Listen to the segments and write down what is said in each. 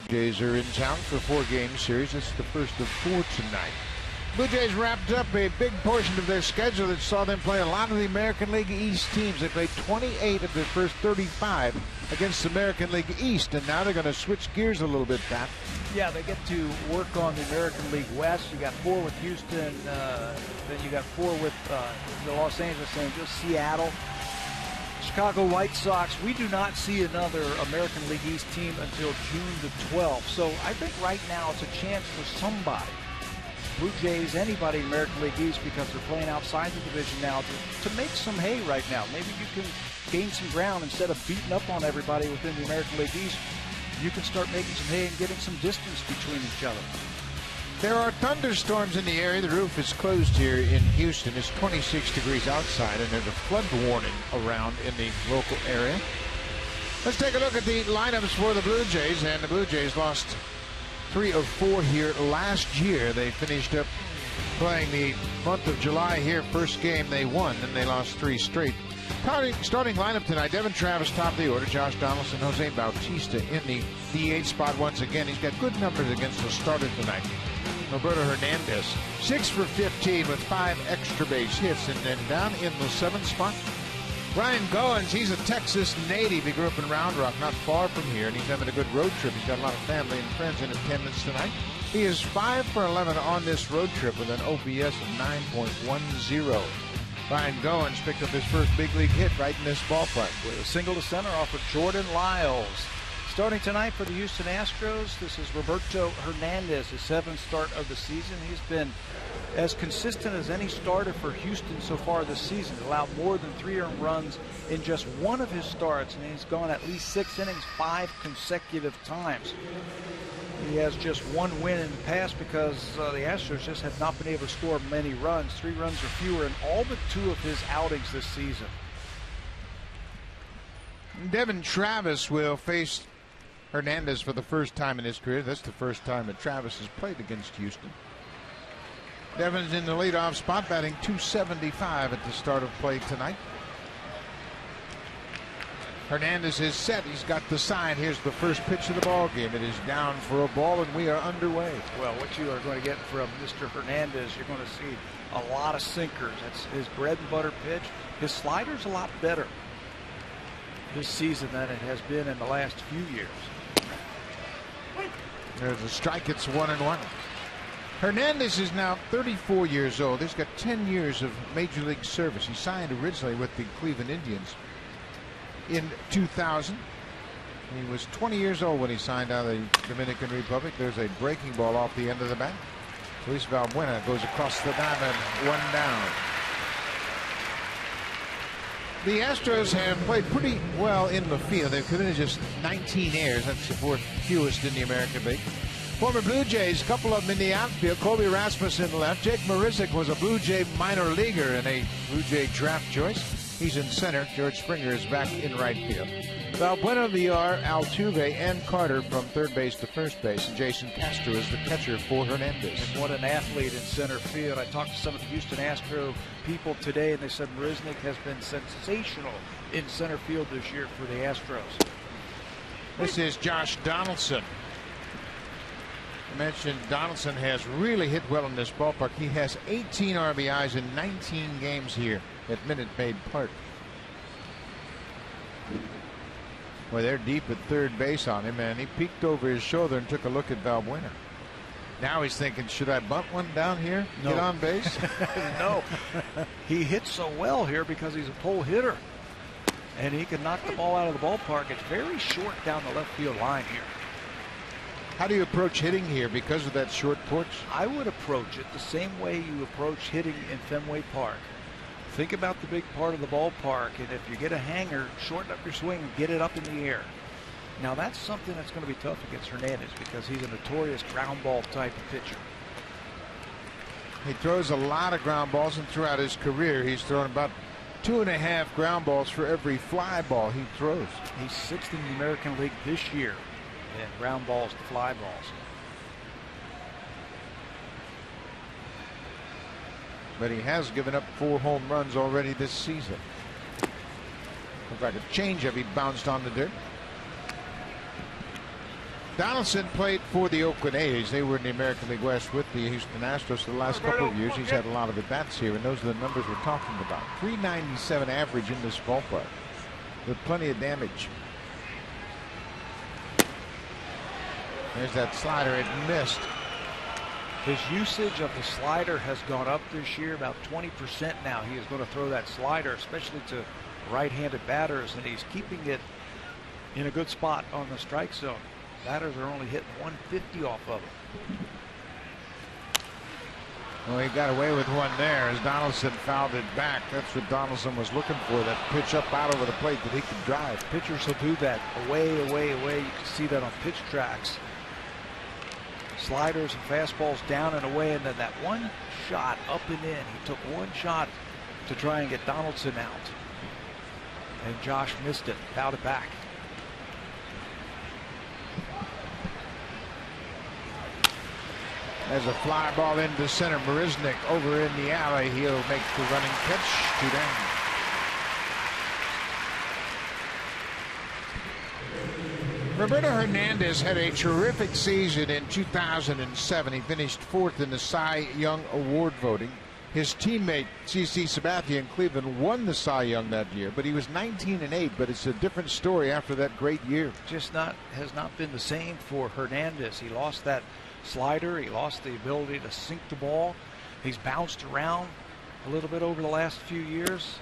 Jays are in town for a 4-game series. This is the first of 4 tonight. Blue Jays wrapped up a big portion of their schedule that saw them play a lot of the American League East teams. They played 28 of their first 35 against the American League East, and now they're going to switch gears a little bit, Pat. Yeah, they get to work on the American League West. You got 4 with Houston, then you got 4 with the Los Angeles, Seattle, Chicago White Sox. We do not see another American League East team until June the 12th. So I think right now it's a chance for somebody, Blue Jays, anybody in American League East, because they're playing outside the division now, to make some hay right now. Maybe you can gain some ground instead of beating up on everybody within the American League East. You can start making some hay and getting some distance between each other. There are thunderstorms in the area. The roof is closed here in Houston. It's 26 degrees outside, and there's a flood warning around in the local area. Let's take a look at the lineups for the Blue Jays, and the Blue Jays lost 3 of 4 here last year. They finished up playing the month of July here. First game they won, and they lost 3 straight. Starting lineup tonight: Devin Travis top of the order, Josh Donaldson, Jose Bautista in the DH spot once again. He's got good numbers against the starter tonight. Roberto Hernandez, 6 for 15 with 5 extra base hits. And then down in the 7th spot, Ryan Goins. He's a Texas native. He grew up in Round Rock, not far from here, and he's having a good road trip. He's got a lot of family and friends in attendance tonight. He is 5 for 11 on this road trip with an OPS of 9.10. Ryan Goins picked up his first big league hit right in this ballpark. With a single to center off of Jordan Lyles. Starting tonight for the Houston Astros, this is Roberto Hernandez, his 7th start of the season. He's been as consistent as any starter for Houston so far this season. Allowed more than 3 earned runs in just 1 of his starts, and he's gone at least 6 innings 5 consecutive times. He has just 1 win in the past because the Astros just have not been able to score many runs, 3 runs or fewer in all but 2 of his outings this season. Devin Travis will face Hernandez for the first time in his career. That's the first time that Travis has played against Houston. Devin's in the leadoff spot, batting .275 at the start of play tonight. Hernandez is set. He's got the sign. Here's the first pitch of the ball game. It is down for a ball, and we are underway. Well, what you are going to get from Mr. Hernandez, you're going to see a lot of sinkers. That's his bread and butter pitch. His slider's a lot better this season than it has been in the last few years. There's a strike. It's 1-1. Hernandez is now 34 years old. He's got 10 years of major league service. He signed originally with the Cleveland Indians in 2000. He was 20 years old when he signed out of the Dominican Republic. There's a breaking ball off the end of the bat. Luis Valbuena goes across the diamond, 1 down. The Astros have played pretty well in the field. They've committed just 19 errors. That's the 4th fewest in the American League. Former Blue Jays, a couple of them in the outfield. Colby Rasmussen left. Jake Marisnick was a Blue Jay minor leaguer and a Blue Jay draft choice. He's in center. George Springer is back in right field. Valbuena, Villar, Altuve, and Carter from third base to first base. And Jason Castro is the catcher for Hernandez. And what an athlete in center field. I talked to some of the Houston Astros people today, and they said Marisnick has been sensational in center field this year for the Astros. This is Josh Donaldson. I mentioned Donaldson has really hit well in this ballpark. He has 18 RBIs in 19 games here at Minute Maid Park. Well, they're deep at third base on him, and he peeked over his shoulder and took a look at Valbuena. Now he's thinking, should I bunt one down here? No. Get on base? No. He hits so well here because he's a pull hitter, and he can knock the ball out of the ballpark. It's very short down the left field line here. How do you approach hitting here because of that short porch? I would approach it the same way you approach hitting in Fenway Park. Think about the big part of the ballpark, and if you get a hanger, shorten up your swing and get it up in the air. Now that's something that's going to be tough against Hernandez because he's a notorious ground ball type of pitcher. He throws a lot of ground balls, and throughout his career he's thrown about 2.5 ground balls for every fly ball he throws. He's 6th in the American League this year in ground balls to fly balls. But he has given up 4 home runs already this season. Looks like a changeup. He bounced on the dirt. Donaldson played for the Oakland A's. They were in the American League West with the Houston Astros for the last couple of years. He's had a lot of at-bats here, and those are the numbers we're talking about. .397 average in this ballpark with plenty of damage. There's that slider. It missed. His usage of the slider has gone up this year, about 20% now. He is going to throw that slider, especially to right-handed batters, and he's keeping it in a good spot on the strike zone. Batters are only hitting 150 off of it. Well, he got away with one there as Donaldson fouled it back. That's what Donaldson was looking for, that pitch up out over the plate that he could drive. Pitchers will do that away, away, away. You can see that on pitch tracks. Sliders and fastballs down and away, and then that one shot up and in. He took one shot to try and get Donaldson out, and Josh missed it, fouled it back. As a fly ball into center, Marisnik over in the alley. He'll make the running catch. 2 down. Roberto Hernandez had a terrific season in 2007. He finished 4th in the Cy Young Award voting. His teammate CC Sabathia in Cleveland won the Cy Young that year, but he was 19-8. But it's a different story after that great year. Has not been the same for Hernandez. He lost that slider. He lost the ability to sink the ball. He's bounced around a little bit over the last few years,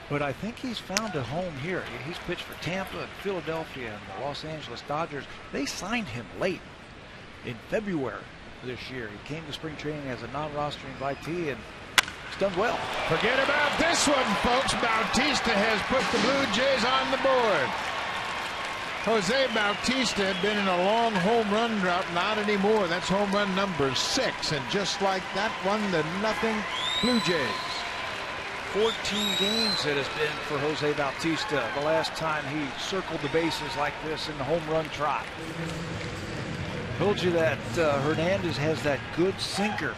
but I think he's found a home here. He's pitched for Tampa and Philadelphia and the Los Angeles Dodgers. They signed him late in February this year. He came to spring training as a non-roster invitee, and he's done well. Forget about this one, folks. Bautista has put the Blue Jays on the board. Jose Bautista had been in a long home run drought. Not anymore. That's home run number 6. And just like that, 1-0 Blue Jays. 14 games it has been for Jose Bautista. The last time he circled the bases like this in the home run trot. Told you that Hernandez has that good sinker,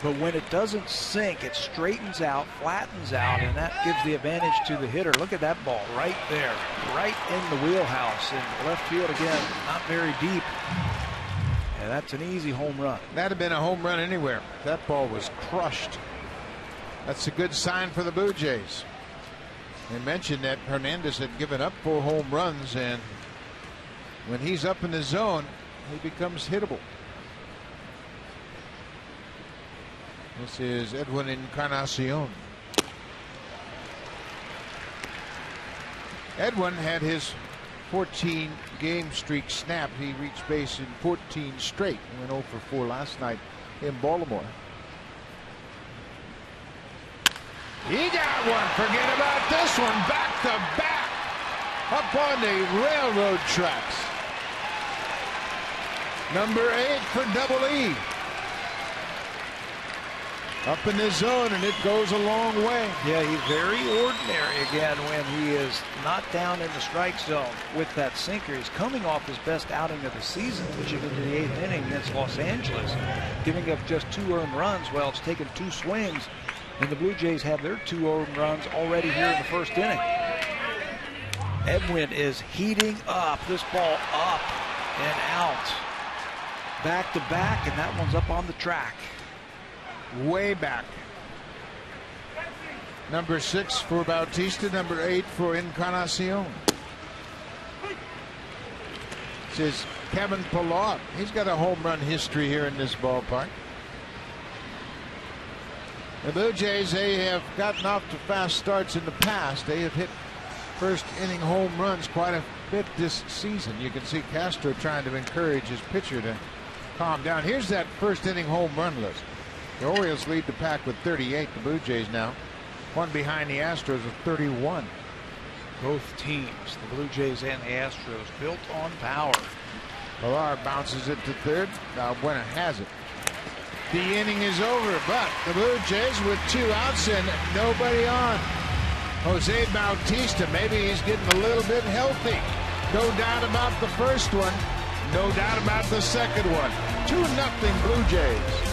but when it doesn't sink, it straightens out, flattens out, and that gives the advantage to the hitter. Look at that ball right there, right in the wheelhouse, in left field again, not very deep. And that's an easy home run. That'd have been a home run anywhere. That ball was crushed. That's a good sign for the Blue Jays. They mentioned that Hernandez had given up 4 home runs, and when he's up in the zone, he becomes hittable. This is Edwin Encarnacion. Edwin had his 14-game streak snapped. He reached base in 14 straight. He went 0 for 4 last night in Baltimore. He got one. Forget about this one. Back to back. Up on the railroad tracks. Number 8 for Double E. Up in the zone, and it goes a long way. Yeah, he's very ordinary again when he is not down in the strike zone with that sinker. He's coming off his best outing of the season, pitching into the 8th inning against Los Angeles, giving up just 2 earned runs. Well, it's taken 2 swings, and the Blue Jays have their 2 earned runs already here in the 1st inning. Edwin is heating up. This ball up and out. Back to back, and that one's up on the track. Way back. Number 6 for Bautista, number 8 for Encarnacion. This is Kevin Pillar. He's got a home run history here in this ballpark. The Blue Jays, they have gotten off to fast starts in the past. They have hit 1st inning home runs quite a bit this season. You can see Castro trying to encourage his pitcher to calm down. Here's that 1st inning home run list. The Orioles lead the pack with 38. The Blue Jays now one behind the Astros with 31. Both teams, the Blue Jays and the Astros, built on power. Pillar bounces it to 3rd. Buena has it. The inning is over, but the Blue Jays with 2 outs and nobody on. Jose Bautista, maybe he's getting a little bit healthy. No doubt about the first one. No doubt about the second one. 2-0 Blue Jays.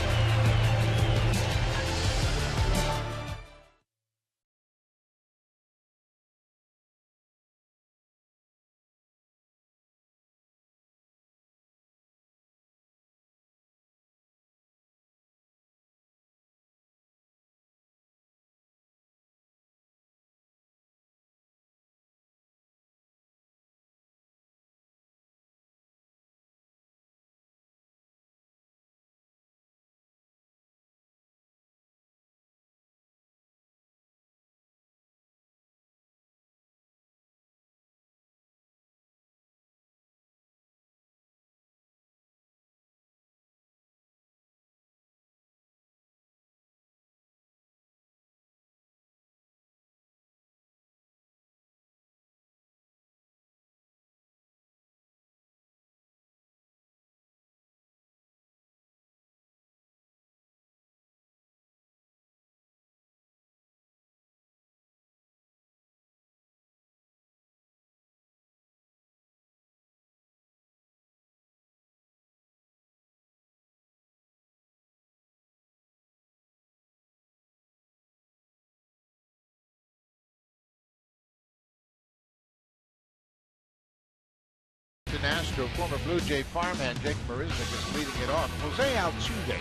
Houston Astro, former Blue Jay farmhand Jake Marisnick is leading it off. Jose Altuve.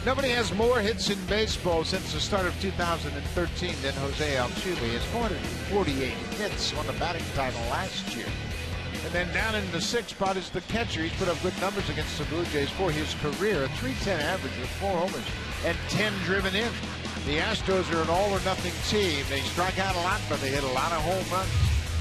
Nobody has more hits in baseball since the start of 2013 than Jose Altuve. He has 448 hits, won the batting title last year. And then down in the sixth spot is the catcher. He's put up good numbers against the Blue Jays for his career. A .310 average with 4 homers and 10 driven in. The Astros are an all-or-nothing team. They strike out a lot, but they hit a lot of home runs.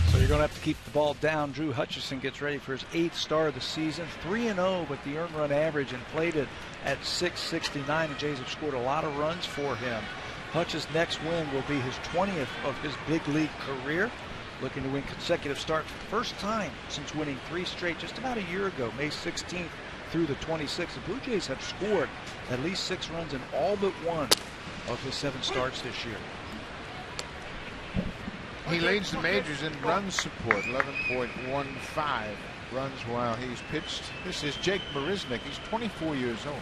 So you're going to have to keep the ball down. Drew Hutchison gets ready for his 8th start of the season. 3-0 with the earned run average and played it at .669. The Jays have scored a lot of runs for him. Hutch's next win will be his 20th of his big league career. Looking to win consecutive starts for the first time since winning 3 straight just about a year ago, May 16th through the 26th. The Blue Jays have scored at least 6 runs in all but one of his 7 starts this year. He leads the majors in run support, 11.15 runs while he's pitched. This is Jake Marisnick. He's 24 years old.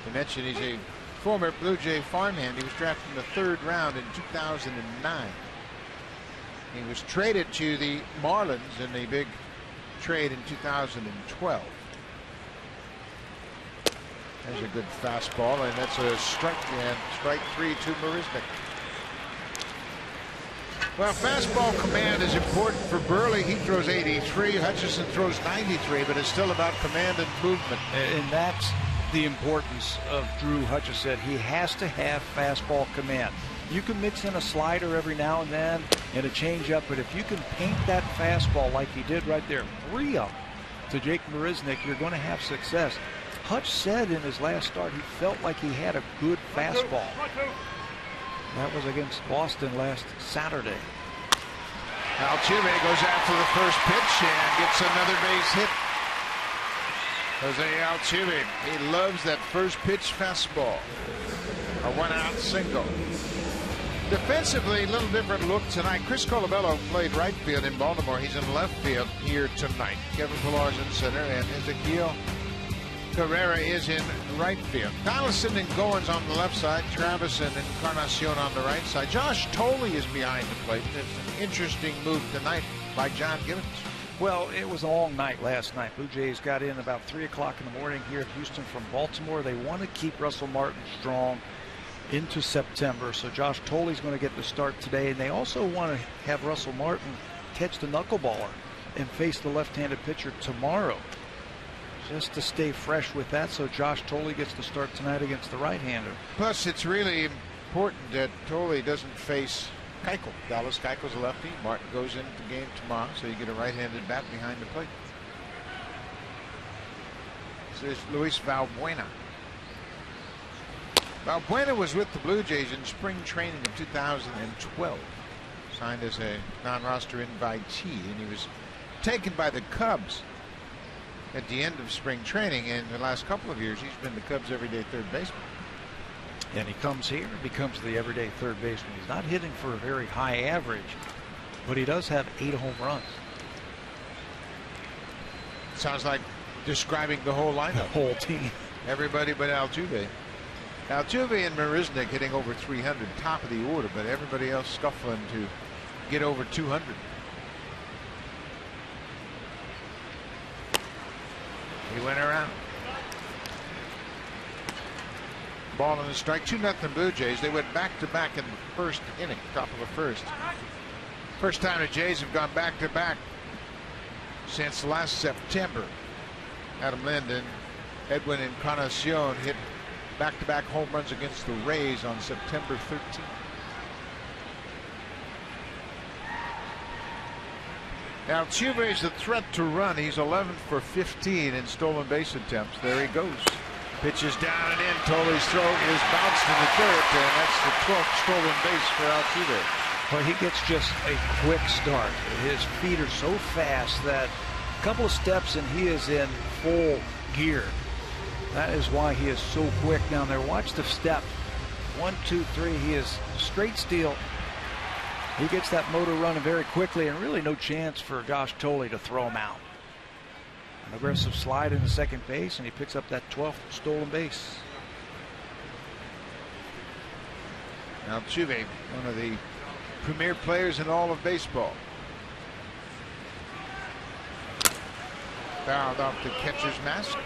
To mention, he's a former Blue Jay farmhand. He was drafted in the 3rd round in 2009. He was traded to the Marlins in the big trade in 2012. There's a good fastball, and that's a strike. And strike 3 to Marisnick. Well, fastball command is important for Burley. He throws 83. Hutchison throws 93, but it's still about command and movement. And that's the importance of Drew Hutchison. He has to have fastball command. You can mix in a slider every now and then and a changeup, but if you can paint that fastball like he did right there, 3 up to Jake Marisnick, you're going to have success. Hutch said in his last start he felt like he had a good fastball. That was against Boston last Saturday. Altuve goes after the first pitch and gets another base hit. Jose Altuve, he loves that first pitch fastball. A 1-out single. Defensively, a little different look tonight. Chris Colabello played right field in Baltimore. He's in left field here tonight. Kevin Pillar's in center, and Ezequiel Carrera is in right field. Collison and Goins on the left side. Travis and Encarnacion on the right side. Josh Thole is behind the plate. It's an interesting move tonight by John Gibbons. Well, it was a long night last night. Blue Jays got in about 3 o'clock in the morning here at Houston from Baltimore. They want to keep Russell Martin strong into September, so Josh Thole's going to get the start today, and they also want to have Russell Martin catch the knuckleballer and face the left-handed pitcher tomorrow, just to stay fresh with that. So Josh Thole gets the start tonight against the right-hander. Plus, it's really important that Thole doesn't face Keuchel. Dallas Keuchel's a lefty. Martin goes into the game tomorrow, so you get a right-handed bat behind the plate. This is Luis Valbuena. Valbuena was with the Blue Jays in spring training in 2012. Signed as a non-roster invitee, and he was taken by the Cubs at the end of spring training. And the last couple of years, he's been the Cubs' everyday third baseman. And he comes here and becomes the everyday third baseman. He's not hitting for a very high average, but he does have 8 home runs. Sounds like describing the whole lineup. The whole team. Everybody but Altuve. Altuve and Marisnick hitting over 300, top of the order, but everybody else scuffling to get over 200. He went around. Ball on the strike. 2-0 Blue Jays. They went back-to-back in the first inning, top of the first. First time the Jays have gone back-to-back since last September. Adam Lind, Edwin Encarnacion hit back-to-back home runs against the Rays on September 13th. Now Altuve is a threat to run. He's 11 for 15 in stolen base attempts. There he goes. Pitches down and in. Thole's throw is bounced to the third, and that's the 12th stolen base for Altuve. Well, he gets just a quick start. His feet are so fast that a couple of steps and he is in full gear. That is why he is so quick down there. Watch the step. 1, 2, 3. He is straight steal. He gets that motor running very quickly, and really no chance for Josh Thole to throw him out. An aggressive slide into second base, and he picks up that 12th stolen base. Altuve, one of the premier players in all of baseball. fouled off the catcher's mask.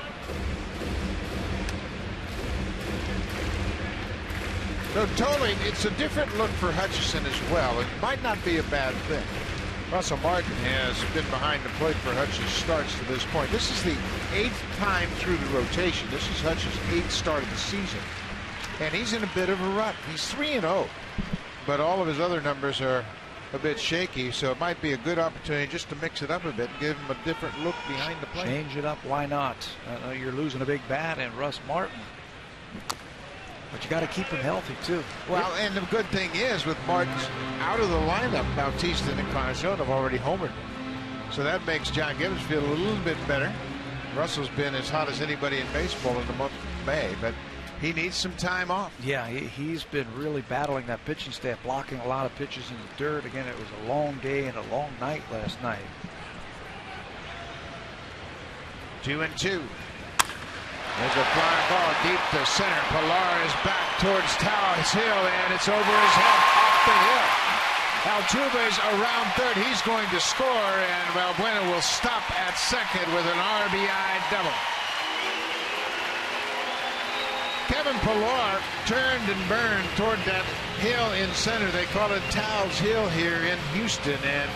So totally, it's a different look for Hutchison as well. It might not be a bad thing. Russell Martin has been behind the plate for Hutch's starts to this point. This is the 8th time through the rotation. This is Hutch's 8th start of the season. And he's in a bit of a rut. He's 3-0. But all of his other numbers are a bit shaky, so it might be a good opportunity just to mix it up a bit and give him a different look behind the plate. Change it up, why not? You're losing a big bat in Russ Martin. But you got to keep him healthy, too. Well, and the good thing is, with Martin's out of the lineup, Bautista and Encarnacion have already homered. So that makes John Gibbons feel a little bit better. Russell's been as hot as anybody in baseball in the month of May, but he needs some time off. Yeah, he's been really battling that pitching staff, blocking a lot of pitches in the dirt. Again, it was a long day and a long night last night. 2-2. There's a flying ball deep to center. Pilar is back towards Towers Hill, and it's over his head off the hill. Altuve's around third. He's going to score, and Valbuena will stop at second with an RBI double. Kevin Pilar turned and burned toward that hill in center. They call it Towers Hill here in Houston, and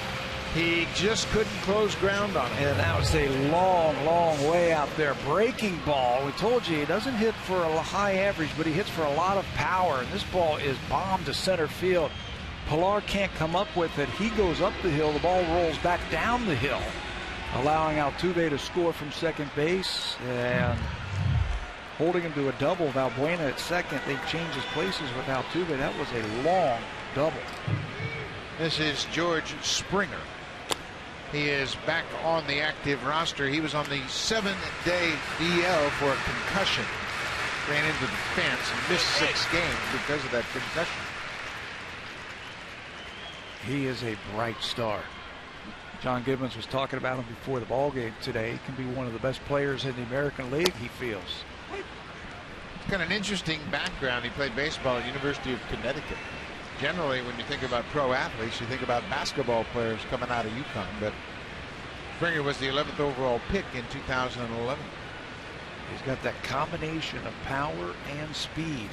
he just couldn't close ground on it. And that was a long, long way out there. Breaking ball. We told you he doesn't hit for a high average, but he hits for a lot of power. And this ball is bombed to center field. Pilar can't come up with it. He goes up the hill. The ball rolls back down the hill, allowing Altuve to score from second base and holding him to a double. Valbuena at second. They changed his places with Altuve. That was a long double. This is George Springer. He is back on the active roster. He was on the 7-day DL for a concussion. Ran into the fence and missed 6 games because of that concussion. He is a bright star. John Gibbons was talking about him before the ball game today. He can be one of the best players in the American League, he feels. He's got an interesting background. He played baseball at the University of Connecticut. Generally, when you think about pro athletes, you think about basketball players coming out of UConn, but Springer was the 11th overall pick in 2011. He's got that combination of power and speed.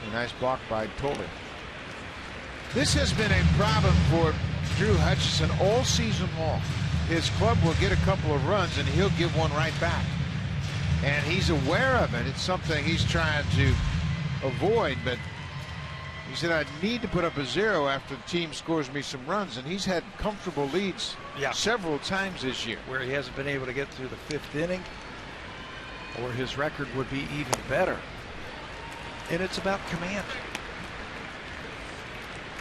A nice block by Toller. This has been a problem for Drew Hutchison all season long. His club will get a couple of runs and he'll give one right back. And he's aware of it. It's something he's trying to avoid, but he said, I need to put up a 0 after the team scores me some runs, and he's had comfortable leads several times this year. Where he hasn't been able to get through the 5th inning, or his record would be even better. And it's about command.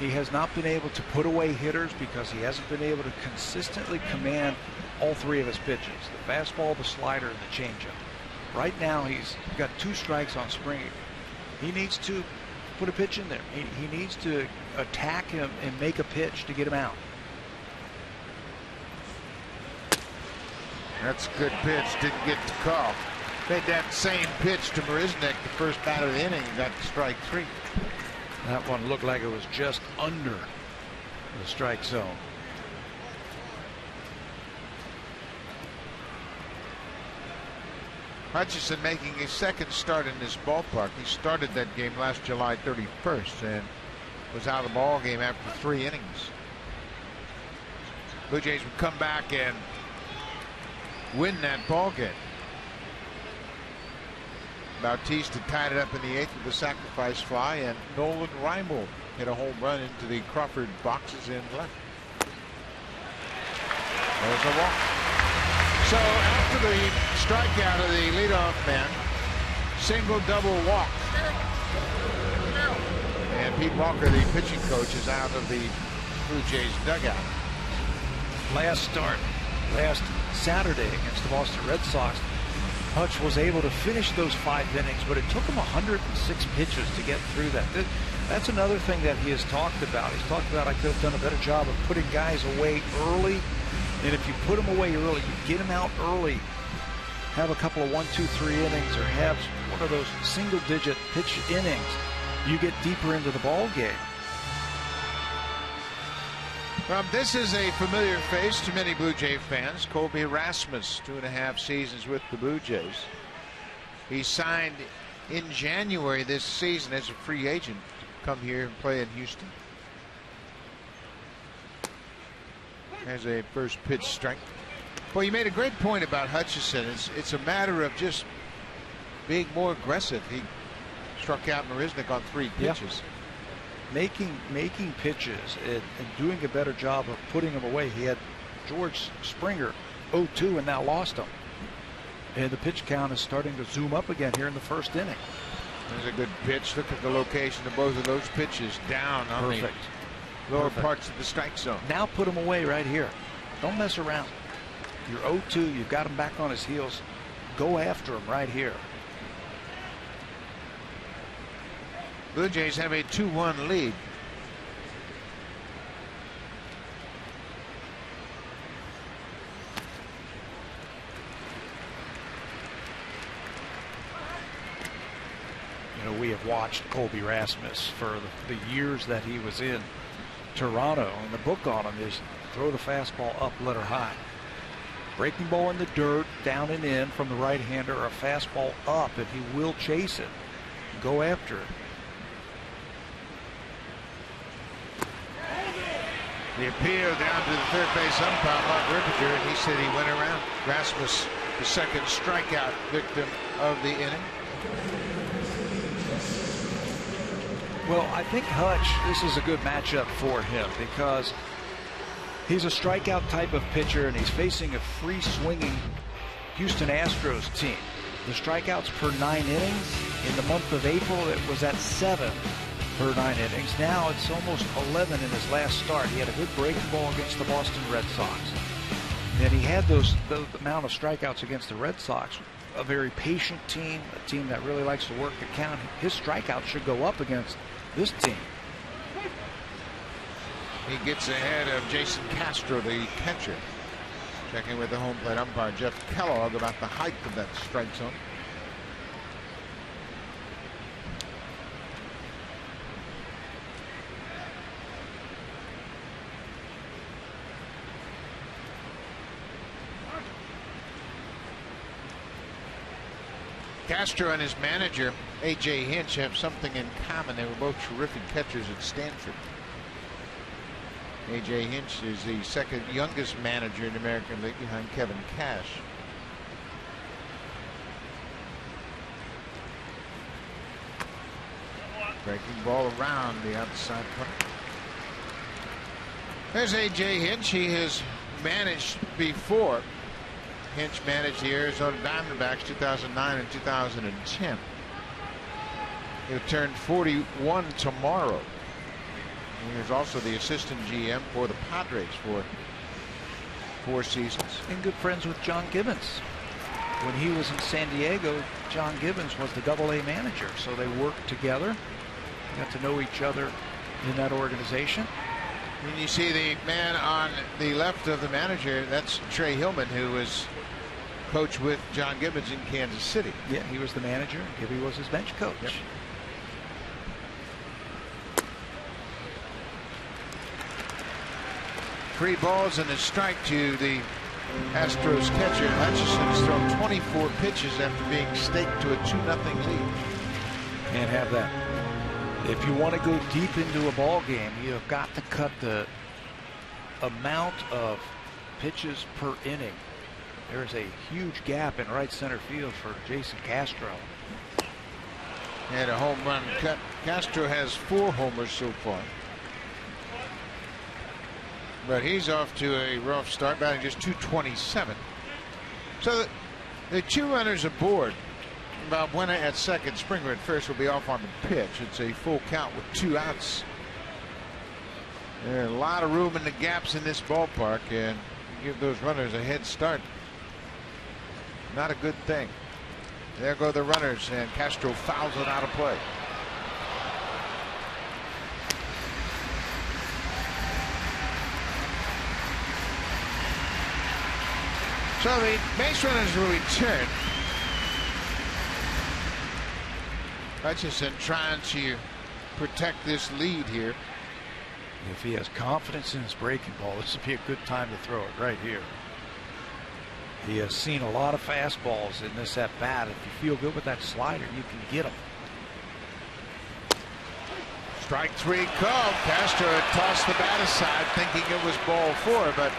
He has not been able to put away hitters because he hasn't been able to consistently command all 3 of his pitches, the fastball, the slider, and the changeup. Right now he's got 2 strikes on Springer. He needs to put a pitch in there. He needs to attack him and make a pitch to get him out. That's a good pitch. Didn't get the call. Made that same pitch to Marisnick the first bat of the inning and got strike 3. That one looked like it was just under the strike zone. Hutchison making his 2nd start in this ballpark. He started that game last July 31st and was out of the ball game after 3 innings. Blue Jays would come back and win that ball game. Bautista tied it up in the 8th with a sacrifice fly, and Nolan Reimold hit a home run into the Crawford boxes in left. There's a walk. So after the strikeout of the leadoff man, single, double, walk. And Pete Walker, the pitching coach, is out of the Blue Jays dugout. Last Saturday against the Boston Red Sox, Hutch was able to finish those 5 innings, but it took him 106 pitches to get through that. That's another thing that he has talked about. He's talked about, I could have done a better job of putting guys away early. And if you put them away early, you get them out early, have a couple of 1, 2, 3 innings, or have one of those single-digit pitch innings, you get deeper into the ball game. This is a familiar face to many Blue Jay fans. Colby Rasmus, 2.5 seasons with the Blue Jays. He signed in January this season as a free agent to come here and play in Houston. Has a first pitch strike. Well, you made a great point about Hutchison. It's a matter of just being more aggressive. He struck out Marisnik on 3 pitches. Making pitches and doing a better job of putting them away. He had George Springer 0-2 and now lost him. And the pitch count is starting to zoom up again here in the first inning. There's a good pitch. Look at the location of both of those pitches down on the lower parts of the strike zone. Now put him away right here. Don't mess around. You're 0-2. You've got him back on his heels. Go after him right here. Blue Jays have a 2-1 lead. You know, we have watched Colby Rasmus for the years that he was in Toronto, and the book on him is throw the fastball up, let her high. Breaking ball in the dirt, down and in from the right-hander, or a fastball up, and he will chase it. Go after it. The appeal down to the third base umpire, Mark Rippinger, and he said he went around. Rasmus, the second strikeout victim of the inning. Well, I think Hutch, this is a good matchup for him because he's a strikeout type of pitcher and he's facing a free swinging Houston Astros team. The strikeouts per 9 innings in the month of April, it was at 7 per 9 innings. Now it's almost 11 in his last start. He had a good breaking ball against the Boston Red Sox. And he had the amount of strikeouts against the Red Sox. A very patient team, a team that really likes to work the count. His strikeouts should go up against this team. He gets ahead of Jason Castro, the catcher. Checking with the home plate umpire Jeff Kellogg about the height of that strike zone. Castro and his manager, A.J. Hinch, have something in common. They were both terrific catchers at Stanford. A.J. Hinch is the second youngest manager in the American League behind Kevin Cash. Breaking ball around the outside corner. There's A.J. Hinch. He has managed before. Hinch managed the Arizona Diamondbacks 2009 and 2010. He'll turn 41 tomorrow. He was also the assistant GM for the Padres for 4 seasons. And good friends with John Gibbons. When he was in San Diego, John Gibbons was the Double-A manager, so they worked together. Got to know each other in that organization. When you see the man on the left of the manager, that's Trey Hillman, who was coach with John Gibbons in Kansas City. Yeah, he was the manager. Gibby was his bench coach. Yep. Three balls and a strike to the Astros catcher. Hutchison has thrown 24 pitches after being staked to a 2-0 lead. Can't have that. If you want to go deep into a ball game, you have got to cut the amount of pitches per inning. There's a huge gap in right center field for Jason Castro. Had a home run cut. Castro has 4 homers so far. But he's off to a rough start, batting just .227. So the 2 runners aboard. Balbuena at second, Springer at first will be off on the pitch. It's a full count with 2 outs. There's a lot of room in the gaps in this ballpark, and give those runners a head start. Not a good thing. There go the runners, and Castro fouls it out of play. So the base runners will return. Hutchison trying to protect this lead here. If he has confidence in his breaking ball, this would be a good time to throw it right here. He has seen a lot of fastballs in this at bat. If you feel good with that slider, you can get him. Strike three called. Castro had tossed the bat aside thinking it was ball four, but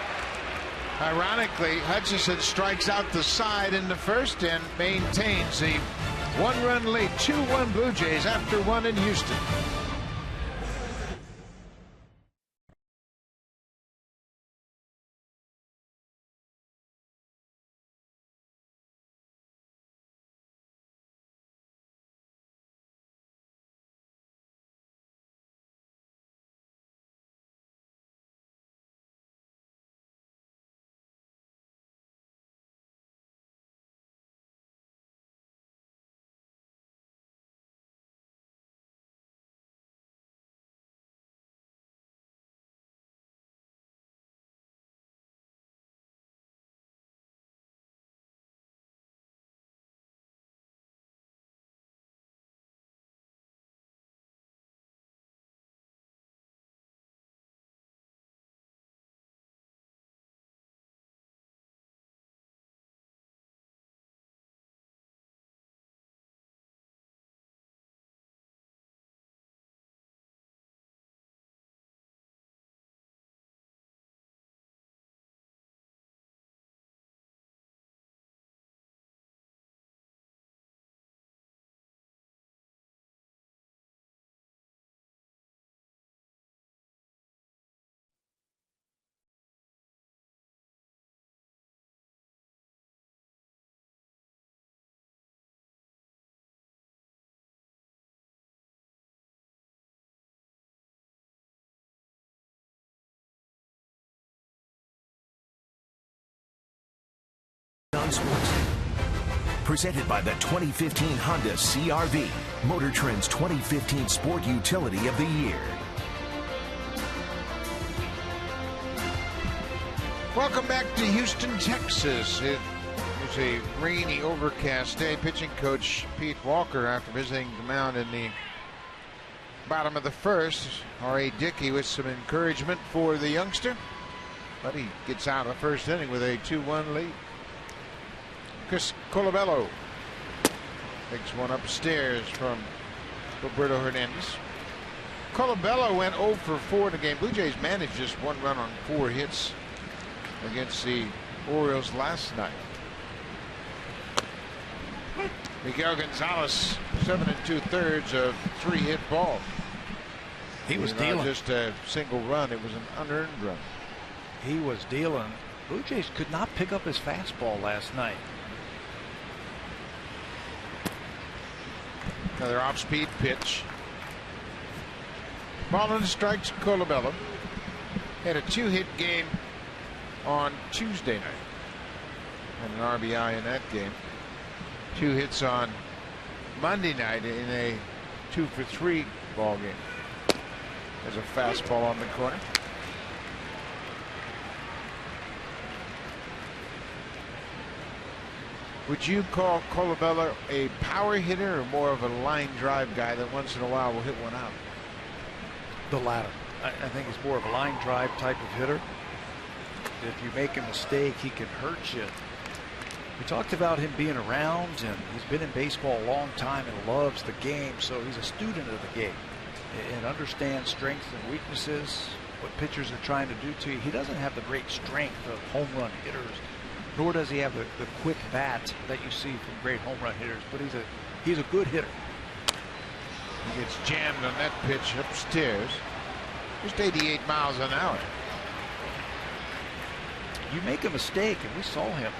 ironically Hutchison strikes out the side in the first and maintains the one-run lead. 2-1 Blue Jays after one in Houston. On Sports. Presented by the 2015 Honda CR-V, Motor Trend's 2015 Sport Utility of the Year. Welcome back to Houston, Texas. It was a rainy, overcast day. Pitching coach Pete Walker, after visiting the mound in the bottom of the first, R.A. Dickey with some encouragement for the youngster, but he gets out of the first inning with a 2-1 lead. Chris Colabello takes one upstairs from Roberto Hernandez. Colabello went 0 for 4 in the game. Blue Jays managed just 1 run on 4 hits against the Orioles last night. Miguel Gonzalez, 7 2/3 of 3-hit ball. He was dealing. Not just a single run, it was an unearned run. He was dealing. Blue Jays could not pick up his fastball last night. Another off-speed pitch. Marlins strikes Colabello. Had a 2-hit game on Tuesday night. And an RBI in that game. 2 hits on Monday night in a 2 for 3 ball game. There's a fastball on the corner. Would you call Colabello a power hitter or more of a line drive guy that once in a while will hit one out? The latter. I think he's more of a line drive type of hitter. If you make a mistake, he can hurt you. We talked about him being around, and he's been in baseball a long time and loves the game, so he's a student of the game and understands strengths and weaknesses, what pitchers are trying to do to you. He doesn't have the great strength of home run hitters, nor does he have the quick bat that you see from great home run hitters, but he's a good hitter. He gets jammed on that pitch upstairs. Just 88 miles an hour. You make a mistake, and we saw him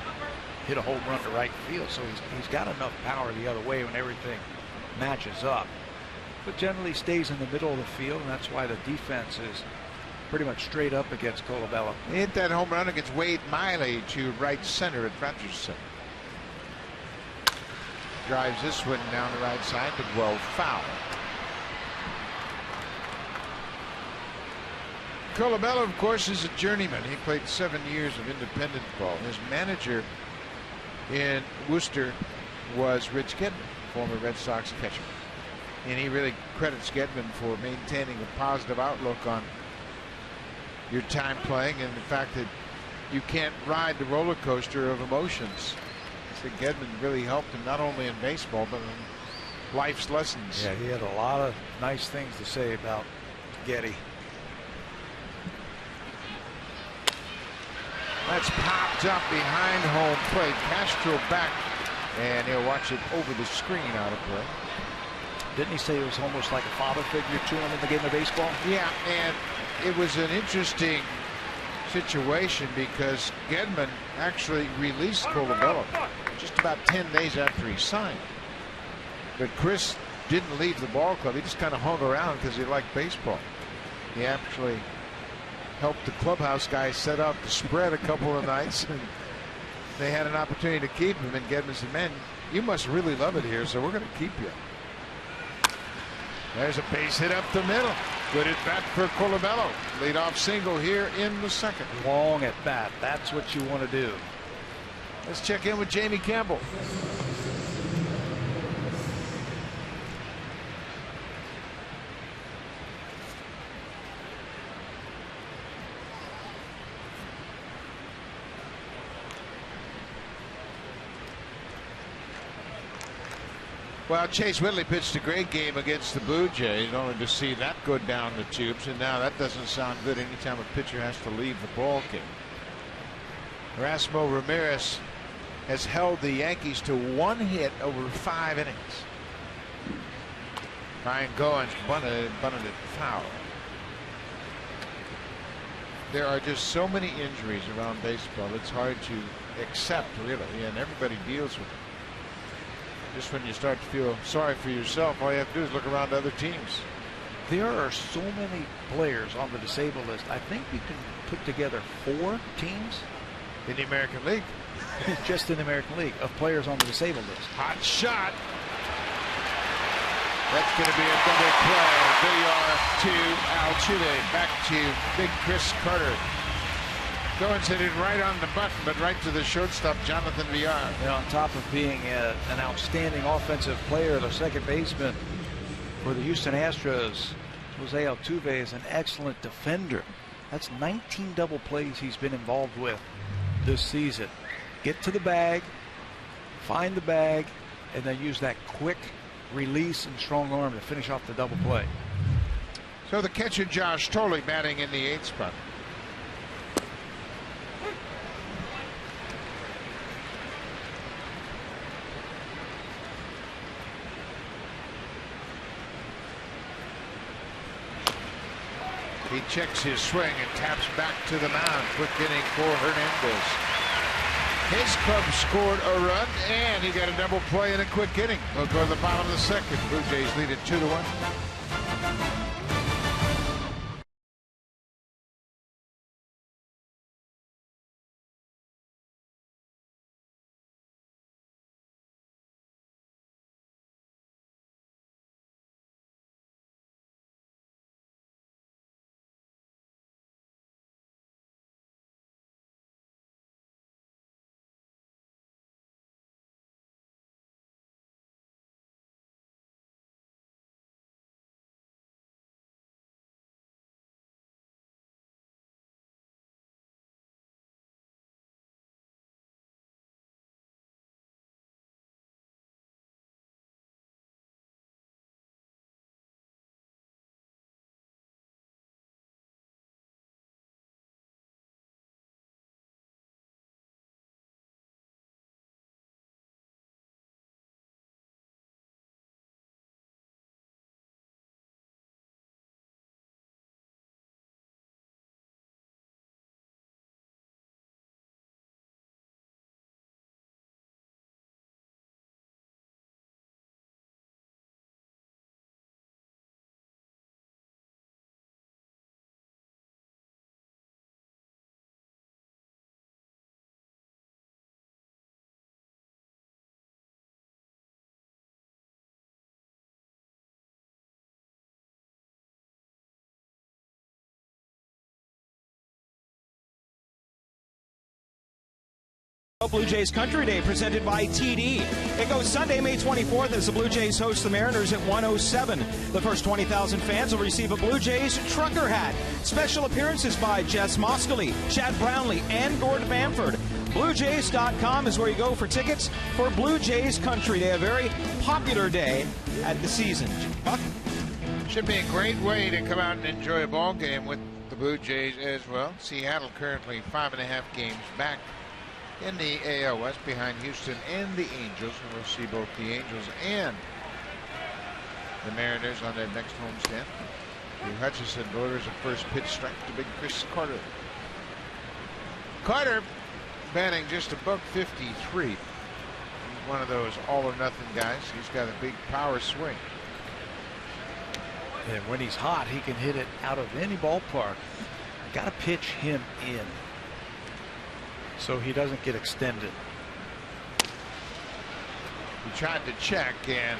hit a home run to right field, so he's got enough power the other way when everything matches up. But generally stays in the middle of the field, and that's why the defense is pretty much straight up against Colabello. He hit that home run against Wade Miley to right center at Rogers Center. Drives this one down the right side, but well foul. Colabello, of course, is a journeyman. He played 7 years of independent ball. His manager in Worcester was Rich Gedman, former Red Sox catcher. And he really credits Gedman for maintaining a positive outlook on your time playing, and the fact that you can't ride the roller coaster of emotions. So Gedman really helped him not only in baseball but in life's lessons. Yeah, he had a lot of nice things to say about Getty. That's popped up behind home plate. Castro back, and he'll watch it over the screen out of play. Didn't he say it was almost like a father figure to him in the game of baseball? Yeah, and it was an interesting situation because Gedman actually released Colabello just about 10 days after he signed. But Chris didn't leave the ball club. He just kind of hung around because he liked baseball. He actually helped the clubhouse guys set out the spread a couple of nights, and they had an opportunity to keep him. And Gedman said, "Man, you must really love it here, so we're going to keep you." There's a base hit up the middle. Good at bat for Colabello. Leadoff single here in the second. Long at bat. That's what you want to do. Let's check in with Jamie Campbell. Well, Chase Whitley pitched a great game against the Blue Jays, only to see that go down the tubes, and now that doesn't sound good anytime a pitcher has to leave the ball game. Erasmo Ramirez has held the Yankees to 1 hit over 5 innings. Ryan Goins bunted it foul. There are just so many injuries around baseball, it's hard to accept, really, and everybody deals with it. Just when you start to feel sorry for yourself, all you have to do is look around to other teams. There are so many players on the disabled list. I think you can put together 4 teams in the American League. Just in the American League of players on the disabled list. Hot shot. That's going to be a double play. Villar to Altuve. Back to big Chris Carter. Goins hit it right on the button, but right to the shortstop, Jonathan Villar. And on top of being an outstanding offensive player, the second baseman for the Houston Astros, Jose Altuve is an excellent defender. That's 19 double plays he's been involved with this season. Get to the bag, find the bag, and then use that quick release and strong arm to finish off the double play. So the catcher, Josh Thole, batting in the 8th spot. He checks his swing and taps back to the mound. Quick inning for Hernandez. His club scored a run, and he got a double play in a quick inning. We'll go to the bottom of the second. Blue Jays lead it 2-1. Blue Jays Country Day presented by TD. It goes Sunday, May 24th as the Blue Jays host the Mariners at 107. The first 20,000 fans will receive a Blue Jays trucker hat. Special appearances by Jess Moscoli, Chad Brownlee, and Gord Bamford. BlueJays.com is where you go for tickets for Blue Jays Country Day, a very popular day at the season. Buck? Should be a great way to come out and enjoy a ball game with the Blue Jays as well. Seattle currently 5.5 games back in the AL West behind Houston and the Angels. And we'll see both the Angels and the Mariners on their next homestand. Hutchison delivers a first pitch strike to big Chris Carter. Carter batting just above 53. He's one of those all or nothing guys. He's got a big power swing. And when he's hot, he can hit it out of any ballpark. Got to pitch him in so he doesn't get extended. He tried to check, and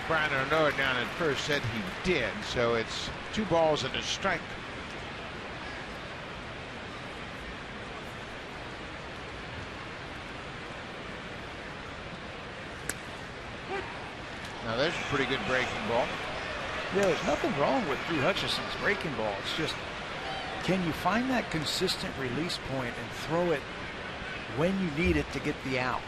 Brian Arnoa down at first said he did. So it's 2 balls and a strike. Now there's a pretty good breaking ball. Yeah, there's nothing wrong with Drew Hutchison's breaking ball. It's just, can you find that consistent release point and throw it when you need it to get the out?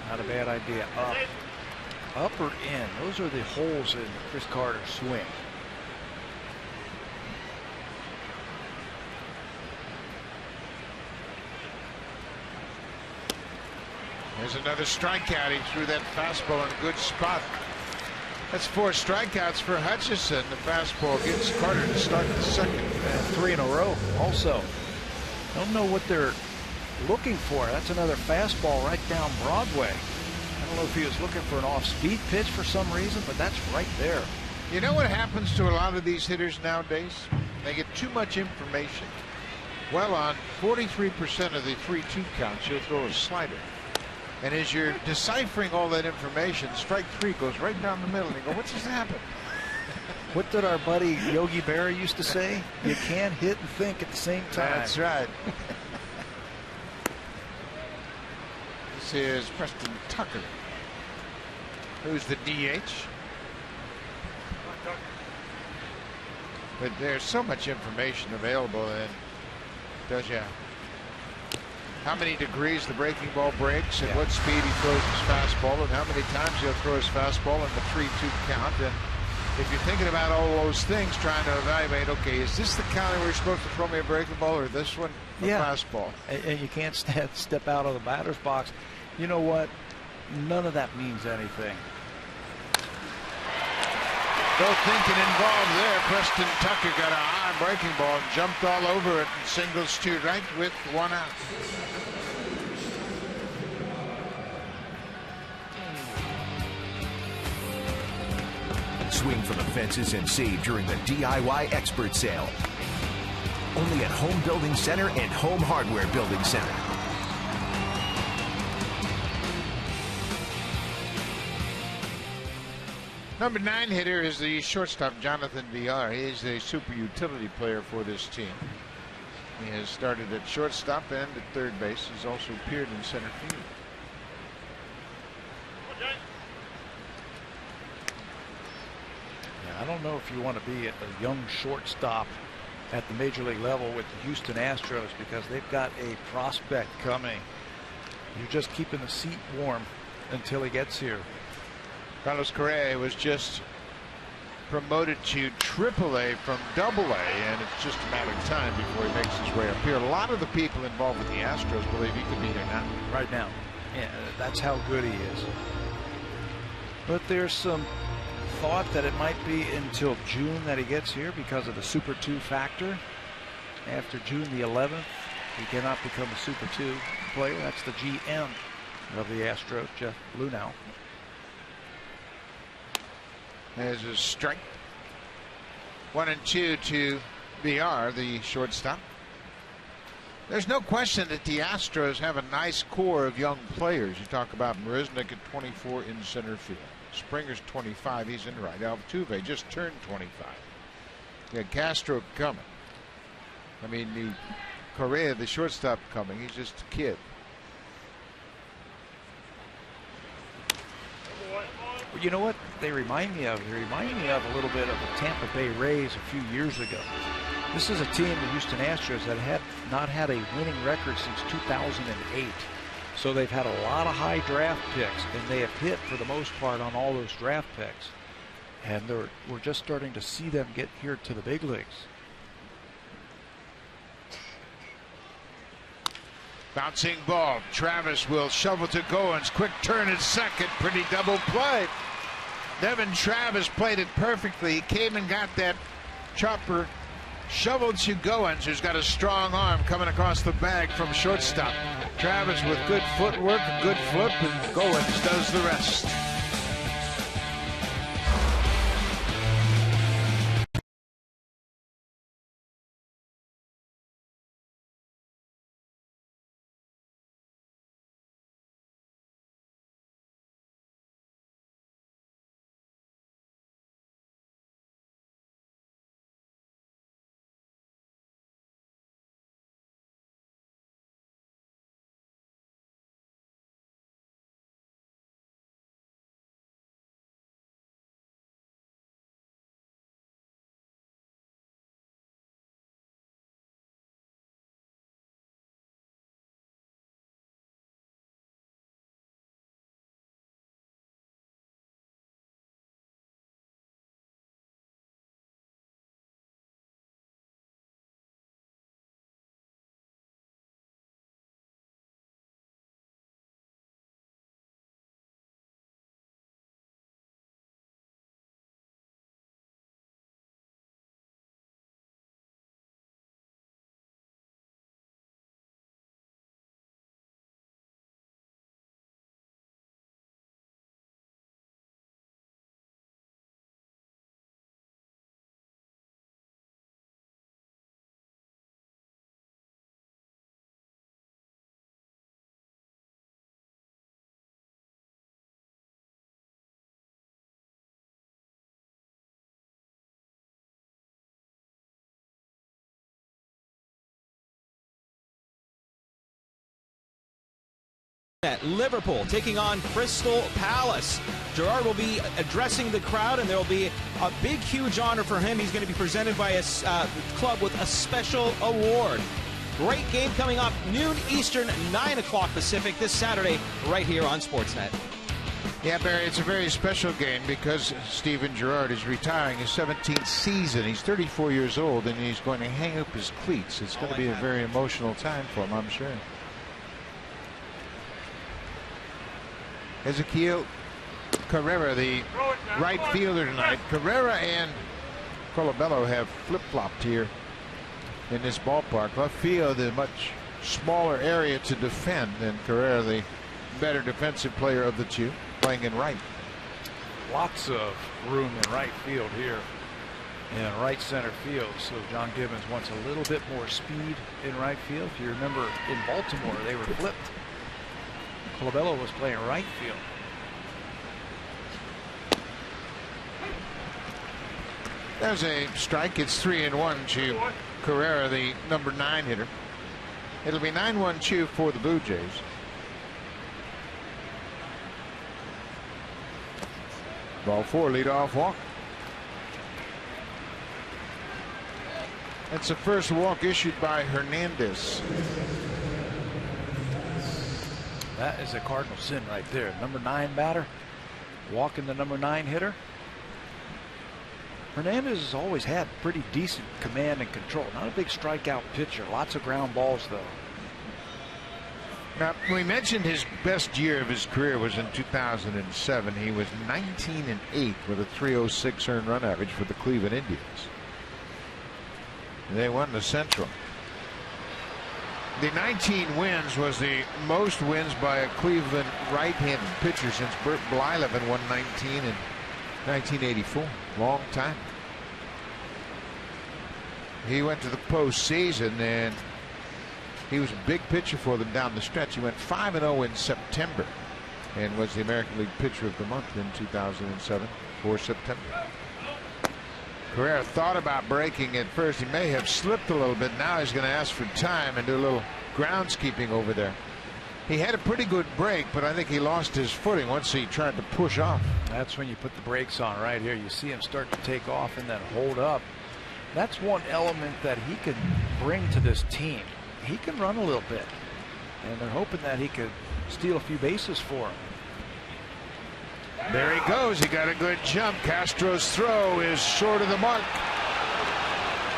Not a bad idea. Up or in. Those are the holes in Chris Carter's swing. There's another strikeout. He threw that fastball in a good spot. That's 4 strikeouts for Hutchison. The fastball gets Carter to start the second. And 3 in a row also. Don't know what they're looking for. That's another fastball right down Broadway. I don't know if he was looking for an off-speed pitch for some reason, but that's right there. You know what happens to a lot of these hitters nowadays? They get too much information. Well, on 43% of the 3-2 counts, you'll throw a slider. And as you're deciphering all that information, strike 3 goes right down the middle. And you go, what just happened? What did our buddy Yogi Berra used to say? You can't hit and think at the same time. That's right. This is Preston Tucker, who's the DH. But there's so much information available, and it tells you how many degrees the breaking ball breaks, and what speed he throws his fastball, and how many times he'll throw his fastball in the 3-2 count. And if you're thinking about all those things, trying to evaluate, okay, is this the count where you're supposed to throw me a breaking ball, or this one a fastball? And you can't step out of the batter's box. You know what? None of that means anything. No thinking involved there. Preston Tucker got a high breaking ball and jumped all over it and singles to right with 1 out. Swing for the fences and save during the DIY expert sale. Only at Home Building Center and Home Hardware Building Center. Number 9 hitter is the shortstop, Jonathan Villar. He is a super utility player for this team. He has started at shortstop and at third base. He's also appeared in center field. I don't know if you want to be a young shortstop at the major league level with the Houston Astros, because they've got a prospect coming. You're just keeping the seat warm until he gets here. Carlos Correa was just promoted to AAA from AA, and it's just a matter of time before he makes his way up here. A lot of the people involved with the Astros believe he could be here now. Right now. Yeah, that's how good he is. But there's some thought that it might be until June that he gets here because of the Super 2 factor. After June the 11th, he cannot become a Super 2 player. That's the GM of the Astros, Jeff Luhnow. There's a strike. 1-2 to Villar, the shortstop. There's no question that the Astros have a nice core of young players. You talk about Marisnick at 24 in center field. Springer's 25. He's in right. Altuve just turned 25. You got Castro coming. I mean, the Correa, the shortstop, coming. He's just a kid. You know what they remind me of? They remind me of a little bit of the Tampa Bay Rays a few years ago. This is a team, the Houston Astros, that had not had a winning record since 2008. So they've had a lot of high draft picks, and they have hit for the most part on all those draft picks. And we're just starting to see them get here to the big leagues. Bouncing ball. Travis will shovel to Goins. Quick turn at second. Pretty double play. Devin Travis played it perfectly. He came and got that chopper. Shoveled to Goins, who's got a strong arm coming across the bag from shortstop. Travis with good footwork, a good flip, and Goins does the rest. At Liverpool taking on Crystal Palace. Gerard will be addressing the crowd, and there will be a big, huge honor for him. He's going to be presented by a club with a special award. Great game coming up noon Eastern, 9 o'clock Pacific this Saturday right here on Sportsnet. Yeah, Barry, it's a very special game because Steven Gerrard is retiring his 17th season. He's 34 years old, and he's going to hang up his cleats. It's going to be a very emotional time for him, I'm sure. Ezequiel Carrera, the right fielder tonight. Carrera and Colabello have flip-flopped here in this ballpark. Left field is a much smaller area to defend than Carrera, the better defensive player of the two, playing in right. Lots of room in right field here and right center field. So John Gibbons wants a little bit more speed in right field. If you remember in Baltimore, they were flipped. Colabello was playing right field. There's a strike. It's 3-1 to Carrera, the number 9 hitter. It'll be 9-1-2 for the Blue Jays. Ball 4, leadoff walk. That's the first walk issued by Hernandez. That is a cardinal sin right there. Number 9 batter walking the number 9 hitter. Hernandez has always had pretty decent command and control. Not a big strikeout pitcher. Lots of ground balls, though. Now, we mentioned his best year of his career was in 2007. He was 19-8 with a .306 earned run average for the Cleveland Indians. They won the Central. The 19 wins was the most wins by a Cleveland right-handed pitcher since Bert Blyleven won 19 in 1984. Long time. He went to the postseason, and he was a big pitcher for them down the stretch. He went 5-0 in September and was the American League Pitcher of the Month in 2007 for September. Carrera thought about breaking at first. He may have slipped a little bit. Now he's going to ask for time and do a little groundskeeping over there. He had a pretty good break, but I think he lost his footing once he tried to push off. That's when you put the brakes on right here. You see him start to take off and then hold up. That's one element that he can bring to this team. He can run a little bit, and they're hoping that he could steal a few bases for him. There he goes. He got a good jump. Castro's throw is short of the mark.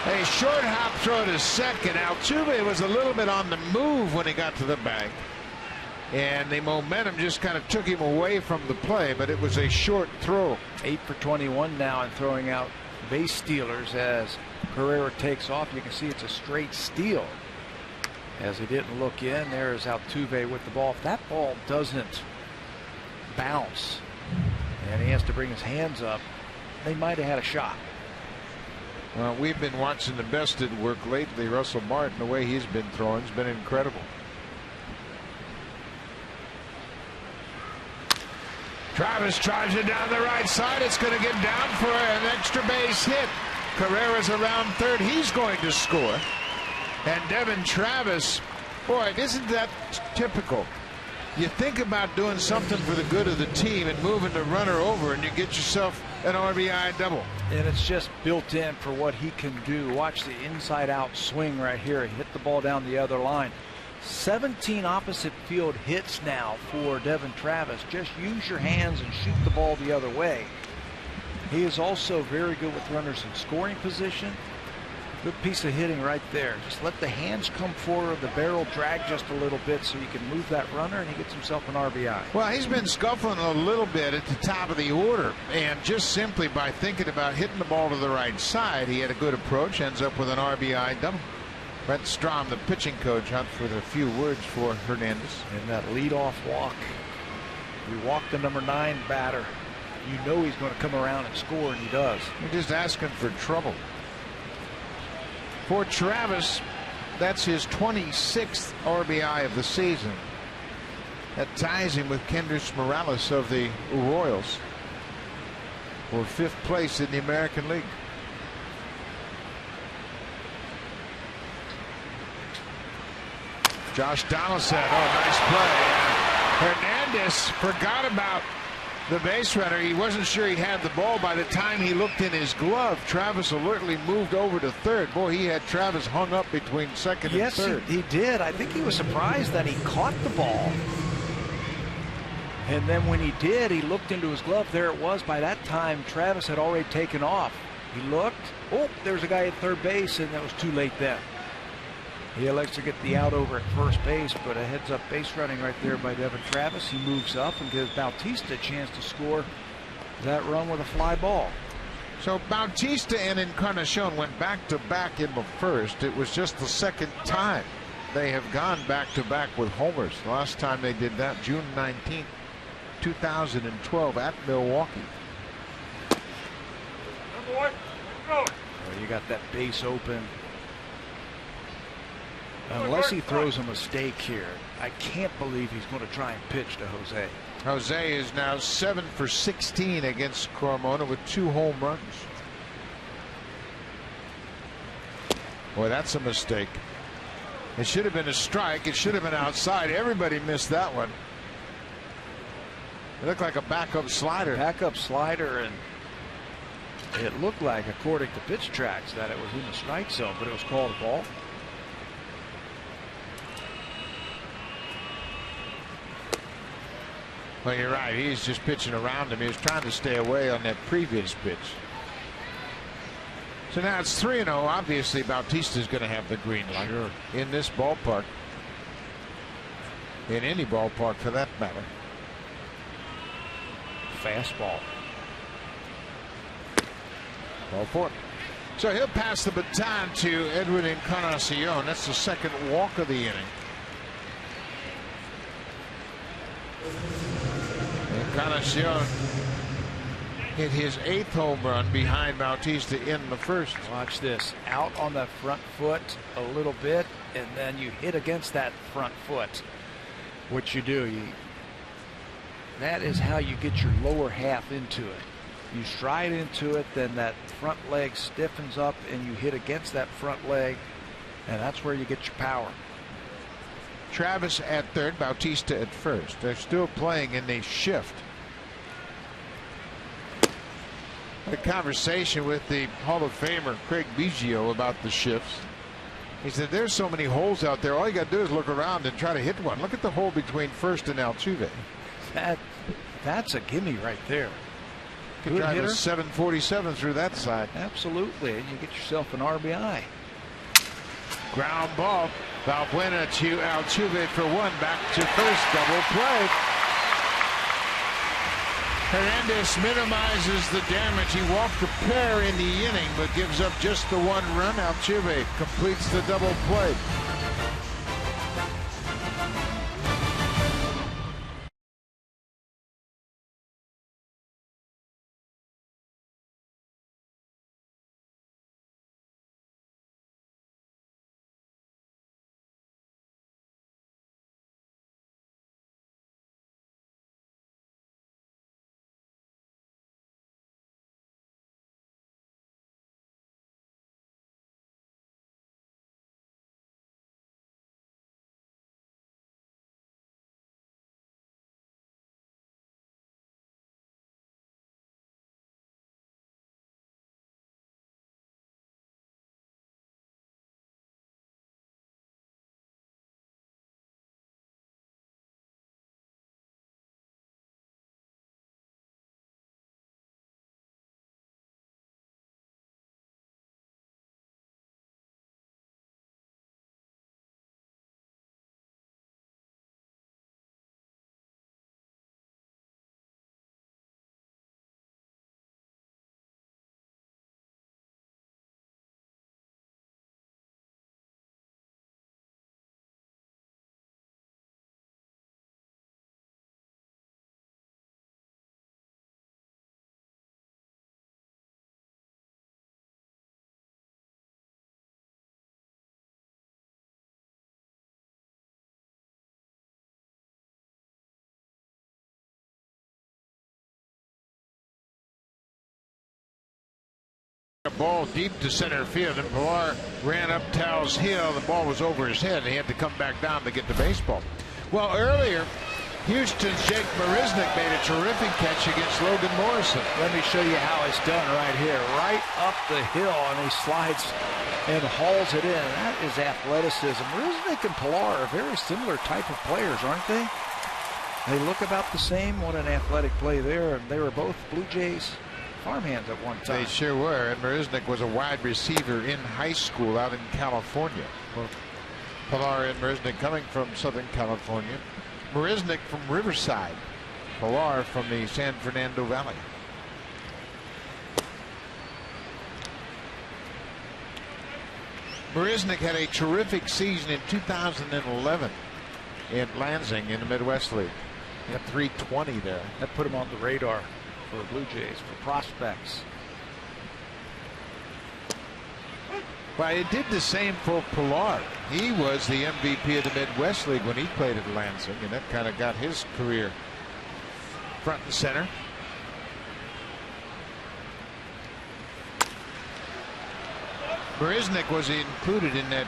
A short hop throw to second. Altuve was a little bit on the move when he got to the bag, and the momentum just kind of took him away from the play, but it was a short throw. 8 for 21 now and throwing out base stealers as Carrera takes off. You can see it's a straight steal as he didn't look in. There's Altuve with the ball. If that ball doesn't bounce and he has to bring his hands up, they might have had a shot. Well, we've been watching the best at work lately. Russell Martin, the way he's been throwing has been incredible. Travis drives it down the right side. It's going to get down for an extra base hit. Carrera's around third. He's going to score. And Devin Travis, boy, isn't that typical? You think about doing something for the good of the team and moving the runner over, and you get yourself an RBI double. And it's just built in for what he can do. Watch the inside out swing right here. He hit the ball down the other line. 17 opposite field hits now for Devin Travis. Just use your hands and shoot the ball the other way. He is also very good with runners in scoring position. Good piece of hitting right there. Just let the hands come forward, the barrel drag just a little bit so you can move that runner, and he gets himself an RBI. Well, he's been scuffling a little bit at the top of the order, and just simply by thinking about hitting the ball to the right side, he had a good approach, ends up with an RBI double. Brent Strom, the pitching coach, out with a few words for Hernandez. And that leadoff walk. We walk the number 9 batter. You know he's going to come around and score, and he does. You're just asking for trouble. For Travis, that's his 26th RBI of the season. That ties him with Kendrys Morales of the Royals for 5th place in the American League. Josh Donaldson, oh, nice play. Hernandez forgot about the base runner. He wasn't sure he had the ball by the time he looked in his glove. Travis alertly moved over to third. Boy, he had Travis hung up between second and third. Yes, he did. I think he was surprised that he caught the ball. And then when he did, he looked into his glove. There it was. By that time, Travis had already taken off. He looked. Oh, there's a guy at third base, and that was too late then. He elects to get the out over at first base, but a heads-up base running right there by Devin Travis. He moves up and gives Bautista a chance to score that run with a fly ball. So Bautista and Encarnacion went back-to-back in the first. It was just the second time they have gone back-to-back with homers. The last time they did that, June 19th, 2012 at Milwaukee. Well, you got that base open. Unless he throws a mistake here, I can't believe he's going to try and pitch to Jose. Jose is now 7 for 16 against Carmona with 2 home runs. Boy, that's a mistake. It should have been a strike. It should have been outside. Everybody missed that one. It looked like a backup slider. Backup slider, and it looked like, according to pitch tracks, that it was in the strike zone, but it was called a ball. Well, you're right. He's just pitching around him. He was trying to stay away on that previous pitch. So now it's 3-0. Obviously, Bautista's going to have the green light in this ballpark. In any ballpark, for that matter. Fastball. Ball 4. So he'll pass the baton to Edwin Encarnacion. That's the second walk of the inning. Encarnacion hit his 8th home run behind Bautista in the first. Watch this. Out on the front foot a little bit, and then you hit against that front foot. What you do, that is how you get your lower half into it. You stride into it, then that front leg stiffens up and you hit against that front leg, and that's where you get your power. Travis at third, Bautista at first. They're still playing in the shift. A conversation with the Hall of Famer Craig Biggio about the shifts. He said there's so many holes out there, all you got to do is look around and try to hit one. Look at the hole between first and Altuve. That's a gimme right there. Could drive a 747 through that side. Absolutely, and you get yourself an RBI. Ground ball. Valbuena to Altuve for one. Back to first. Double play. Hernandez minimizes the damage. He walked a pair in the inning, but gives up just the one run. Altuve completes the double play. A ball deep to center field, and Pilar ran up Taos Hill. The ball was over his head, and he had to come back down to get the baseball. Well, earlier, Houston's Jake Marisnick made a terrific catch against Logan Morrison. Let me show you how it's done right here. Right up the hill, and he slides and hauls it in. That is athleticism. Marisnick and Pilar are very similar type of players, aren't they? They look about the same. What an athletic play there. And they were both Blue Jays farmhands at one time. They sure were. And Marisnick was a wide receiver in high school out in California. Well, Pilar and Marisnick coming from Southern California. Marisnick from Riverside. Pilar from the San Fernando Valley. Marisnick had a terrific season in 2011 in Lansing in the Midwest League. He had 320 there. That put him on the radar for the Blue Jays, for prospects. Well, it did the same for Pilar. He was the MVP of the Midwest League when he played at Lansing, and that kind of got his career front and center. Marisnick was included in that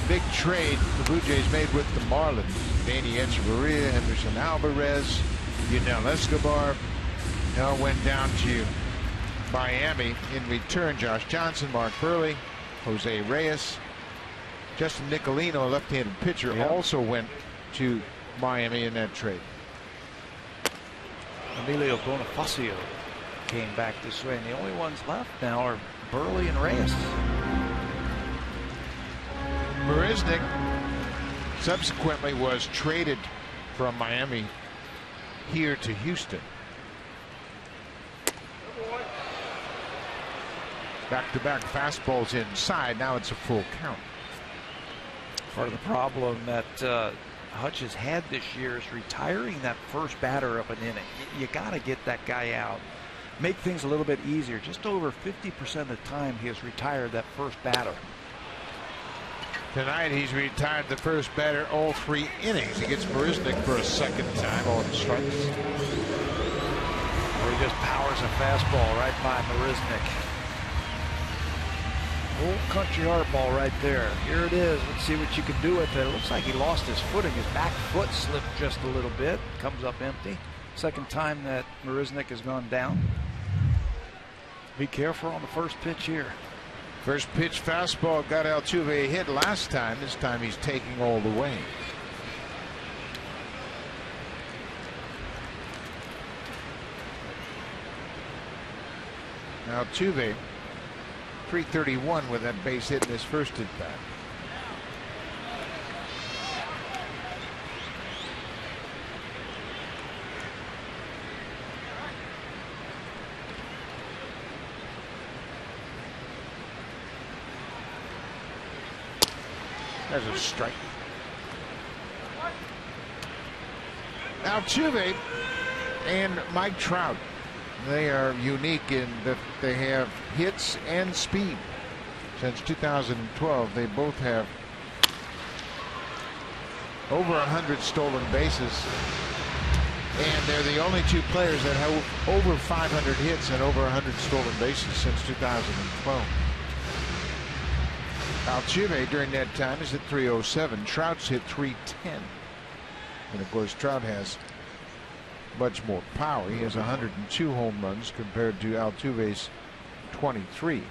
big trade the Blue Jays made with the Marlins. Danny Echeverria, Henderson Alvarez, Yunel Escobar. Now went down to Miami. In return, Josh Johnson, Mark Burley, Jose Reyes, Justin Nicolino, a left-handed pitcher, also went to Miami in that trade. Emilio Bonifacio came back this way, and the only ones left now are Burley and Reyes. Marisnick subsequently was traded from Miami here to Houston. Back-to-back fastballs inside. Now it's a full count. Part of the problem that Hutch has had this year is retiring that first batter of an inning. You got to get that guy out. Make things a little bit easier. Just over 50% of the time he has retired that first batter. Tonight he's retired the first batter all 3 innings. He gets Marisnick for a second time on strikes. just powers a fastball right by Marisnick. Old country hardball right there. Here it is. Let's see what you can do with it. It looks like he lost his footing. His back foot slipped just a little bit. Comes up empty. Second time that Marisnick has gone down. Be careful on the first pitch here. First pitch fastball got Altuve a hit last time. This time he's taking all the way. Altuve, 331 with that base hit in his first at bat. There's a strike. Altuve and Mike Trout, they are unique in that they have hits and speed. Since 2012, they both have over 100 stolen bases, and they're the only two players that have over 500 hits and over 100 stolen bases since 2012. Altuve during that time is at 307. Trout's hit 310. And of course, Trout has much more power. He has 102 home runs compared to Altuve's 23.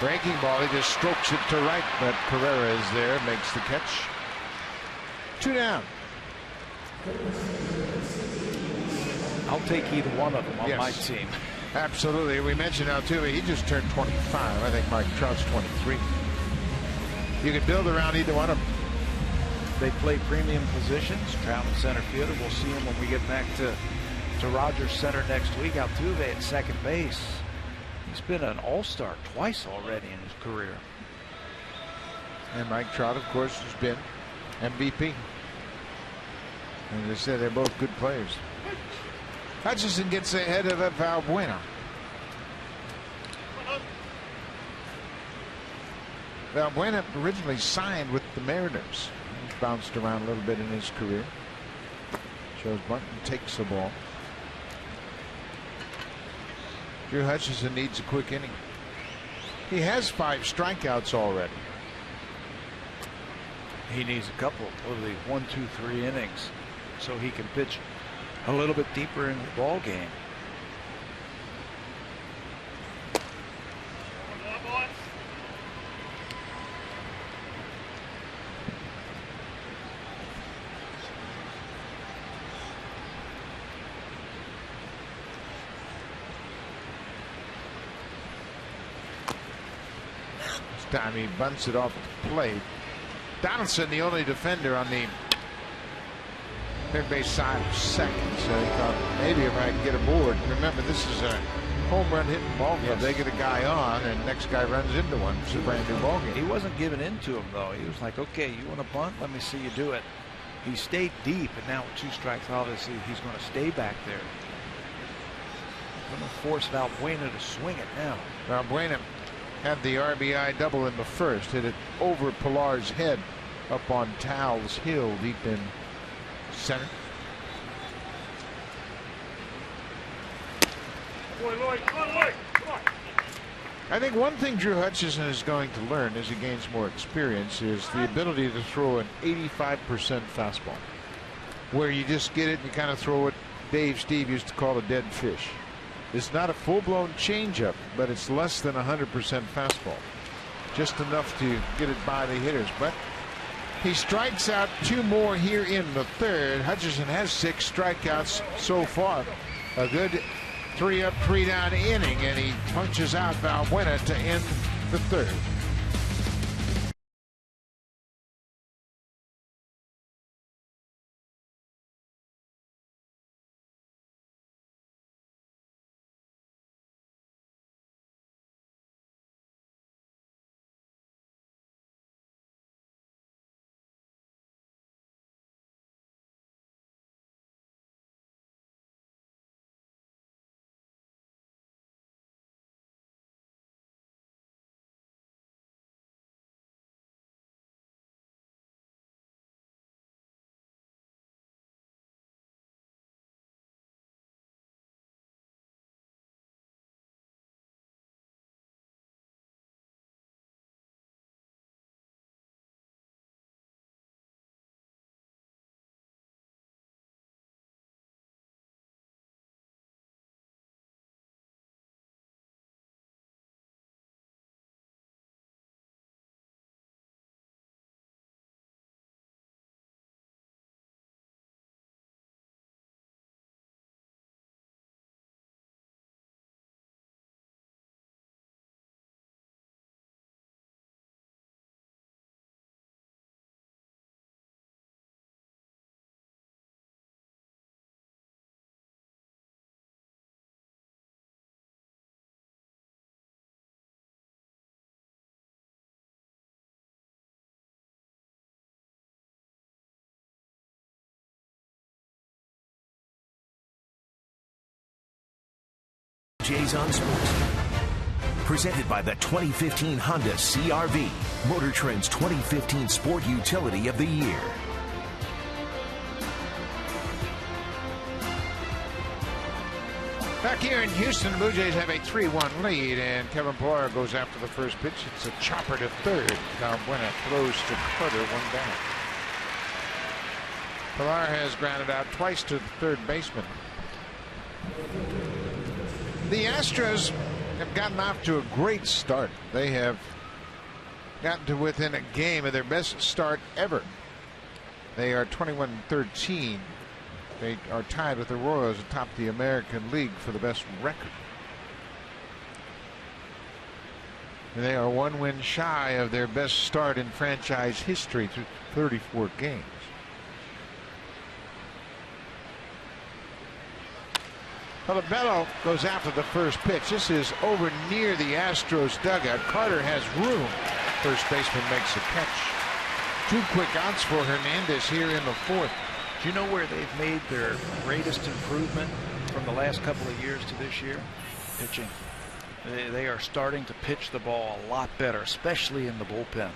Breaking ball, he just strokes it to right, but Carrera is there, makes the catch. 2 down. I'll take either one of them on my team. Absolutely. We mentioned Altuve. He just turned 25. I think Mike Trout's 23. You can build around either one of them. They play premium positions. Trout in center field. We'll see him when we get back to Rogers Center next week. Altuve at second base. He's been an all-star twice already in his career. And Mike Trout, of course, has been MVP. As I said, they're both good players. Hutchison gets ahead of Valbuena. Valbuena originally signed with the Mariners. He's bounced around a little bit in his career. Shows Bunton takes the ball. Drew Hutchison needs a quick inning. He has 5 strikeouts already. He needs a couple of the 1, 2, 3 innings so he can pitch a little bit deeper in the ball game. This time he bunts it off the plate. Donaldson, the only defender on the third base side of second, so he thought maybe if I can get aboard. Remember, this is a home run hitting ball game. Yes. They get a guy on, and next guy runs into one. It's a brand new ball game. He wasn't giving in to him, though. He was like, okay, you want to bunt? Let me see you do it. He stayed deep, and now with 2 strikes, obviously, he's going to stay back there. Going to force Valbuena to swing it now. Valbuena had the RBI double in the first, hit it over Pillar's head up on Towles Hill deep in center. I think one thing Drew Hutchison is going to learn as he gains more experience is the ability to throw an 85% fastball, where you just get it and you kind of throw it. Steve used to call a dead fish. It's not a full-blown changeup, but it's less than 100% fastball, just enough to get it by the hitters. But he strikes out 2 more here in the third. Hutchison has 6 strikeouts so far. A good 3 up, 3 down inning, and he punches out Valbuena to end the third. Jays on Sports. Presented by the 2015 Honda CR-V, Motor Trend's 2015 Sport Utility of the Year. Back here in Houston, the Blue Jays have a 3-1 lead, and Kevin Pillar goes after the first pitch. It's a chopper to third. Valbuena throws to Carter, one down. Pillar has grounded out twice to the third baseman. The Astros have gotten off to a great start. They have gotten to within a game of their best start ever. They are 21-13. They are tied with the Royals atop the American League for the best record. And they are one win shy of their best start in franchise history through 34 games. Bello goes after the first pitch. This is over near the Astros dugout. Carter has room. First baseman makes a catch. 2 quick outs for Hernandez here in the fourth. Do you know where they've made their greatest improvement from the last couple of years to this year? Pitching. They are starting to pitch the ball a lot better, especially in the bullpen.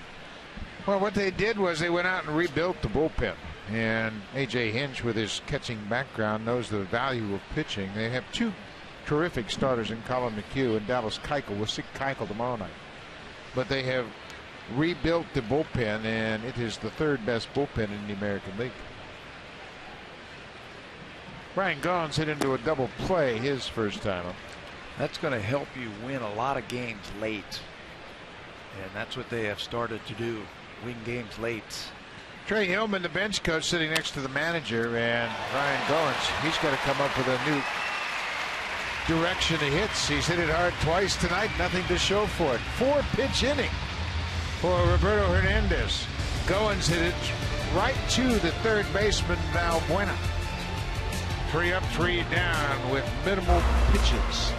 Well, what they did was they went out and rebuilt the bullpen. And A.J. Hinch, with his catching background, knows the value of pitching. They have 2 terrific starters in Colin McHugh and Dallas Keuchel. We'll see Keuchel tomorrow night. But they have rebuilt the bullpen, and it is the 3rd best bullpen in the American League. Brian Gaughan's hit into a double play his first time up. That's going to help you win a lot of games late. And that's what they have started to do, win games late. Trey Hillman, the bench coach, sitting next to the manager, and Brian Gaughan, he's got to come up with a new direction of hits. He's hit it hard twice tonight, nothing to show for it. 4-pitch inning for Roberto Hernandez. Gaughan's hit it right to the third baseman, Valbuena. 3 up, 3 down with minimal pitches.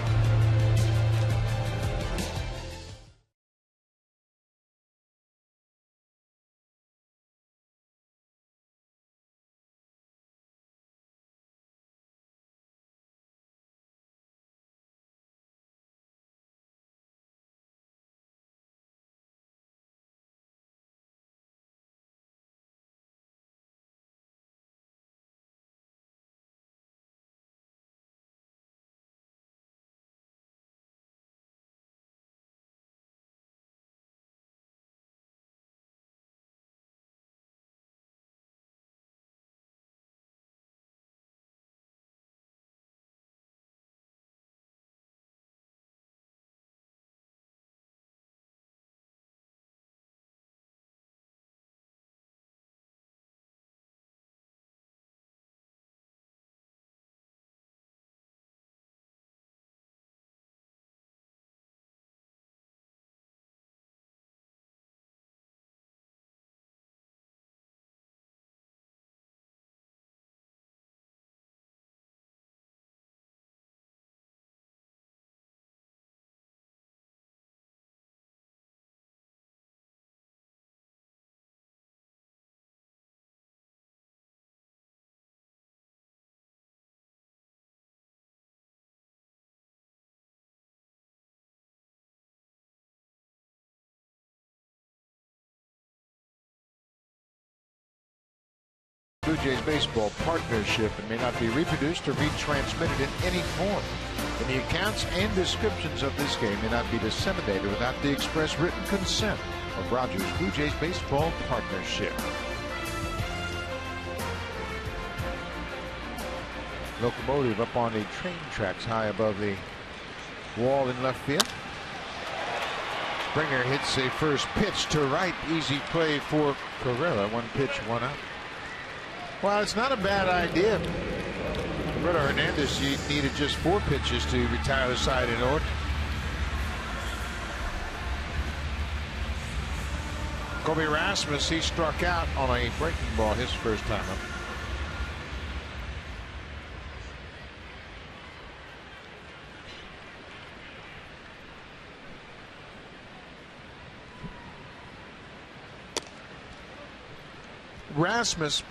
Blue Jays baseball partnership and may not be reproduced or retransmitted in any form. And the accounts and descriptions of this game may not be disseminated without the express written consent of Rogers Blue Jays baseball partnership. Locomotive up on the train tracks high above the wall in left field. Springer hits a first pitch to right. Easy play for Carrera. 1 pitch, 1 out. Well, it's not a bad idea. Roberto Hernandez needed just 4 pitches to retire the side in order. Kobe Rasmus, he struck out on a breaking ball his first time up. Rasmus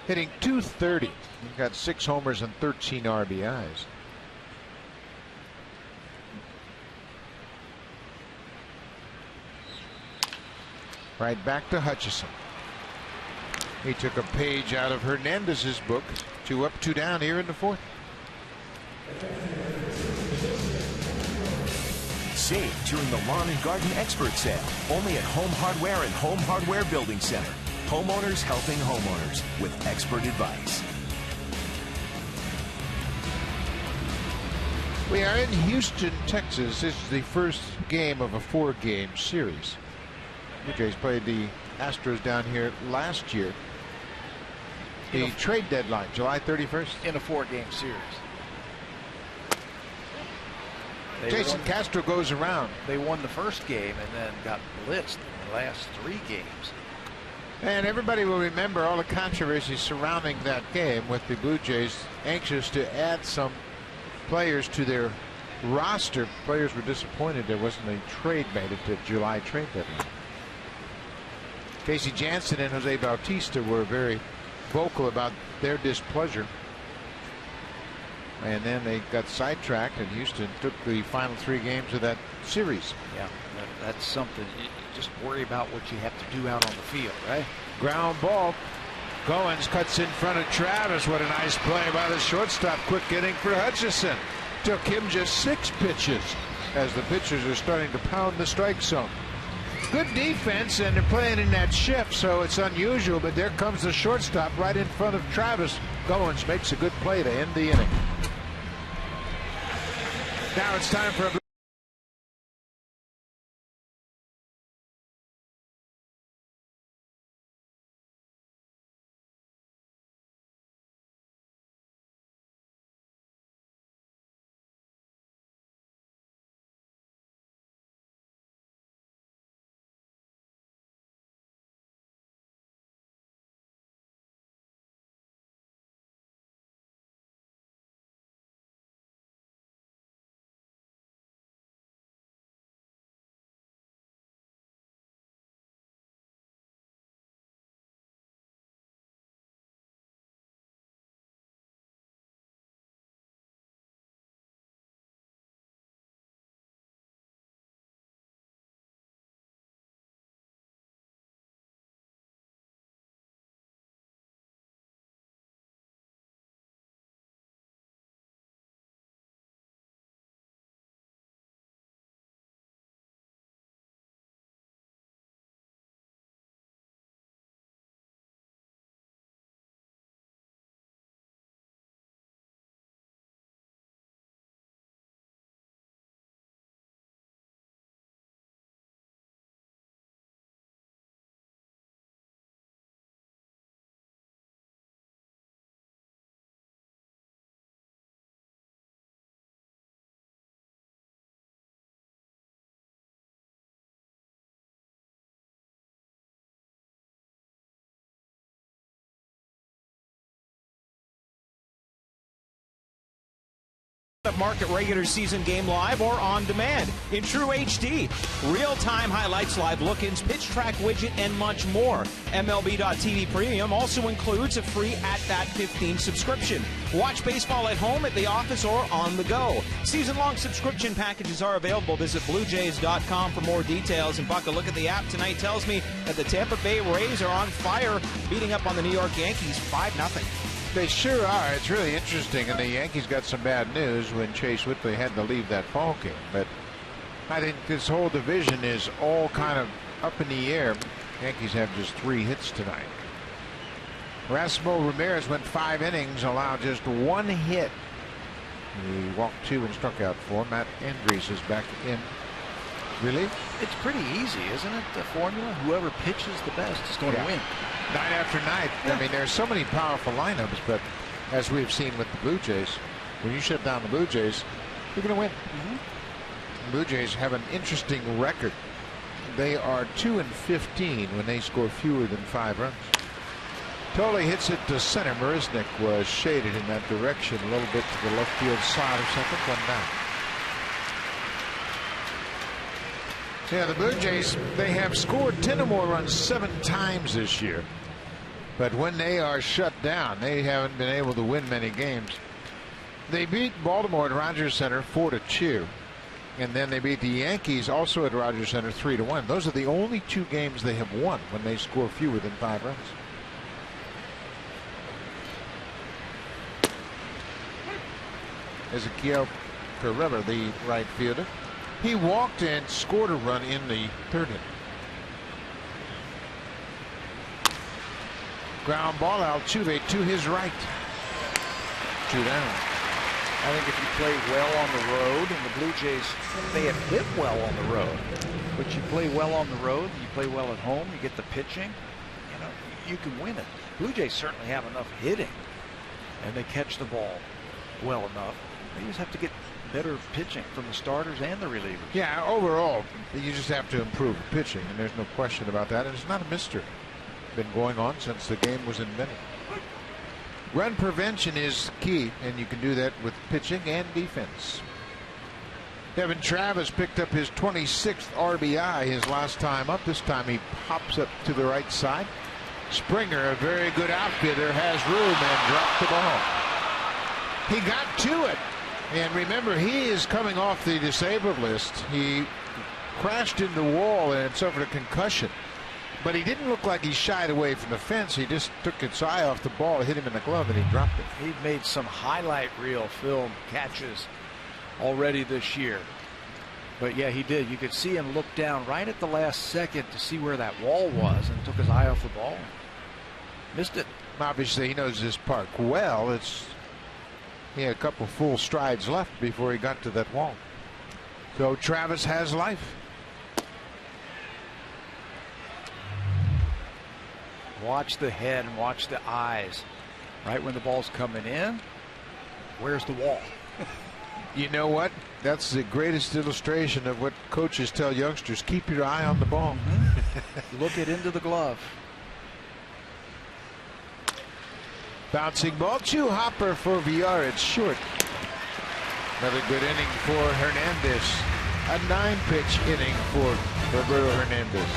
hitting .230. He got 6 homers and 13 RBIs. Right back to Hutchison. He took a page out of Hernandez's book. 2 up, 2 down here in the 4th. Save during the Lawn and Garden Expert Sale. Only at Home Hardware and Home Hardware Building Center. Homeowners helping homeowners with expert advice. We are in Houston, Texas. This is the first game of a 4-game series. Blue Jays played the Astros down here last year. The trade deadline, July 31st. In a 4-game series. Jason Castro goes around. They won the first game and then got blitzed in the last 3 games. And everybody will remember all the controversy surrounding that game, with the Blue Jays anxious to add some players to their roster. Players were disappointed there wasn't a trade made at the July trade deadline. Casey Jansen and Jose Bautista were very vocal about their displeasure. And then they got sidetracked, and Houston took the final 3 games of that series. Yeah, that's something. You just worry about what you have to do out on the field, right? Ground ball. Goins cuts in front of Travis. What a nice play by the shortstop. Quick inning for Hutchison. Took him just 6 pitches as the pitchers are starting to pound the strike zone. Good defense, and they're playing in that shift, so it's unusual, but there comes the shortstop right in front of Travis. Goins makes a good play to end the inning. Now it's time for a Market regular season game live or on demand in true HD. Real-time highlights, live look-ins, pitch track widget, and much more. MLB.TV Premium also includes a free At That 15 subscription. Watch baseball at home, at the office, or on the go. Season-long subscription packages are available. Visit BlueJays.com for more details. And Buck, a look at the app tonight tells me that the Tampa Bay Rays are on fire, beating up on the New York Yankees 5-0. They sure are. It's really interesting, and the Yankees got some bad news when Chase Whitley had to leave that ball game. But I think this whole division is all kind of up in the air. Yankees have just 3 hits tonight. Erasmo Ramirez went 5 innings, allowed just 1 hit. He walked 2 and struck out 4. Matt Andrews is back in relief. It's pretty easy, isn't it? The formula. Whoever pitches the best is going to win. Night after night. Yeah. I mean, there's so many powerful lineups, but as we've seen with the Blue Jays, when you shut down the Blue Jays, you're going to win. The Blue Jays have an interesting record. They are 2-15 when they score fewer than 5 runs. Tolle hits it to center. Marisnik was shaded in that direction a little bit to the left field side or something. 1 down. Yeah, the Blue Jays, they have scored 10 or more runs 7 times this year. But when they are shut down, they haven't been able to win many games. They beat Baltimore at Rogers Center 4-2. And then they beat the Yankees also at Rogers Center 3-1. Those are the only 2 games they have won when they score fewer than 5 runs. Ezequiel Carrera, the right fielder. He walked and scored a run in the 3rd inning. Ground ball, Altuve to his right. 2 down. I think if you play well on the road, and the Blue Jays may have hit well on the road, but you play well on the road, you play well at home, you get the pitching, you can win it. Blue Jays certainly have enough hitting, and they catch the ball well enough. They just have to get better pitching from the starters and the relievers. Yeah, overall, you just have to improve the pitching, and there's no question about that. And it's not a mystery. Been going on since the game was invented. Run prevention is key, and you can do that with pitching and defense. Devin Travis picked up his 26th RBI his last time up. This time he pops up to the right side. Springer, a very good outfielder, has room and dropped the ball. He got to it. And remember, he is coming off the disabled list. He crashed in the wall and suffered a concussion. But he didn't look like he shied away from the fence. He just took his eye off the ball, hit him in the glove, and he dropped it. He made some highlight reel film catches already this year. But yeah, he did. You could see him look down right at the last second to see where that wall was and took his eye off the ball. Missed it. Obviously, he knows this park well. He had a couple full strides left before he got to that wall. So Travis has life. Watch the head and watch the eyes. Right when the ball's coming in, where's the wall? You know what? That's the greatest illustration of what coaches tell youngsters. Keep your eye on the ball. Look it into the glove. Bouncing ball to Hopper for VR. It's short. Another good inning for Hernandez. A 9-pitch inning for Roberto Hernandez.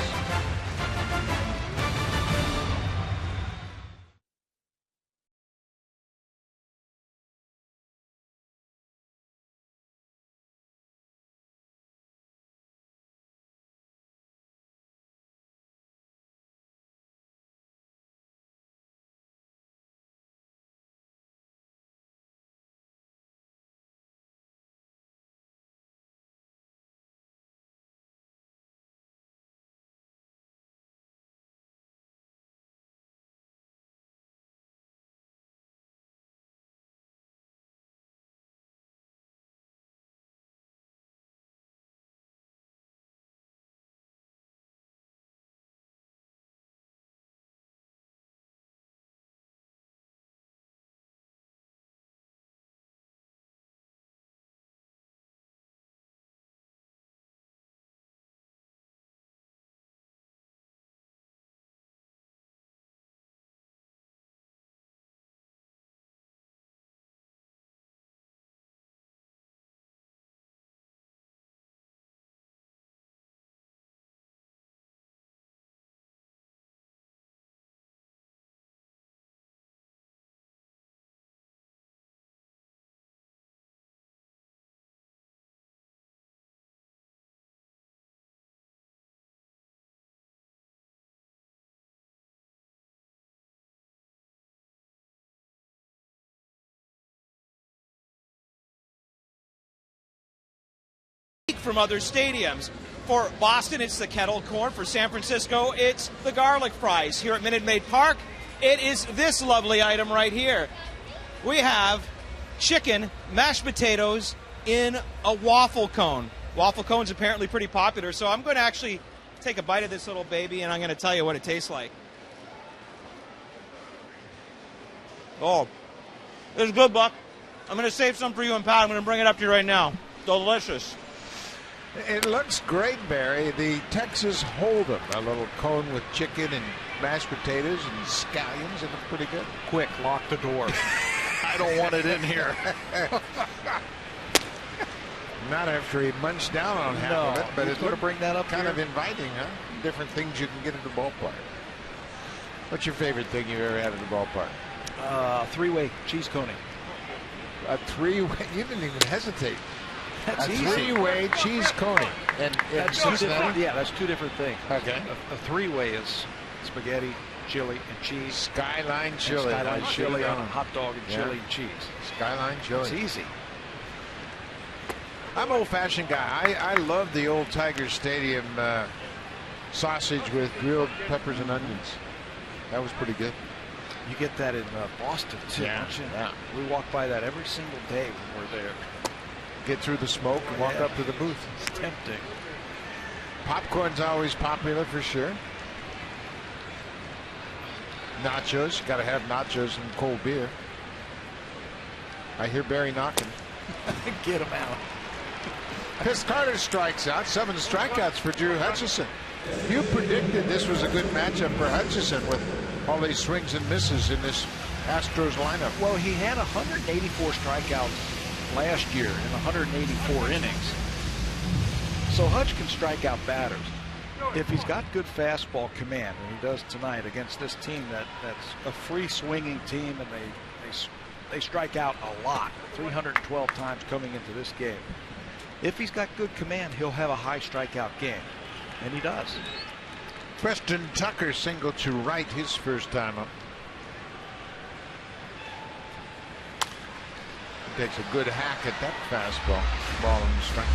From other stadiums. For Boston, it's the kettle corn. For San Francisco, it's the garlic fries. Here at Minute Maid Park, it is this lovely item right here. We have chicken, mashed potatoes in a waffle cone. Waffle cone's apparently pretty popular, so I'm going to actually take a bite of this little baby, and I'm going to tell you what it tastes like. Oh, it's good, Buck. I'm going to save some for you and Pat. I'm going to bring it up to you right now. Delicious. It looks great, Barry. The Texas Hold'em, a little cone with chicken and mashed potatoes and scallions. It looks pretty good. Quick, lock the door. I don't want it in here. Not after he munched down on half of it, but it's going to bring that up. Kind of inviting, huh? Different things you can get at the ballpark. What's your favorite thing you've ever had at the ballpark? Three-way cheese coney. A three-way? You didn't even hesitate. That's a easy. three-way cheese coney. And That's Cincinnati? yeah, that's two different things. Okay. A three-way is spaghetti, chili, and cheese. Skyline chili. Skyline I chili should on a know. hot dog and Yeah. chili and cheese. Skyline chili. It's easy. I'm an old-fashioned guy. I love the old Tiger Stadium sausage with grilled peppers and onions. That was pretty good. You get that in Boston too, Yeah. don't you? Yeah. We walk by that every single day when we're there. Get through the smoke and walk Yeah. up to the booth. It's tempting. Popcorn's always popular for sure. Nachos. You got to have nachos and cold beer. I hear Barry knocking. Get him out. Chris Carter strikes out. 7 strikeouts for Drew Hutchison. You predicted this was a good matchup for Hutchison with all these swings and misses in this Astros lineup. Well, he had 184 strikeouts last year in 184 innings. So Hutch can strike out batters. If he's got good fastball command, and he does tonight against this team that's a free swinging team, and they strike out a lot, 312 times coming into this game. If he's got good command, he'll have a high strikeout game, and he does. Preston Tucker single to right his first time up. He takes a good hack at that fastball. Ball in the strike.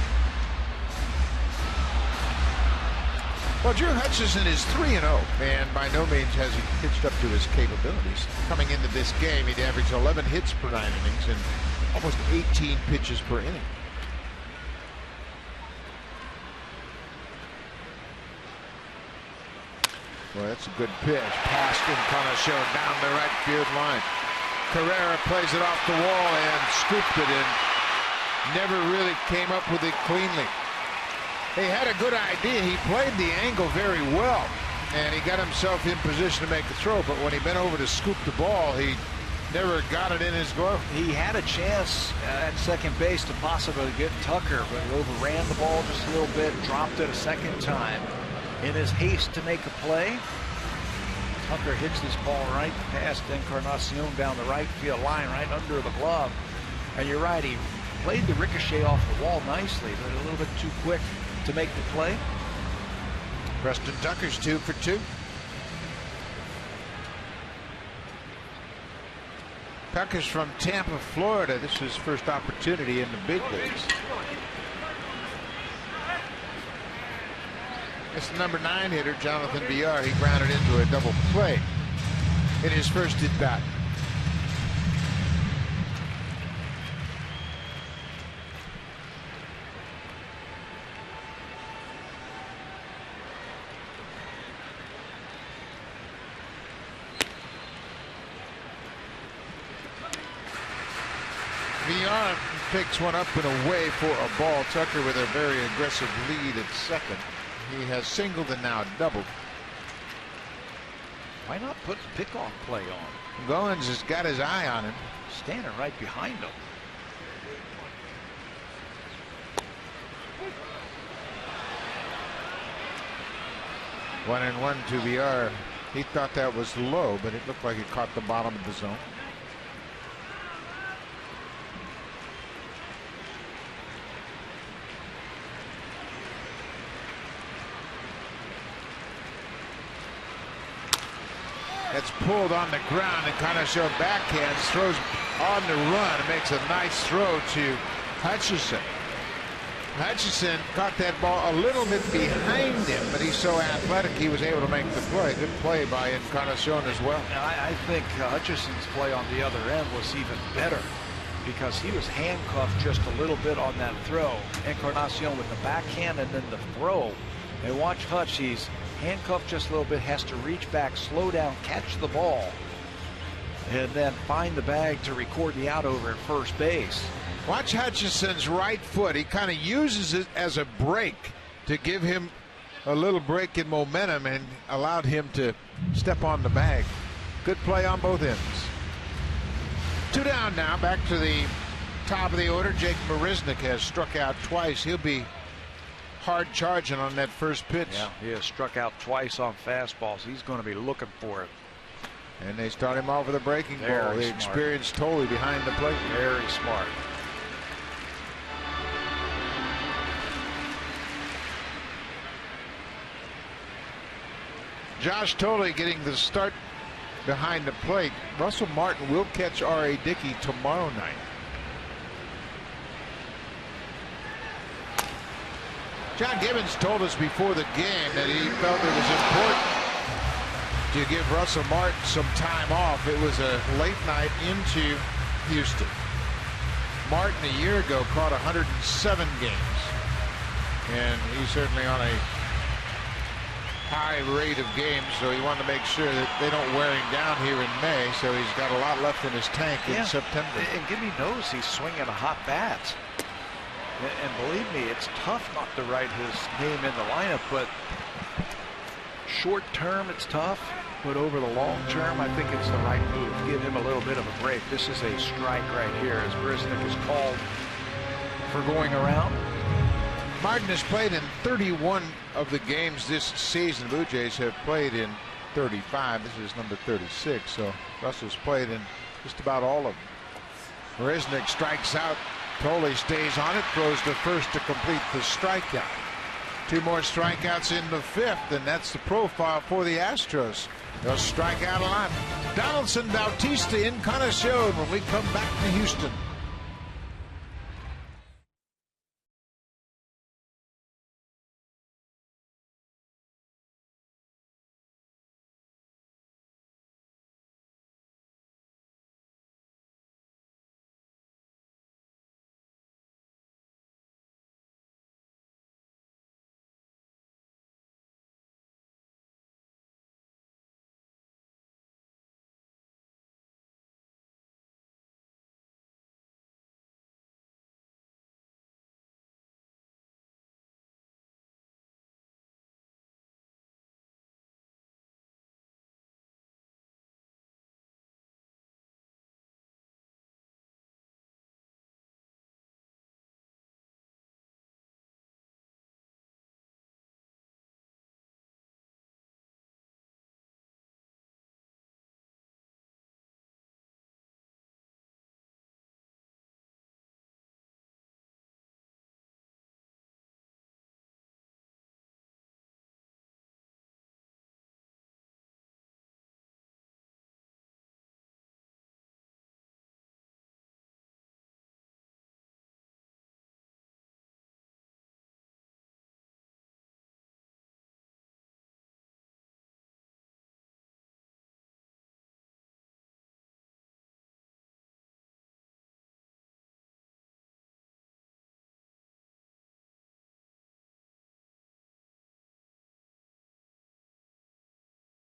Well, Drew Hutchison is 3-0, and by no means has he pitched up to his capabilities. Coming into this game, he'd averaged 11 hits per 9 innings and almost 18 pitches per inning. Well, that's a good pitch. Past Encarnacion down the right field line. Carrera plays it off the wall and scooped it in. Never really came up with it cleanly. He had a good idea. He played the angle very well, and he got himself in position to make a throw. But when he bent over to scoop the ball, he never got it in his glove. He had a chance at second base to possibly get Tucker, but he overran the ball just a little bit, dropped it a second time. In his haste to make a play, Tucker hits this ball right past Encarnacion down the right field line, right under the glove. And you're right, he played the ricochet off the wall nicely, but a little bit too quick to make the play. Preston Tucker's 2 for 2. Tucker's from Tampa, Florida. This is his first opportunity in the big leagues. It's the number 9 hitter, Jonathan Villar. He grounded into a double play in his first at bat. Villar picks one up and away for a ball. Tucker with a very aggressive lead at second. He has singled and now doubled. Why not put the pickoff play on? Goins has got his eye on him. Standing right behind him. One and one to Villar. He thought that was low, but it looked like it caught the bottom of the zone. It's pulled on the ground, and Encarnacion backhands, throws on the run, and makes a nice throw to Hutchison. Hutchison caught that ball a little bit behind him, but he's so athletic he was able to make the play. Good play by Encarnacion as well. I think Hutchison's play on the other end was even better because he was handcuffed just a little bit on that throw. Encarnacion with the backhand and then the throw. And watch Hutch, he's handcuffed just a little bit, has to reach back, slow down, catch the ball, and then find the bag to record the out over at first base. Watch Hutchison's right foot. He kind of uses it as a break to give him a little break in momentum and allowed him to step on the bag. Good play on both ends. 2 down now. Back to the top of the order. Jake Marisnick has struck out twice. He'll be hard charging on that first pitch. Yeah, he has struck out twice on fastballs. He's going to be looking for it. And they start him off with a breaking ball. Very The smart. experience totally behind the plate. Very smart. Josh Tolley getting the start behind the plate. Russell Martin will catch R.A. Dickey tomorrow night. John Gibbons told us before the game that he felt it was important to give Russell Martin some time off. It was a late night into Houston. Martin a year ago caught 107 games, and he's certainly on a high rate of games, so he wanted to make sure that they don't wear him down here in May, so he's got a lot left in his tank in September. And Gibby knows he's swinging a hot bat. And believe me, it's tough not to write his name in the lineup, but short term it's tough, but over the long term I think it's the right move. Give him a little bit of a break. This is a strike right here as Brisnick is called for going around. Martin has played in 31 of the games this season. Blue Jays have played in 35. This is number 36, so Russell's played in just about all of them. Brisnick strikes out. Tolley stays on it, throws to first to complete the strikeout. 2 more strikeouts in the 5th, and that's the profile for the Astros. They'll strike out a lot. Donaldson, Bautista, Encarnacion when we come back to Houston.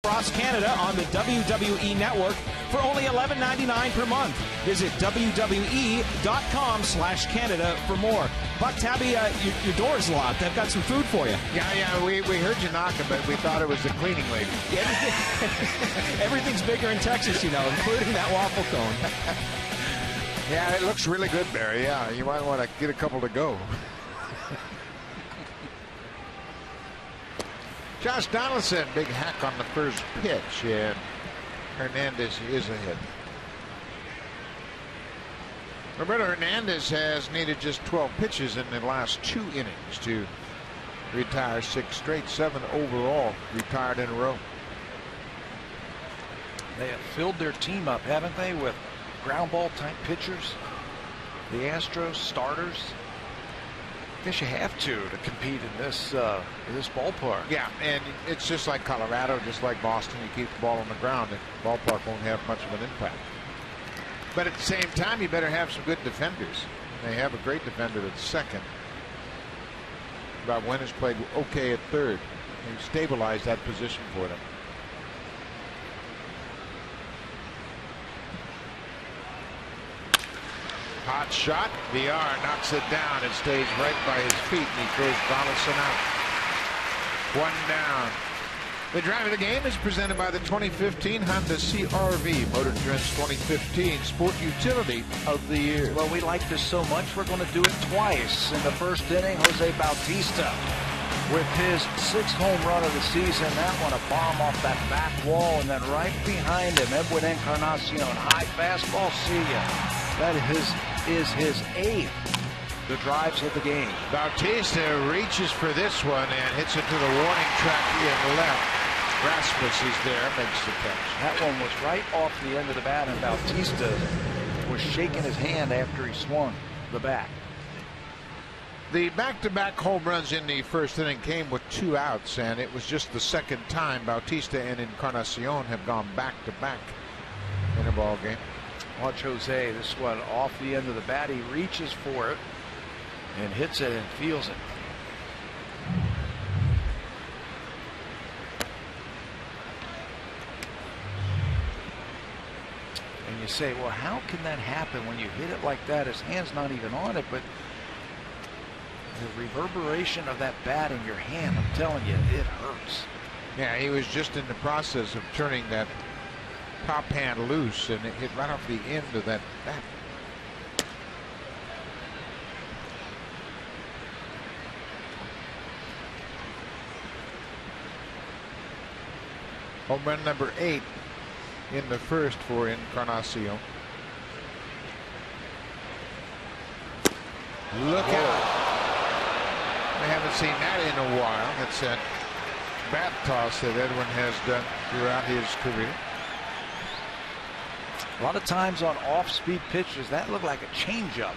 Across Canada on the WWE Network for only $11.99 per month. Visit WWE.com/Canada for more. Buck Tabby, your door's locked. I've got some food for you. Yeah, we heard you knocking, but we thought it was the cleaning lady. Everything's bigger in Texas, you know, including that waffle cone. Yeah, it looks really good, Barry. Yeah, you might want to get a couple to go. Josh Donaldson, big hack on the first pitch, and Hernandez is ahead. Roberto Hernandez has needed just 12 pitches in the last 2 innings to retire 6 straight, 7 overall retired in a row. They have filled their team up, haven't they, with ground ball type pitchers? The Astros starters. I guess you have to compete in this ballpark. Yeah, and it's just like Colorado, just like Boston. You keep the ball on the ground, and the ballpark won't have much of an impact. But at the same time, you better have some good defenders. They have a great defender at second. Bob Wynn has played okay at third. He stabilized that position for them. Hot shot. VR knocks it down. It stays right by his feet, and he throws Donaldson out. 1 down. The drive of the game is presented by the 2015 Honda CR-V, Motor Trend's 2015 Sport Utility of the Year. Well, we like this so much, we're going to do it twice. In the first inning, Jose Bautista with his 6th home run of the season. That one a bomb off that back wall, and then right behind him, Edwin Encarnacion, high fastball, see ya. That is his 8th. The drives of the game. Bautista reaches for this one and hits it to the warning track in left. Rasmus is there, makes the catch. That one was right off the end of the bat, and Bautista was shaking his hand after he swung the bat. The back-to-back home runs in the first inning came with 2 outs, and it was just the second time Bautista and Encarnacion have gone back-to-back in a ball game. Watch Jose, this one off the end of the bat. He reaches for it and hits it and feels it. And you say, well, how can that happen when you hit it like that? His hand's not even on it, but the reverberation of that bat in your hand, I'm telling you, it hurts. Yeah, he was just in the process of turning that top hand loose, and it hit right off the end of that bat. Home run number 8 in the first for Encarnacion. Look out. We haven't seen that in a while. That's that bat toss that Edwin has done throughout his career. A lot of times on off-speed pitches, that looked like a changeup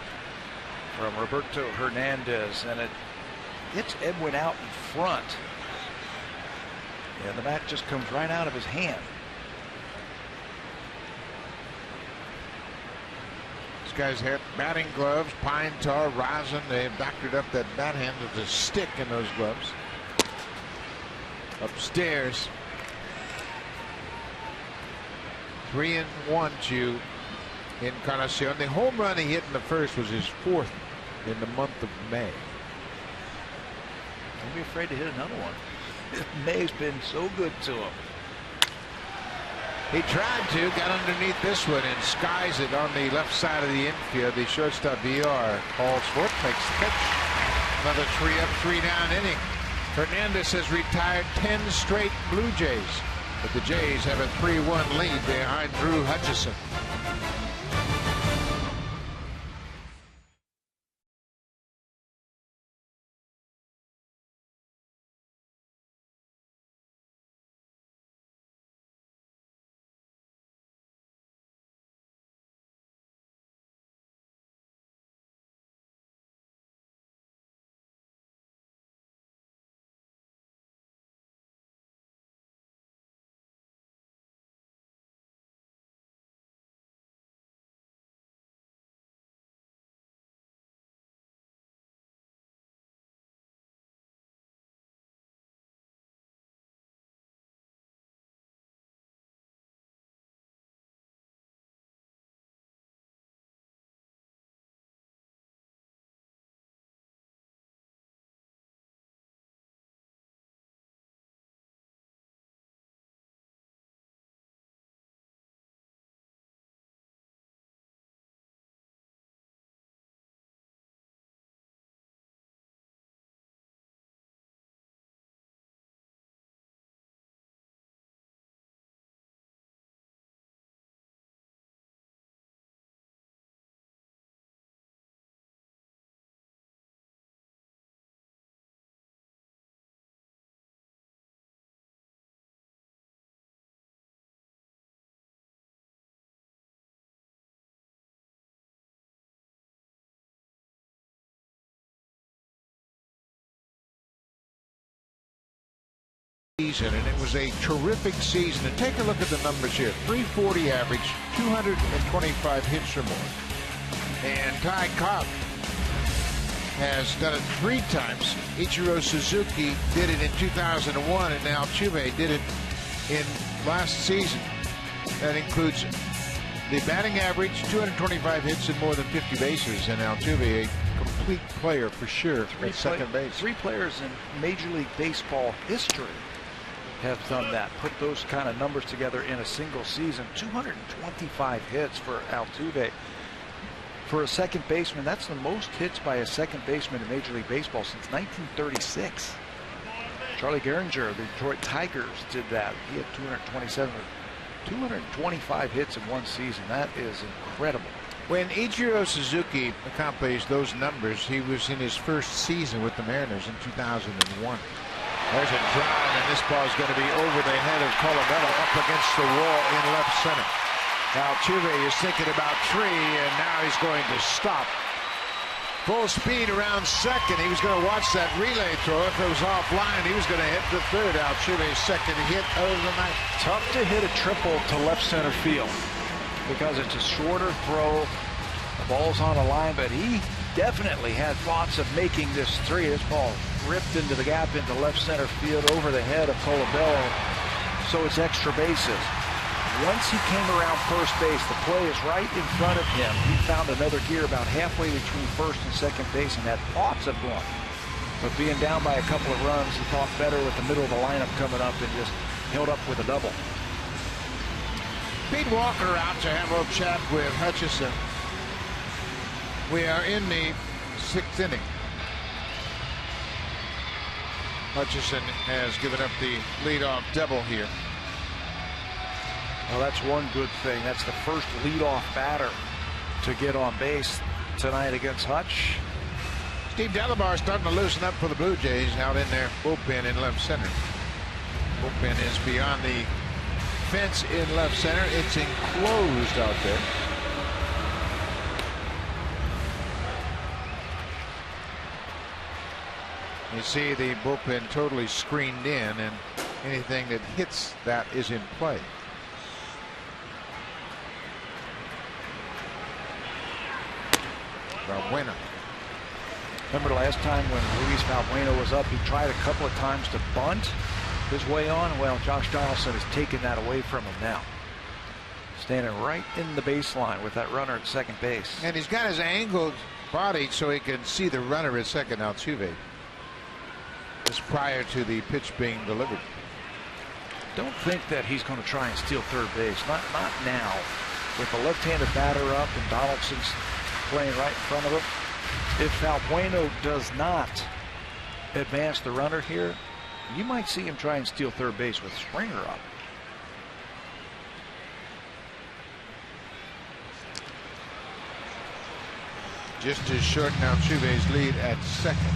from Roberto Hernandez, and it hits Edwin out in front. And the bat just comes right out of his hand. These guys have batting gloves, pine tar, rosin. They've doctored up that bat hand with a stick in those gloves. Upstairs. 3-1 to Encarnacion. The home run he hit in the first was his 4th in the month of May. Don't be afraid to hit another one. May's been so good to him. He tried to, got underneath this one and skies it on the left side of the infield. The shortstop VR hauls forth, makes the catch. Another 3-up, 3-down inning. Hernandez has retired 10 straight Blue Jays, but the Jays have a 3-1 lead behind Drew Hutchison. Season, and it was a terrific season. And take a look at the numbers here. 340 average, 225 hits or more. And Ty Cobb has done it 3 times. Ichiro Suzuki did it in 2001, and now Altuve did it in last season. That includes the batting average, 225 hits and more than 50 bases, and Altuve a complete player for sure at second base. 3 players in Major League Baseball history have done that, put those kind of numbers together in a single season. 225 hits for Altuve. For a second baseman, that's the most hits by a second baseman in Major League Baseball since 1936. Charlie Gehringer of the Detroit Tigers did that. He had 227, 225 hits in one season. That is incredible. When Ichiro Suzuki accomplished those numbers, he was in his first season with the Mariners in 2001. There's a drive, and this ball is going to be over the head of Colabello, up against the wall in left center. Now Altuve is thinking about 3, and now he's going to stop. Full speed around second. He was going to watch that relay throw. If it was offline, he was going to hit the third. Altuve's second hit of the night. Tough to hit a triple to left center field because it's a shorter throw. The ball's on a line, but he definitely had thoughts of making this 3. This ball ripped into the gap into left center field over the head of Colabello, so it's extra bases. Once he came around first base, the play is right in front of him. He found another gear about halfway between first and second base and had thoughts of going. But being down by a couple of runs, he thought better with the middle of the lineup coming up and just held up with a double. Pete Walker out to have a chat with Hutchison. We are in the 6th inning. Hutchison has given up the leadoff double here. Well, that's one good thing. That's the first leadoff batter to get on base tonight against Hutch. Steve Delabar starting to loosen up for the Blue Jays out in their bullpen in left center. Bullpen is beyond the fence in left center. It's enclosed out there. You see the bullpen totally screened in, and anything that hits that is in play. Valbuena. Remember last time when Luis Valbuena was up, he tried a couple of times to bunt his way on. Well, Josh Donaldson has taken that away from him now. Standing right in the baseline with that runner at second base. And he's got his angled body so he can see the runner at second. Altuve. This prior to the pitch being delivered. Don't think that he's going to try and steal third base. Not now. With the left-handed batter up and Donaldson's playing right in front of him. If Valbuena does not advance the runner here, you might see him try and steal third base with Springer up. Just to shorten Altuve's lead at second.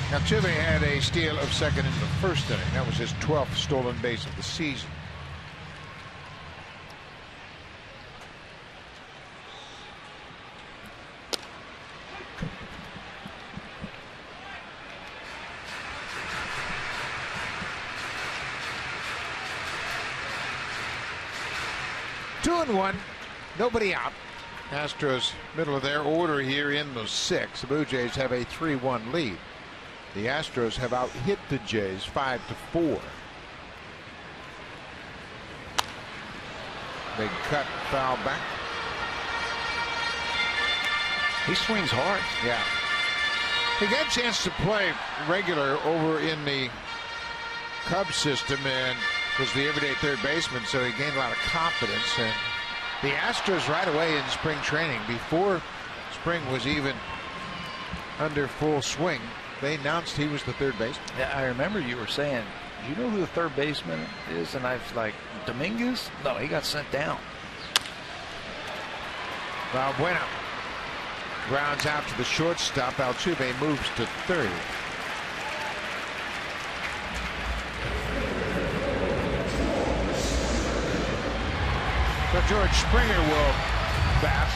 Altuve had a steal of second in the first inning. That was his 12th stolen base of the season. Two and one, nobody out. Astros middle of their order here in the 6th. The Blue Jays have a 3-1 lead. The Astros have out-hit the Jays 5-4. Big cut, foul back. He swings hard. Yeah. He got a chance to play regular over in the Cubs system and was the everyday third baseman, so he gained a lot of confidence. And the Astros right away in spring training, before spring was even under full swing, they announced he was the third baseman. Yeah, I remember you were saying, you know who the third baseman is? And I was like, Dominguez? No, he got sent down. Valbuena grounds out to the shortstop. Altuve moves to third. So George Springer will bat.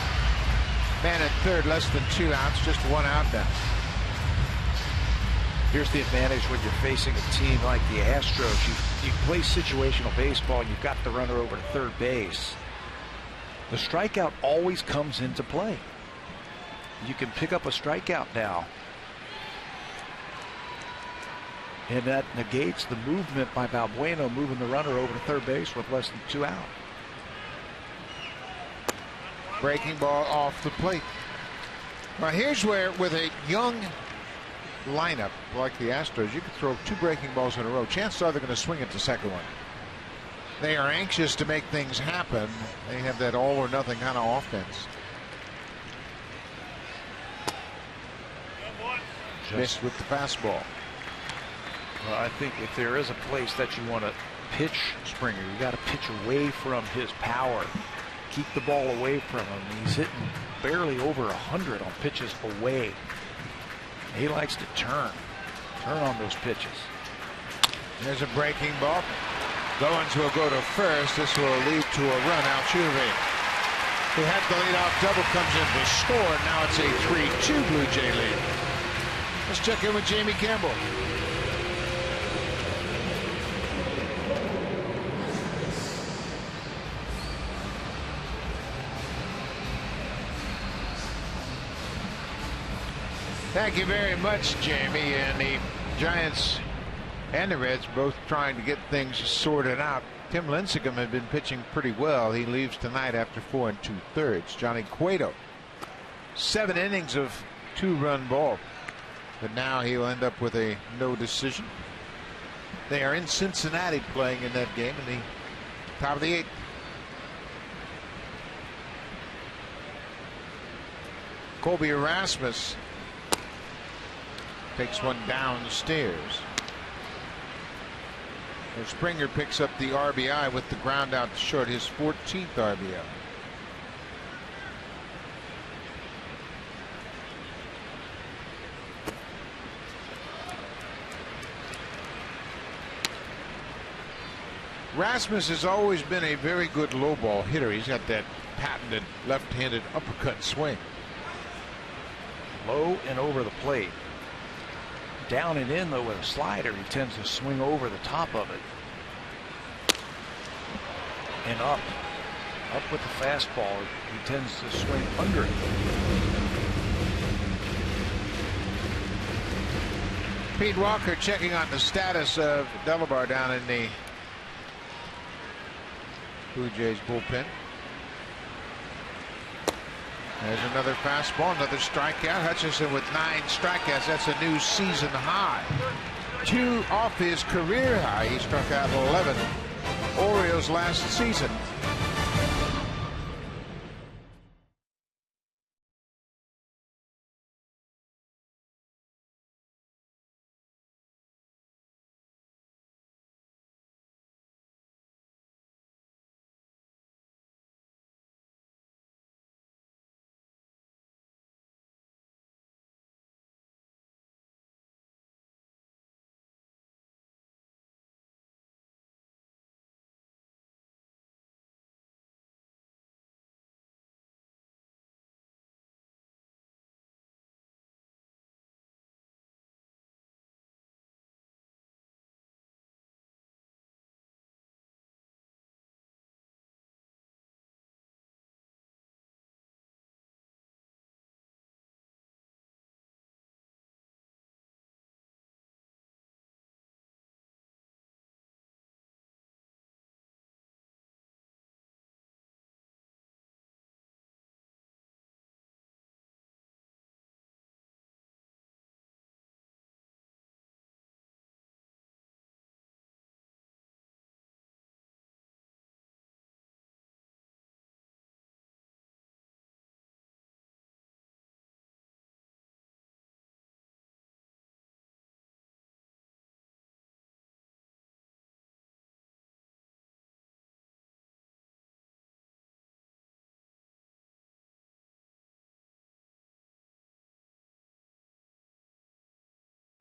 Man at third, less than 2 outs, just 1 out now. Here's the advantage when you're facing a team like the Astros. You play situational baseball and you've got the runner over to third base. The strikeout always comes into play. You can pick up a strikeout now. And that negates the movement by Valbuena moving the runner over to third base with less than 2 out. Breaking ball off the plate. Well, here's where, with a young lineup like the Astros, you could throw 2 breaking balls in a row. Chances are they're going to swing at the second one. They are anxious to make things happen. They have that all or nothing kind of offense. Missed with the fastball. Well, I think if there is a place that you want to pitch Springer, you got to pitch away from his power. Keep the ball away from him. He's hitting barely over 100 on pitches away. He likes to turn Turn on those pitches. There's a breaking ball. Goins will go to first. This will lead to a run. Altuve, who had the leadoff double, comes in to score. Now it's a 3-2 Blue Jay lead. Let's check in with Jamie Campbell. Thank you very much, Jamie. And the Giants and the Reds both trying to get things sorted out. Tim Lincecum had been pitching pretty well. He leaves tonight after 4 2/3. Johnny Cueto, 7 innings of 2-run ball, but now he'll end up with a no decision. They are in Cincinnati playing in that game in the top of the 8th. Colby Erasmus takes one downstairs. So Springer picks up the RBI with the ground out to short, his 14th RBI. Rasmus has always been a very good low ball hitter. He's got that patented left-handed uppercut swing. Low and over the plate. Down and in, though, with a slider, he tends to swing over the top of it. And up with the fastball, he tends to swing under it. Pete Walker checking on the status of Delabar down in the Blue Jays bullpen. There's another fastball, another strikeout. Hutchison with 9 strikeouts. That's a new season high. 2 off his career high. He struck out 11 Orioles last season.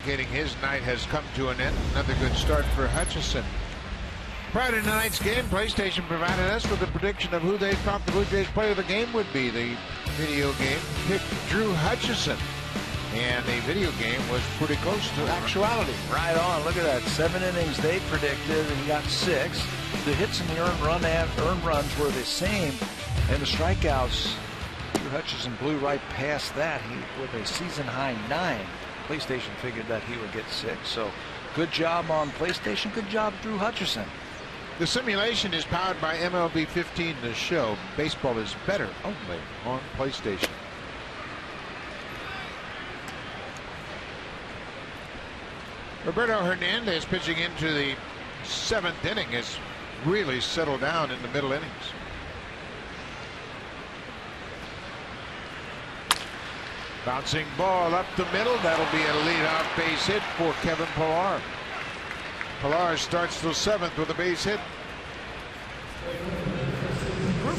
His night has come to an end. Another good start for Hutchison. Prior to tonight's game, PlayStation provided us with a prediction of who they thought the Blue Jays player of the game would be. The video game picked Drew Hutchison, and the video game was pretty close to actuality. Right on. Look at that. 7 innings they predicted, and he got 6. The hits and the earned runs were the same, and the strikeouts, Drew Hutchison blew right past that. He with a season high 9. PlayStation figured that he would get 6. So good job on PlayStation. Good job, Drew Hutchison. The simulation is powered by MLB 15, the show. Baseball is better only on PlayStation. Roberto Hernandez pitching into the 7th inning has really settled down in the middle innings. Bouncing ball up the middle. That'll be a leadoff base hit for Kevin Pillar. Pillar starts the 7th with a base hit.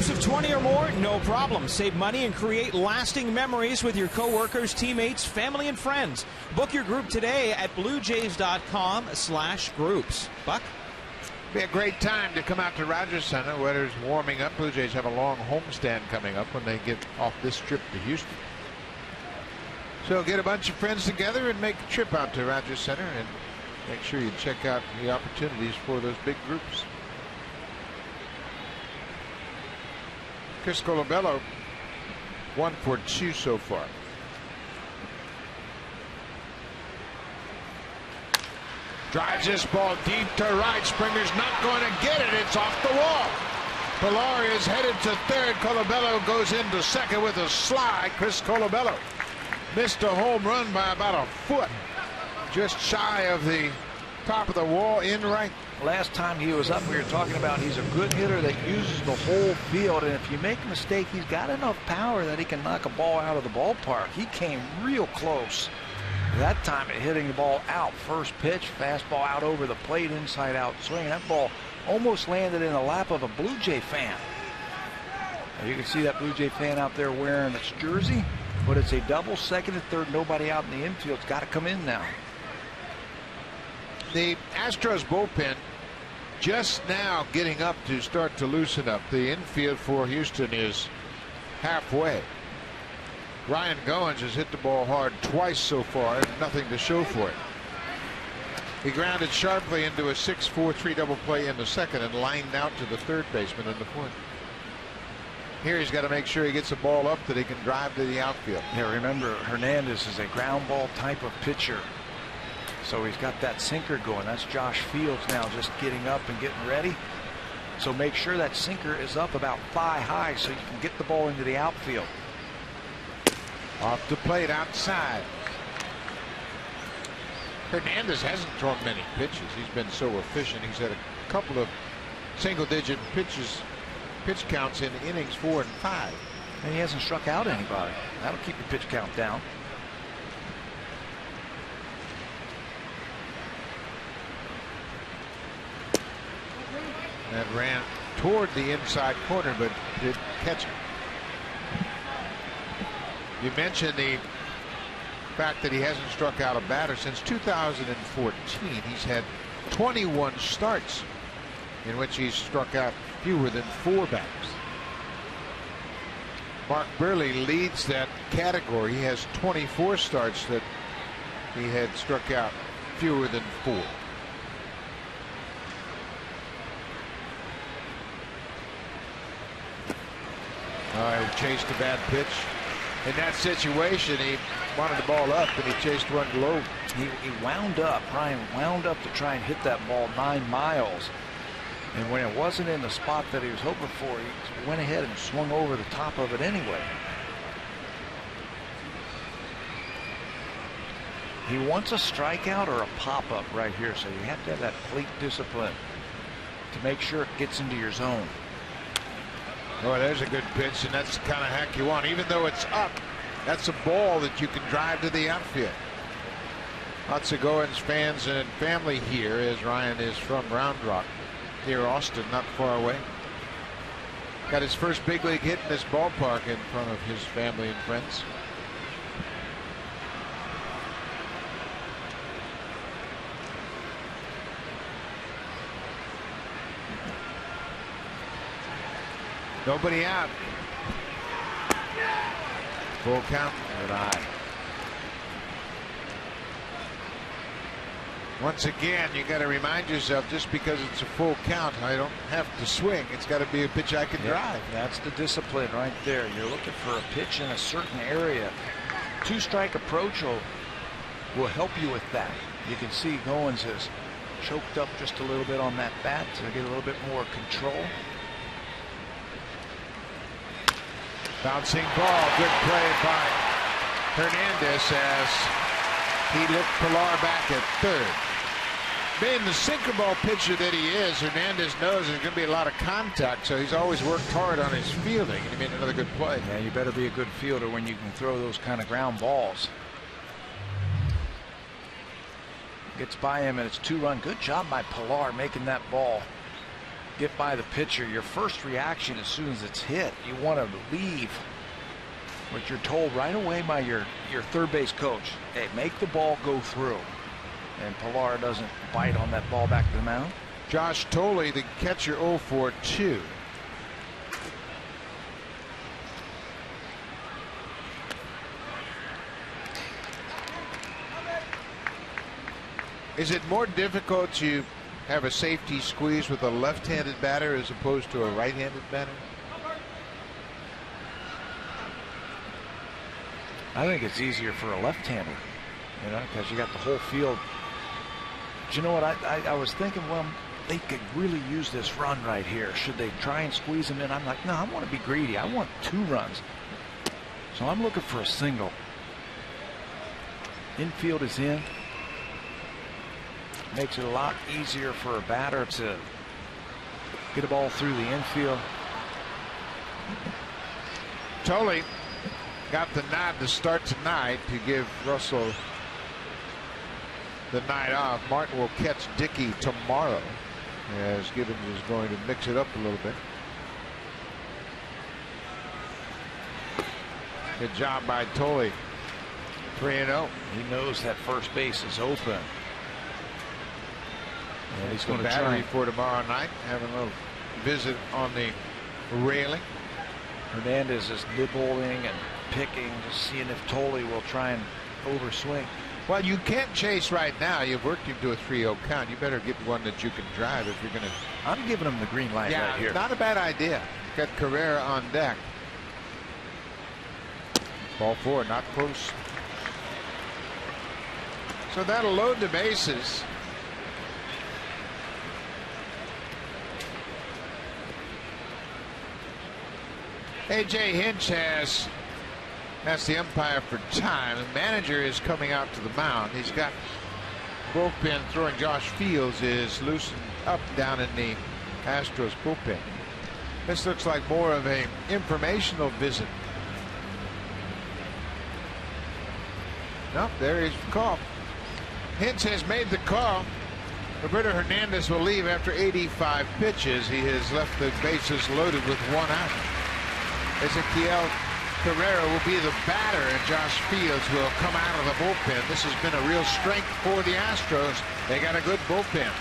Groups of 20 or more, no problem. Save money and create lasting memories with your coworkers, teammates, family, and friends. Book your group today at bluejays.com/groups. Buck? Be a great time to come out to Rogers Center. Weather's warming up. Blue Jays have a long homestand coming up when they get off this trip to Houston. So get a bunch of friends together and make a trip out to Rogers Center and make sure you check out the opportunities for those big groups. Chris Colabello 1 for 2 so far. Drives this ball deep to right. Springer's not going to get it. It's off the wall. Pilar is headed to third. Colabello goes into second with a slide. Chris Colabello missed a home run by about a foot. Just shy of the top of the wall in right. Last time he was up, we were talking about he's a good hitter that uses the whole field, and if you make a mistake, he's got enough power that he can knock a ball out of the ballpark. He came real close that time at hitting the ball out. First pitch, fastball out over the plate, inside out swing. That ball almost landed in the lap of a Blue Jay fan. Now you can see that Blue Jay fan out there wearing its jersey, but it's a double, second and third, nobody out in the infield. It's got to come in now. The Astros bullpen just now getting up to start to loosen up. The infield for Houston is halfway. Ryan Goins has hit the ball hard twice so far and nothing to show for it. He grounded sharply into a 6-4-3 double play in the second and lined out to the third baseman in the fourth. Here he's got to make sure he gets the ball up that he can drive to the outfield. Yeah, remember, Hernandez is a ground ball type of pitcher. So he's got that sinker going. That's Josh Fields now just getting up and getting ready. So make sure that sinker is up about thigh high so you can get the ball into the outfield. Off the plate outside. Hernandez hasn't thrown many pitches. He's been so efficient. He's had a couple of single-digit pitch counts in innings 4 and 5. And he hasn't struck out anybody. That'll keep the pitch count down. That ran toward the inside corner, but didn't catch it. You mentioned the fact that he hasn't struck out a batter since 2014. He's had 21 starts in which he's struck out fewer than 4 batters. Mark Burley leads that category. He has 24 starts that he had struck out fewer than 4. He chased a bad pitch. In that situation, he wanted the ball up and he chased one low. He wound up. Ryan wound up to try and hit that ball 9 miles. And when it wasn't in the spot that he was hoping for, he went ahead and swung over the top of it anyway. He wants a strikeout or a pop-up right here, so you have to have that plate discipline to make sure it gets into your zone. Oh, there's a good pitch, and that's the kind of hack you want. Even though it's up, that's a ball that you can drive to the outfield. Lots of Goins fans and family here, as Ryan is from Round Rock, near Austin, not far away. Got his first big league hit in this ballpark in front of his family and friends. Nobody out. Full count. Good eye. Once again, you got to remind yourself, just because it's a full count, I don't have to swing. It's got to be a pitch I can drive. That's the discipline right there. You're looking for a pitch in a certain area. 2-strike approach will help you with that. You can see Goins has choked up just a little bit on that bat to get a little bit more control. Bouncing ball, good play by Hernandez as he looked Pilar back at third. Being the sinker ball pitcher that he is, Hernandez knows there's going to be a lot of contact, so he's always worked hard on his fielding, and he made another good play. Yeah, you better be a good fielder when you can throw those kind of ground balls. Gets by him, and it's 2-run. Good job by Pilar making that ball get by the pitcher, your first reaction as soon as it's hit, you want to leave what you're told right away by your third base coach. Hey, make the ball go through. And Pilar doesn't bite on that ball back to the mound. Josh Thole, the catcher, 0 for 2. Is it more difficult to have a safety squeeze with a left-handed batter as opposed to a right-handed batter? I think it's easier for a left-hander, because you got the whole field. But you know what? I was thinking, well, they could really use this run right here. Should they try and squeeze them in? I'm like, no, I want to be greedy. I want 2 runs. So I'm looking for a single. Infield is in. Makes it a lot easier for a batter to get a ball through the infield. Thole got the nod to start tonight to give Russell the night off. Martin will catch Dickey tomorrow, as Gibbons is going to mix it up a little bit. Good job by Thole. 3-0. He knows that first base is open. And he's going to battery for tomorrow night, having a little visit on the railing. Hernandez is nibbling and picking, just seeing if Thole will try and overswing. Well, you can't chase right now. You've worked him to a 3-0 count. You better get one that you can drive if you're going to. I'm giving him the green light right here. Not a bad idea. Got Carrera on deck. Ball 4, not close. So that'll load the bases. A.J. Hinch has asked the umpire for time. The manager is coming out to the mound. He's got bullpen throwing. Josh Fields is loosened up down in the Astros bullpen. This looks like more of a informational visit. Nope, there is the call. Hinch has made the call. Roberto Hernandez will leave after 85 pitches. He has left the bases loaded with 1 out. Ezequiel Carrera will be the batter, and Josh Fields will come out of the bullpen. This has been a real strength for the Astros. They got a good bullpen.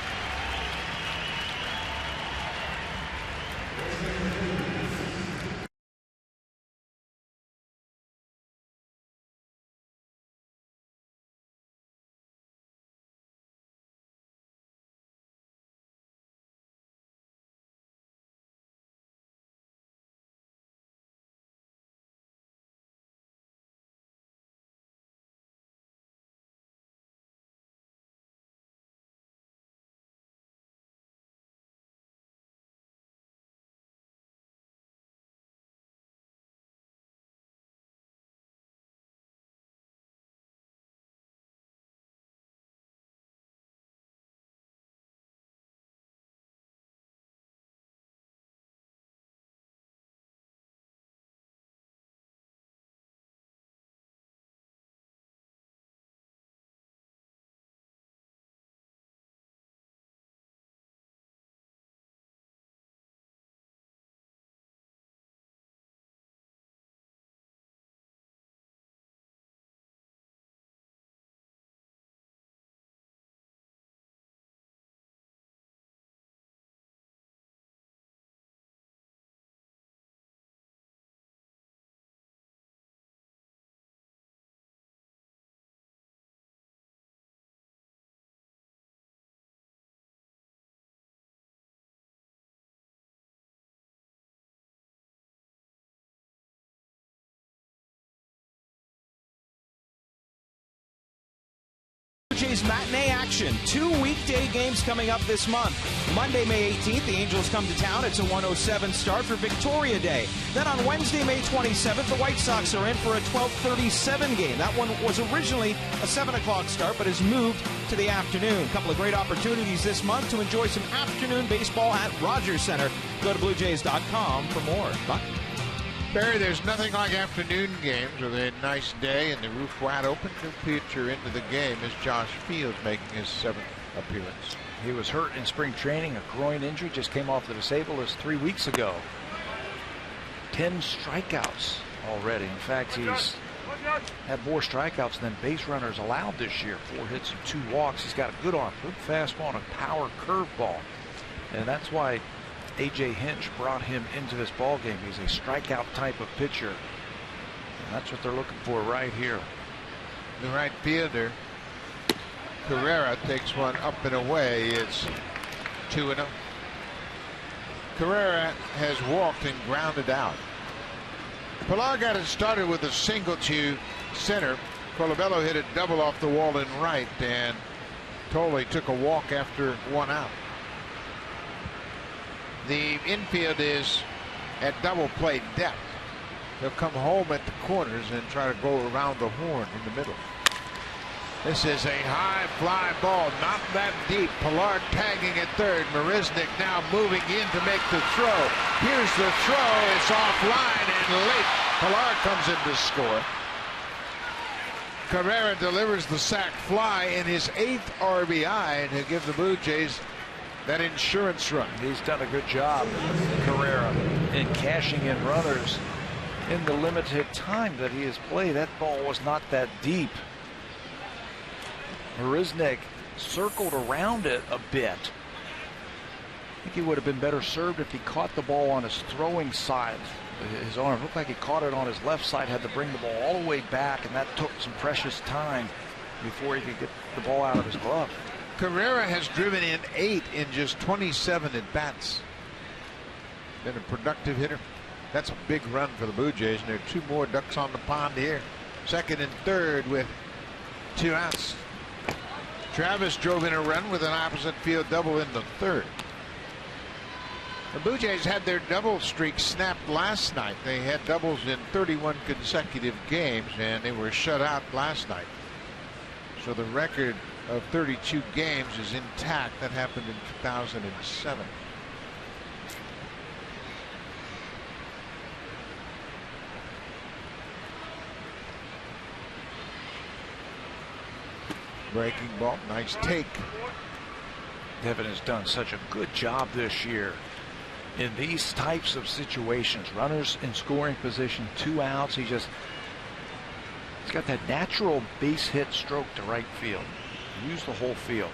Jays matinee action. 2 weekday games coming up this month. Monday, May 18th, the Angels come to town. It's a 1:07 start for Victoria Day. Then on Wednesday, May 27th, the White Sox are in for a 12:37 game. That one was originally a 7 o'clock start, but has moved to the afternoon. A couple of great opportunities this month to enjoy some afternoon baseball at Rogers Center. Go to BlueJays.com for more. Buck? Barry, there's nothing like afternoon games with a nice day and the roof wide open. New pitcher into the game is Josh Fields, making his 7th appearance. He was hurt in spring training, a groin injury, just came off the disabled list 3 weeks ago. 10 strikeouts already. In fact, he's had more strikeouts than base runners allowed this year. 4 hits and 2 walks. He's got a good arm, good fastball, and a power curveball. And that's why A.J. Hinch brought him into this ball game. He's a strikeout type of pitcher. And that's what they're looking for right here. The right fielder, Carrera, takes one up and away. It's 2-0. Carrera has walked and grounded out. Pilar got it started with a single to center. Colabello hit a double off the wall in right, and Tolle took a walk after 1 out. The infield is at double play depth. They'll come home at the corners and try to go around the horn in the middle. This is a high fly ball, not that deep. Pilar tagging at third. Marisnick now moving in to make the throw. Here's the throw. It's offline and late. Pilar comes in to score. Carrera delivers the sac fly in his 8th RBI, and he'll give the Blue Jays that insurance run. He's done a good job, Carrera, in cashing in runners in the limited time that he has played. That ball was not that deep. Marisnick circled around it a bit. I think he would have been better served if he caught the ball on his throwing side. His arm looked like he caught it on his left side, had to bring the ball all the way back, and that took some precious time before he could get the ball out of his glove. Carrera has driven in 8 in just 27 at bats. Been a productive hitter. That's a big run for the Blue Jays, and there are 2 more ducks on the pond here. Second and third with 2 outs. Travis drove in a run with an opposite field double in the 3rd. The Blue Jays had their double streak snapped last night. They had doubles in 31 consecutive games, and they were shut out last night. So the record of 32 games is intact. That happened in 2007. Breaking ball, nice take. Devin has done such a good job this year in these types of situations. Runners in scoring position, 2 outs. He's got that natural base hit stroke to right field. Use the whole field.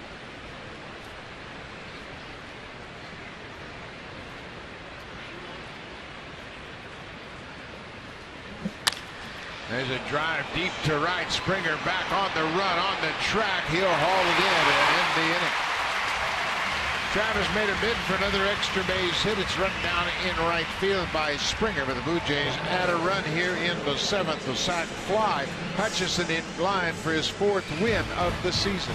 There's a drive deep to right. Springer back on the run, on the track. He'll haul it in and end the inning. Travis made a bid for another extra base hit. It's run down in right field by Springer, but the Blue Jays add a run here in the 7th. The sac fly. Hutchison in line for his 4th win of the season.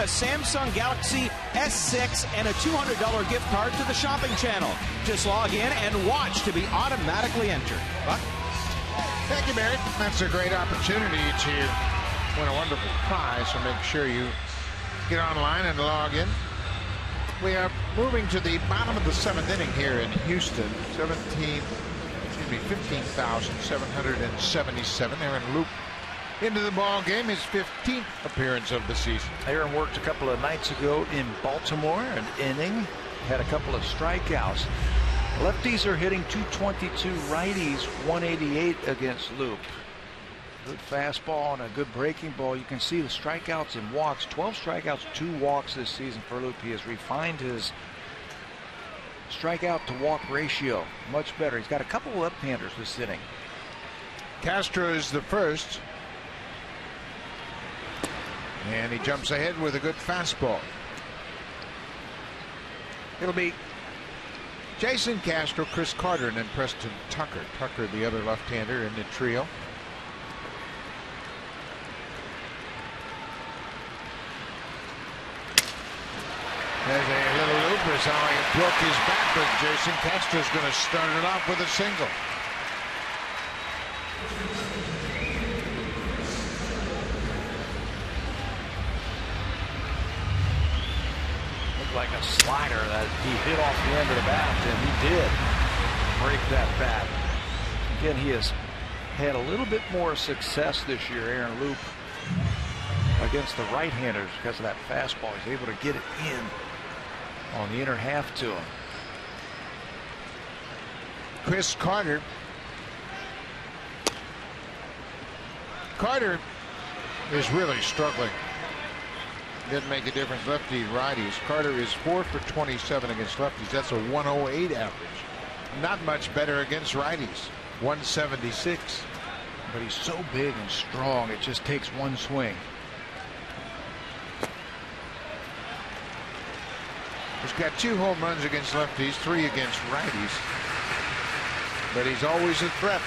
a Samsung Galaxy S6 and a $200 gift card to the shopping channel. Just log in and watch to be automatically entered. Buck? Thank you, Barry. That's a great opportunity to win a wonderful prize, so make sure you get online and log in. We are moving to the bottom of the 7th inning here in Houston. 15,777. Aaron Loup into the ball game, his 15th appearance of the season. Aaron worked a couple of nights ago in Baltimore, an inning, had a couple of strikeouts. Lefties are hitting 222, righties 188 against Loup. Good fastball and a good breaking ball. You can see the strikeouts and walks. 12 strikeouts, 2 walks this season for Loup. He has refined his strikeout to walk ratio much better. He's got a couple of left-handers this inning. Castro is the first. And he jumps ahead with a good fastball. It'll be Jason Castro, Chris Carter, and then Preston Tucker. Tucker, the other left-hander in the trio. There's a little looper. How he broke his back, but Jason Castro's going to start it off with a single. Looked like a slider that he hit off the end of the bat, and he did break that bat. Again, he has had a little bit more success this year, Aaron Loup, against the right-handers because of that fastball. He's able to get it in on the inner half to him. Chris Carter. Carter is really struggling. Didn't make a difference, lefty righties. Carter is 4 for 27 against lefties. That's a 108 average. Not much better against righties. 176. But he's so big and strong, it just takes one swing. He's got 2 home runs against lefties, 3 against righties. But he's always a threat.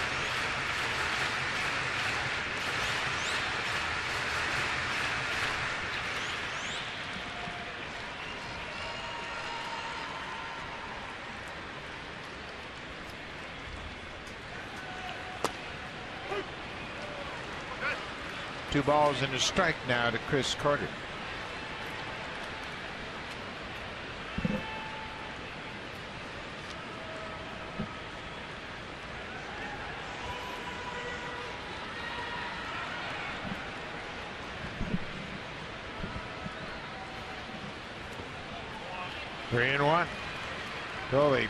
Two balls and a strike now to Chris Carter. Three and one. Dolly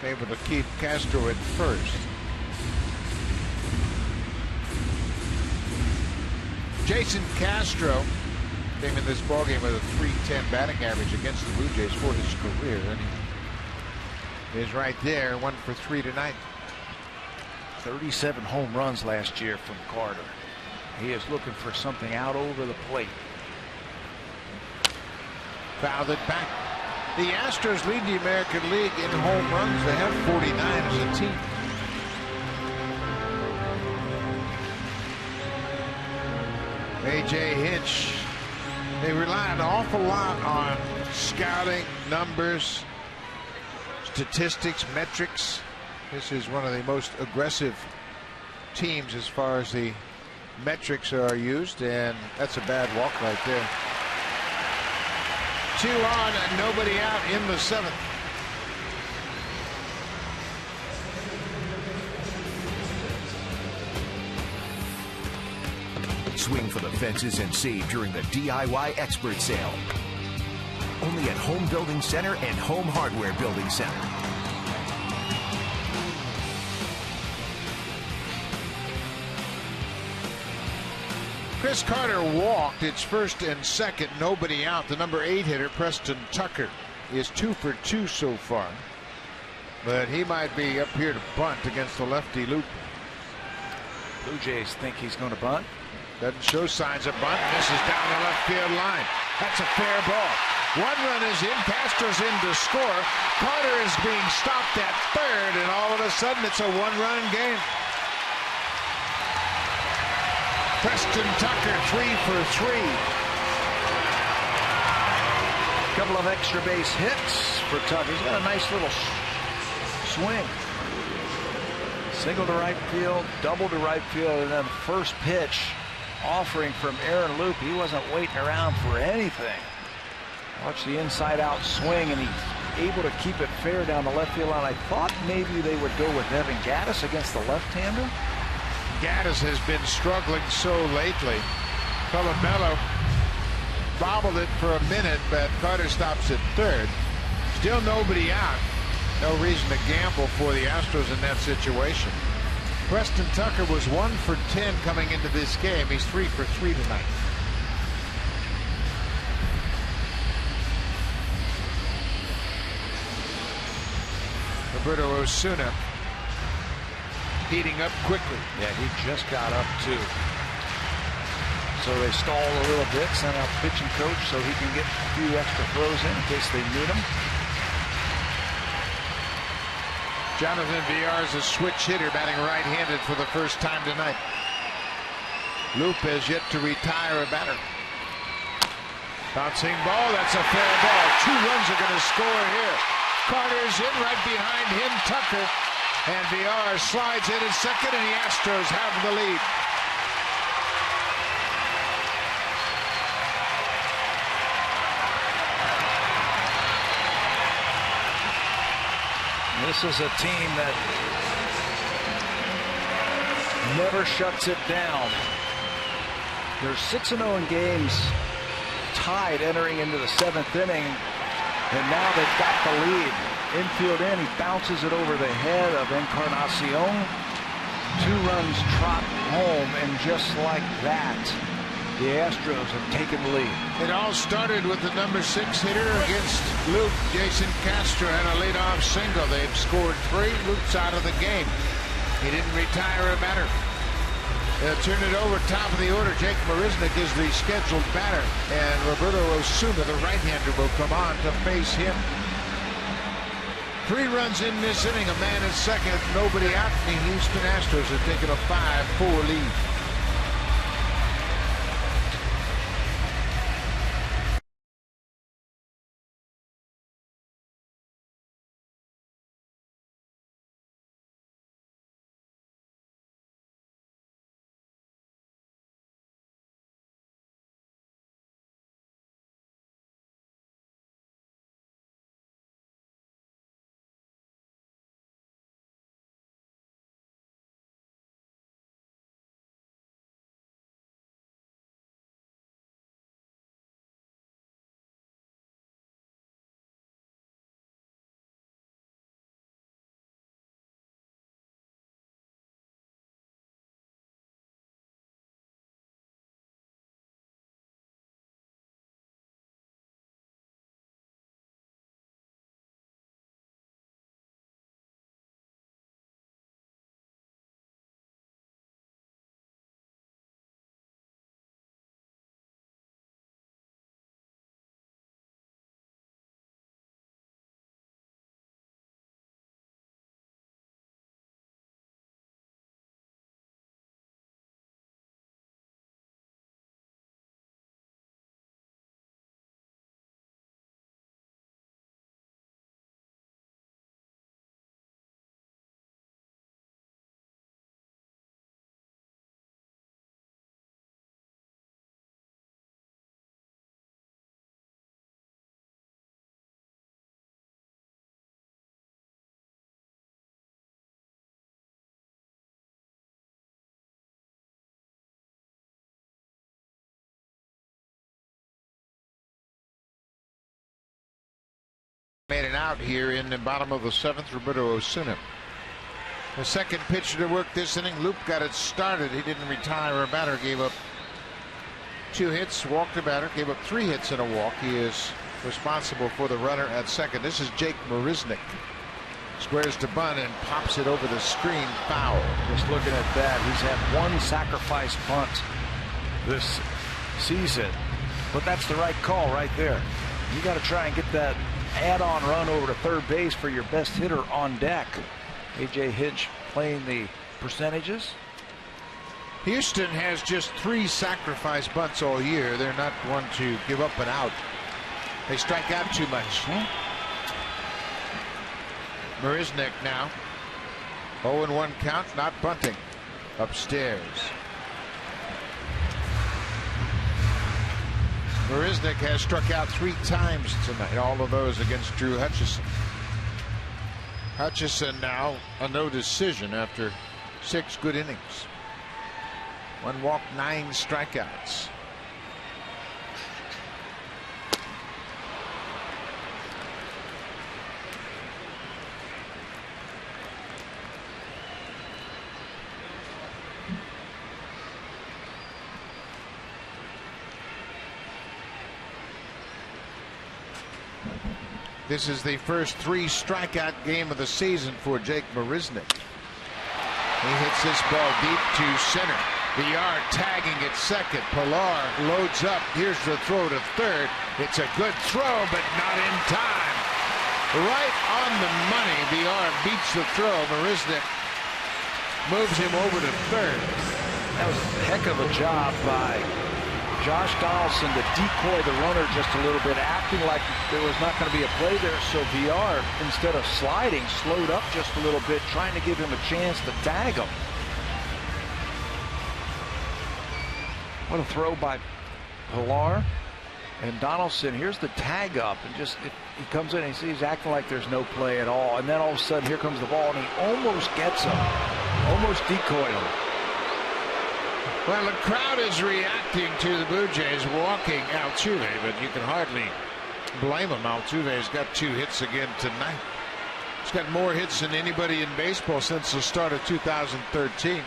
able to keep Castro at first. Jason Castro came in this ballgame with a .310 batting average against the Blue Jays for his career, and he is right there, 1 for 3 tonight. 37 home runs last year from Carter. He is looking for something out over the plate. Fouled it back. The Astros lead the American League in home runs. They have 49 as a team. A.J. Hinch. They rely an awful lot on scouting, numbers, statistics, metrics. This is one of the most aggressive teams as far as the metrics are used, and that's a bad walk right there. 2 on and nobody out in the 7th. Swing for the fences and save during the DIY Expert Sale. Only at Home Building Center and Home Hardware Building Center. Chris Carter walked. It's 1st and 2nd, nobody out. The number 8 hitter, Preston Tucker, is 2 for 2 so far. But he might be up here to bunt against the lefty Loup. Blue Jays think he's going to bunt. Doesn't show signs of bunt. Misses down the left field line. That's a fair ball. 1 run is in. Castro's in to score. Carter is being stopped at 3rd, and all of a sudden it's a 1-run game. Preston Tucker 3 for 3. couple of extra base hits for Tucker. He's got a nice little swing. Single to right field, double to right field, and then first pitch offering from Aaron Loup. He wasn't waiting around for anything. Watch the inside-out swing, and he's able to keep it fair down the left field line. I thought maybe they would go with Evan Gattis against the left-hander. Gattis has been struggling so lately. Colabello bobbled it for a minute, but Carter stops at third. Still nobody out. No reason to gamble for the Astros in that situation. Preston Tucker was 1 for 10 coming into this game. He's 3 for 3 tonight. Roberto Osuna heating up quickly. Yeah, he just got up too. So they stall a little bit, send out pitching coach so he can get a few extra throws in case they need him. Jonathan Villar is a switch hitter, batting right-handed for the first time tonight. Loup has yet to retire a batter. Bouncing ball, that's a fair ball. 2 runs are going to score here. Carter's in, right behind him, Tucker. And Villar slides in at second, and the Astros have the lead. This is a team that never shuts it down. They're 6-0 in games, tied entering into the 7th inning, and now they've got the lead. Infield in, he bounces it over the head of Encarnacion. 2 runs trot home, and just like that, the Astros have taken the lead. It all started with the number 6 hitter against Loup. Jason Castro had a leadoff single. They've scored 3. Loup's out of the game. He didn't retire a batter. They'll turn it over, top of the order. Jake Marisnick is the scheduled batter, and Roberto Osuna, the right-hander, will come on to face him. 3 runs in this inning, a man at second, nobody out. The Houston Astros have taken a 5-4 lead. Made it out here in the bottom of the 7th, Roberto Osuna. The second pitcher to work this inning. Loup got it started. He didn't retire a batter, gave up 2 hits, walked a batter, gave up 3 hits and a walk. He is responsible for the runner at second. This is Jake Marisnick. Squares to bunt and pops it over the screen, foul. Just looking at that, he's had 1 sacrifice bunt this season, but that's the right call right there. You got to try and get that add-on run over to third base for your best hitter on deck. A.J. Hinch playing the percentages. Houston has just 3 sacrifice bunts all year. They're not one to give up an out. They strike out too much. Marisnick now. 0-1 count, not bunting. Upstairs. Marisnick has struck out 3 times tonight, all of those against Drew Hutchison. Hutchison now a no decision after 6 good innings. 1 walk, 9 strikeouts. This is the first 3 strikeout game of the season for Jake Marisnick. He hits this ball deep to center. VR tagging at second. Pilar loads up. Here's the throw to third. It's a good throw, but not in time. Right on the money. VR beats the throw. Marisnick moves him over to third. That was a heck of a job by Josh Donaldson to decoy the runner just a little bit, acting like there was not going to be a play there. So VR, instead of sliding, slowed up just a little bit, trying to give him a chance to tag him. What a throw by Pilar. And Donaldson, here's the tag up, and just he comes in and he's acting like there's no play at all. And then all of a sudden, here comes the ball, and he almost gets him, almost decoyed him. Well, the crowd is reacting to the Blue Jays walking Altuve, but you can hardly blame him. Altuve's got 2 hits again tonight. He's got more hits than anybody in baseball since the start of 2013.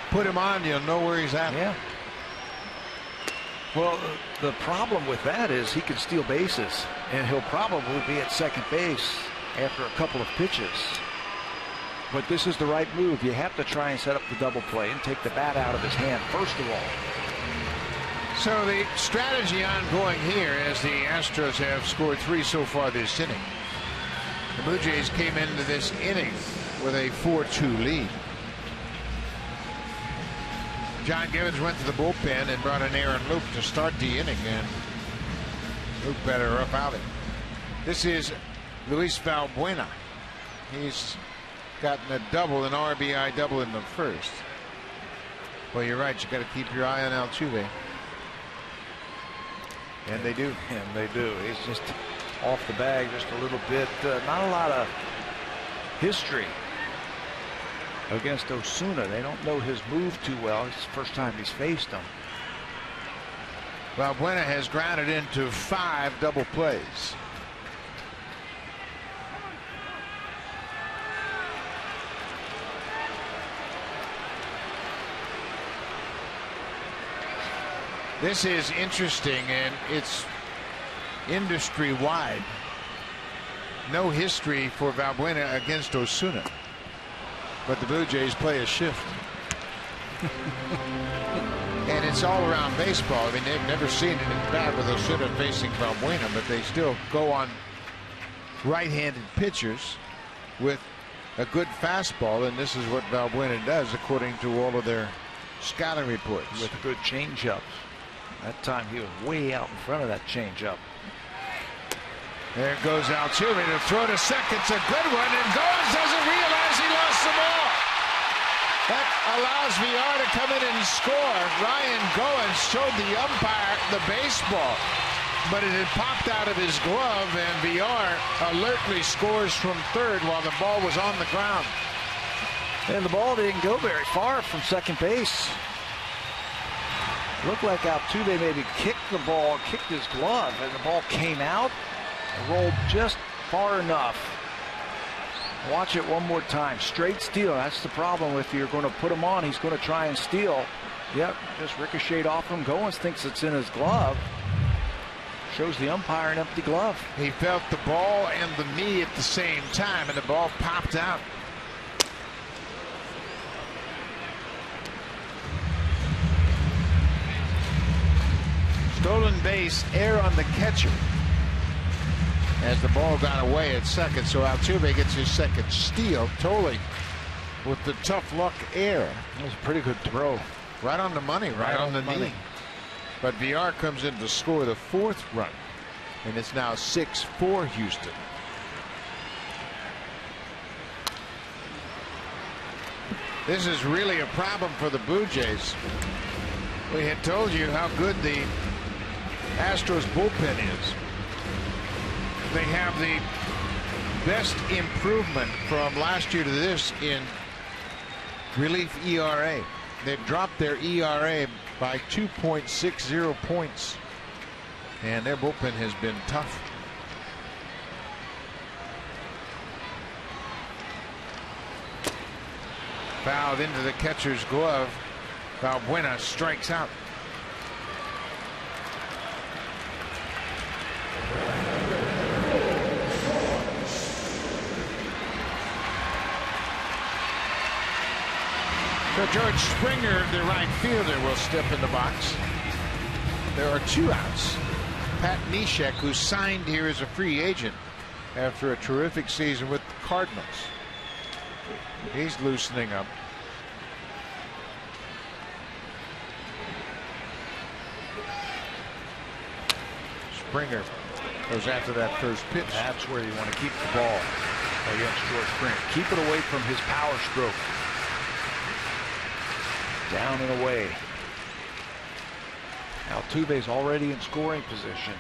Put him on, you'll know where he's at. Yeah. Well, the problem with that is he can steal bases, and he'll probably be at second base after a couple of pitches. But this is the right move. You have to try and set up the double play and take the bat out of his hand first of all. So the strategy ongoing here as the Astros have scored 3 so far this inning. The Blue Jays came into this inning with a 4-2 lead. John Givens went to the bullpen and brought in Aaron Luke to start the inning, and Luke had a rough outing. This is Luis Valbuena. He's gotten a double, an RBI double in the first. Well, you're right. You got to keep your eye on Altuve. And they do. And they do. He's just off the bag just a little bit. Not a lot of history against Osuna. They don't know his move too well. It's the first time he's faced him. Valbuena has grounded into 5 double plays. This is interesting, and it's industry-wide. No history for Valbuena against Osuna. But the Blue Jays play a shift. And it's all around baseball. I mean, they've never seen it in bat with Osuna facing Valbuena, but they still go on right-handed pitchers with a good fastball, and this is what Valbuena does according to all of their scouting reports. With a good changeup. That time he was way out in front of that changeup. There goes Altuve to throw to second. It's a good one, and Goins doesn't realize he lost the ball. That allows VR to come in and score. Ryan Goins showed the umpire the baseball, but it had popped out of his glove, and VR alertly scores from third while the ball was on the ground. And the ball didn't go very far from second base. Looked like Altuve maybe kicked the ball, kicked his glove, and the ball came out and rolled just far enough. Watch it one more time. Straight steal. That's the problem. If you're going to put him on, he's going to try and steal. Yep, just ricocheted off him. Goins thinks it's in his glove. Shows the umpire an empty glove. He felt the ball and the knee at the same time, and the ball popped out. Stolen base, error on the catcher as the ball got away at second. So Altuve gets his second steal. Tolley with the tough luck error. That was a pretty good throw. Right on the money, right on the knee. But VR comes in to score the 4th run. and it's now 6-4 Houston. This is really a problem for the Blue Jays. We had told you how good the Astros bullpen is. They have the best improvement from last year to this in relief ERA. They've dropped their ERA by 2.60 points, and their bullpen has been tough. Fouled into the catcher's glove. Valbuena strikes out. So George Springer, the right fielder, will step in the box. There are 2 outs. Pat Neshek, who signed here as a free agent after a terrific season with the Cardinals. He's loosening up. Springer goes after that first pitch. That's where you want to keep the ball against George Springer. Keep it away from his power stroke. Down and away. Altuve's already in scoring position.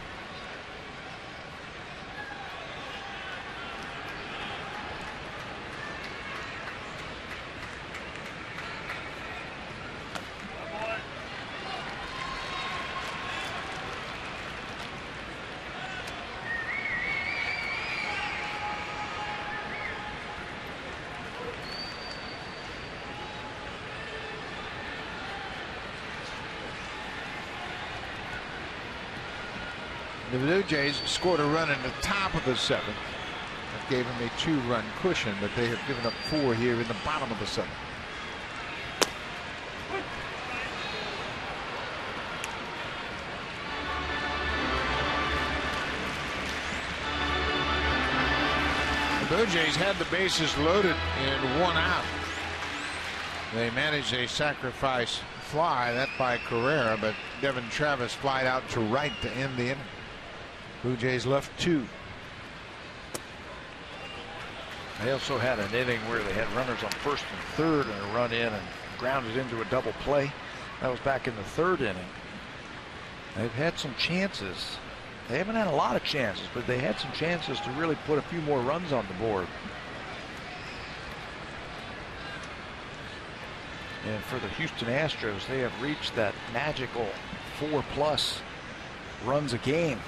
The Blue Jays scored a run in the top of the 7th. That gave them a 2-run cushion, but they have given up 4 here in the bottom of the 7th. The Blue Jays had the bases loaded in 1 out. They managed a sacrifice fly, that by Carrera, but Devin Travis flied out to right to end the inning. Blue Jays left 2. They also had an inning where they had runners on first and third and a run in and grounded into a double play. That was back in the 3rd inning. They've had some chances. They haven't had a lot of chances, but they had some chances to really put a few more runs on the board. And for the Houston Astros, they have reached that magical 4+ runs a game.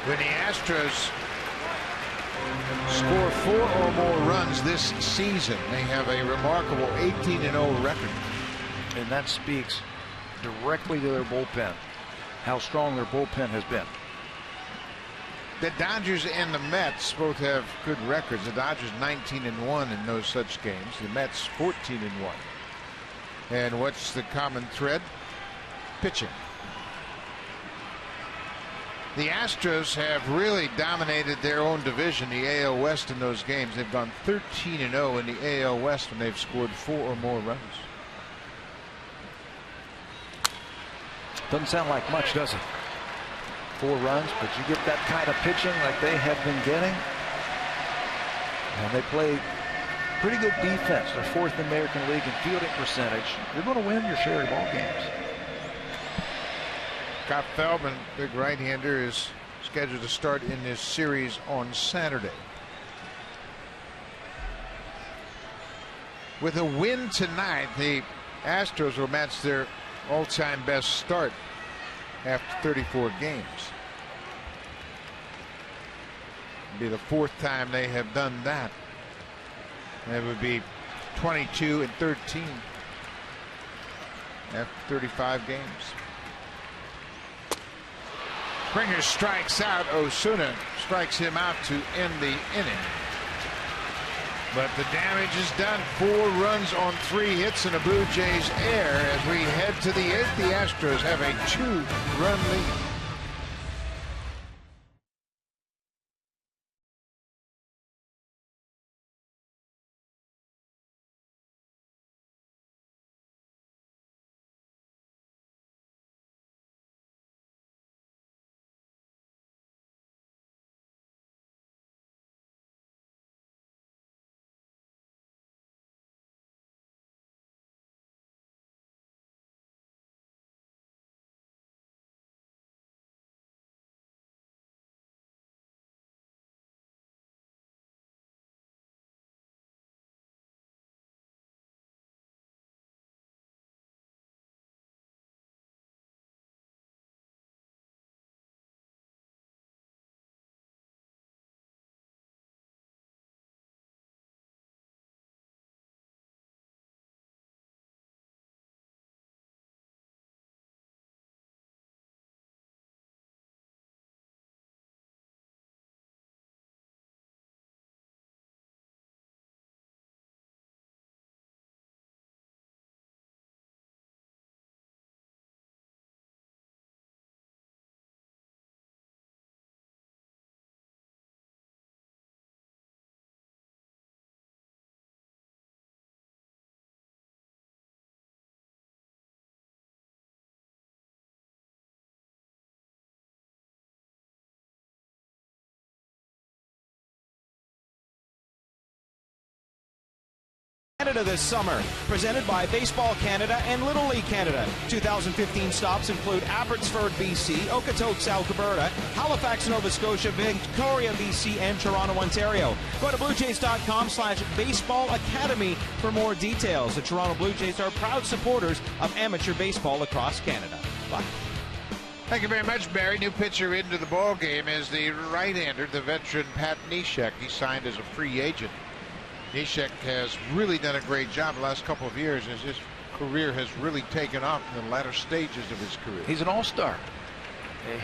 When the Astros score 4 or more runs this season, they have a remarkable 18-0 record. And that speaks directly to their bullpen, how strong their bullpen has been. The Dodgers and the Mets both have good records. The Dodgers 19-1 in no such games. The Mets 14-1. And what's the common thread? Pitching. The Astros have really dominated their own division, the AL West, in those games. They've gone 13-0 in the AL West when they've scored 4 or more runs. Doesn't sound like much, does it? 4 runs, but you get that kind of pitching like they have been getting, and they play pretty good defense. They're 4th in the American League in fielding percentage. You're going to win your share of ball games. Scott Feldman, big right-hander, is scheduled to start in this series on Saturday. With a win tonight, the Astros will match their all-time best start after 34 games. It'll be the 4th time they have done that. And it would be 22-13 after 35 games. Springer strikes out. Osuna strikes him out to end the inning. But the damage is done. 4 runs on 3 hits in a Blue Jays error. As we head to the 8th, the Astros have a 2-run lead. Canada this summer. Presented by Baseball Canada and Little League Canada. 2015 stops include Abbotsford, BC, Okotoks, Alberta, Halifax, Nova Scotia, Victoria, BC, and Toronto, Ontario. Go to BlueJays.com/Baseball Academy for more details. The Toronto Blue Jays are proud supporters of amateur baseball across Canada. Bye. Thank you very much, Barry. New pitcher into the ball game is the right-hander, the veteran Pat Neshek. He signed as a free agent. Neshek has really done a great job the last couple of years as his career has really taken off in the latter stages of his career. He's an all-star.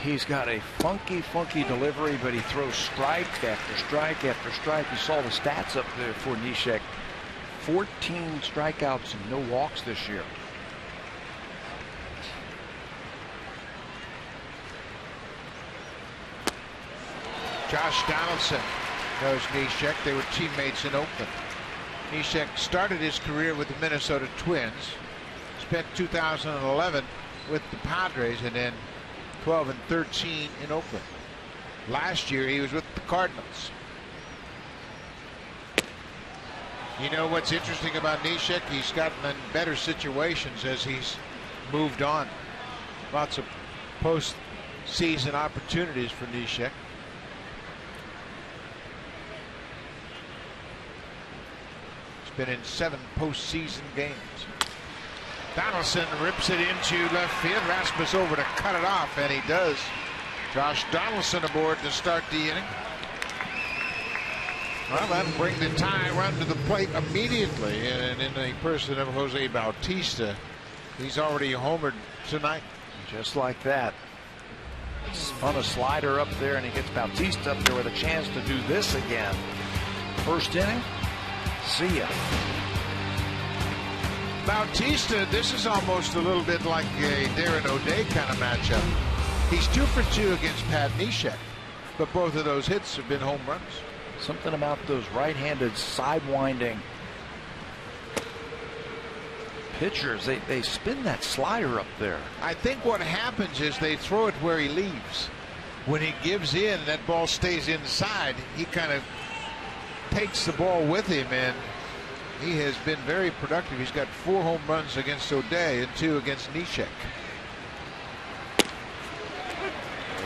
He's got a funky delivery, but he throws strike after strike after strike. You saw the stats up there for Neshek. 14 strikeouts and no walks this year. Josh Donaldson knows Neshek. They were teammates in Oakland. Neshek started his career with the Minnesota Twins, spent 2011 with the Padres, and then 12 and 13 in Oakland. Last year he was with the Cardinals. You know what's interesting about Neshek? He's gotten in better situations as he's moved on. Lots of postseason opportunities for Neshek. Been in 7 postseason games. Donaldson rips it into left field. Rasmus over to cut it off, and he does. Josh Donaldson aboard to start the inning. Well, that'll bring the tie run to the plate immediately, and in the person of Jose Bautista, he's already homered tonight. Just like that. Spun a slider up there, and he gets Bautista up there with a chance to do this again. First inning. See ya. Bautista, this is almost a little bit like a Darren O'Day kind of matchup. He's 2 for 2 against Pat Neshek, but both of those hits have been home runs. Something about those right-handed sidewinding pitchers. They spin that slider up there. I think what happens is they throw it where he leaves. When he gives in, that ball stays inside. He kind of takes the ball with him, and he has been very productive. He's got 4 home runs against O'Day and 2 against Neshek.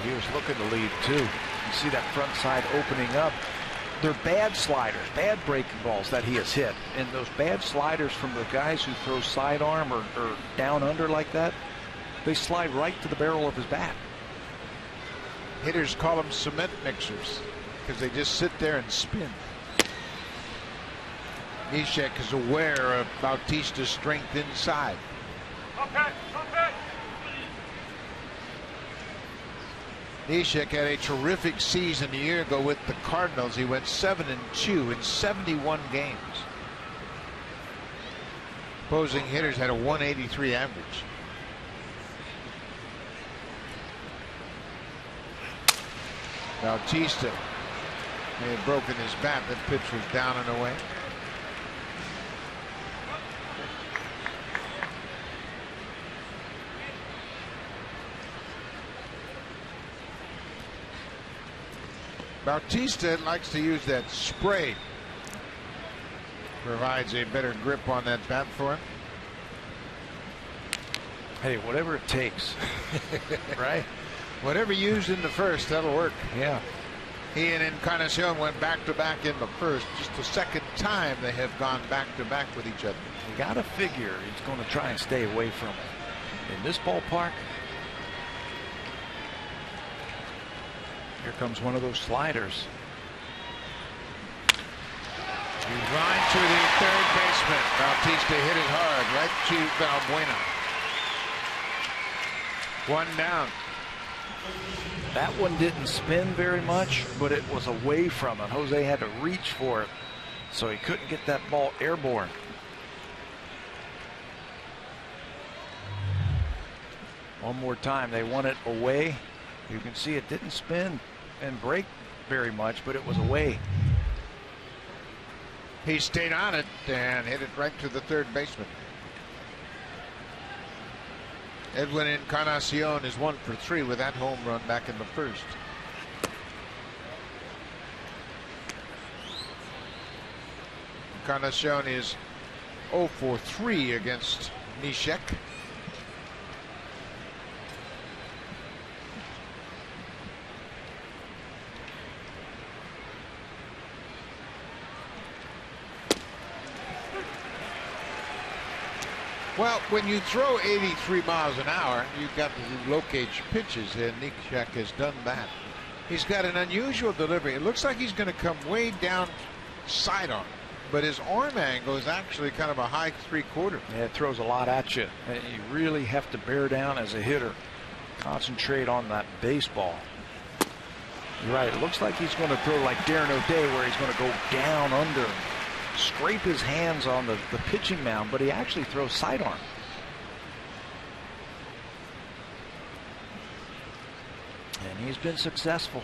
He was looking to lead too. You see that front side opening up. They're bad sliders, bad breaking balls that he has hit, and those bad sliders from the guys who throw sidearm or down under like that, they slide right to the barrel of his bat. Hitters call them cement mixers because they just sit there and spin. Neshek is aware of Bautista's strength inside. Neshek had a terrific season a year ago with the Cardinals. He went 7-2 in 71 games. Opposing hitters had a 183 average. Bautista may have broken his bat. That pitch was down and away. Bautista likes to use that spray. Provides a better grip on that bat for him. Hey, whatever it takes. Right? Whatever used in the first, that'll work. Yeah. He and Encarnacion went back-to-back in the first. Just the second time they have gone back-to-back with each other. You got to figure he's going to try and stay away from it. In this ballpark, here comes one of those sliders. He's line to the third baseman. Bautista hit it hard right to Balbuena. 1 down. That one didn't spin very much, but it was away from it. Jose had to reach for it, so he couldn't get that ball airborne. One more time. They want it away. You can see it didn't spin and break very much, but it was away. He stayed on it and hit it right to the third baseman. Edwin Encarnacion is 1 for 3 with that home run back in the first. Encarnacion is 0 for 3 against Neshek. Well, when you throw 83 miles an hour, you've got to locate your pitches, and Neshek has done that. He's got an unusual delivery. It looks like he's going to come way down sidearm, but his arm angle is actually kind of a high 3/4. Yeah, it throws a lot at you. And you really have to bear down as a hitter. Concentrate on that baseball. You're right. It looks like he's going to throw like Darren O'Day, where he's going to go down under, scrape his hands on the pitching mound, but he actually throws sidearm. And he's been successful.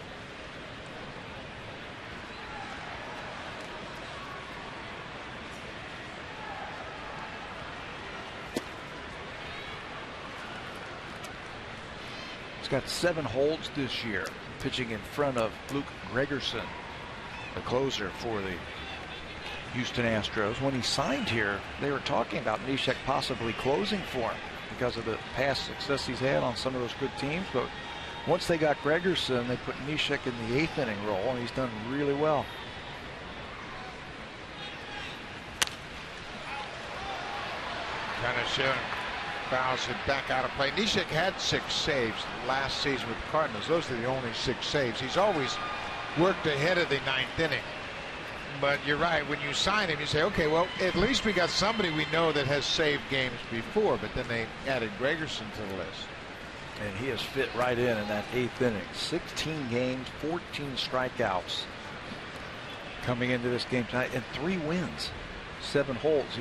He's got 7 holds this year, pitching in front of Luke Gregerson, the closer for the Houston Astros. When he signed here, they were talking about Neshek possibly closing for him because of the past success he's had on some of those good teams. But once they got Gregerson, they put Neshek in the 8th inning role, and he's done really well. Kind of showing fouls it back out of play. Neshek had 6 saves last season with the Cardinals. Those are the only 6 saves. He's always worked ahead of the 9th inning. But you're right, when you sign him, you say, okay, well, at least we got somebody we know that has saved games before. But then they added Gregerson to the list. And he has fit right in that 8th inning. 16 games, 14 strikeouts coming into this game tonight, and 3 wins, 7 holds.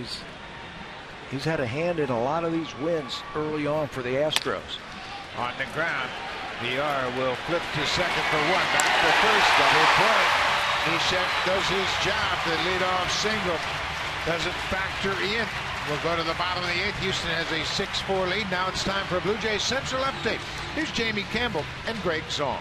He's had a hand in a lot of these wins early on for the Astros. On the ground, VR will flip to second for 1. Back to first, double play. Neshek does his job. The leadoff single doesn't factor in. We'll go to the bottom of the 8th. Houston has a 6-4 lead. Now it's time for a Blue Jays Central update. Here's Jamie Campbell and Greg Zorn.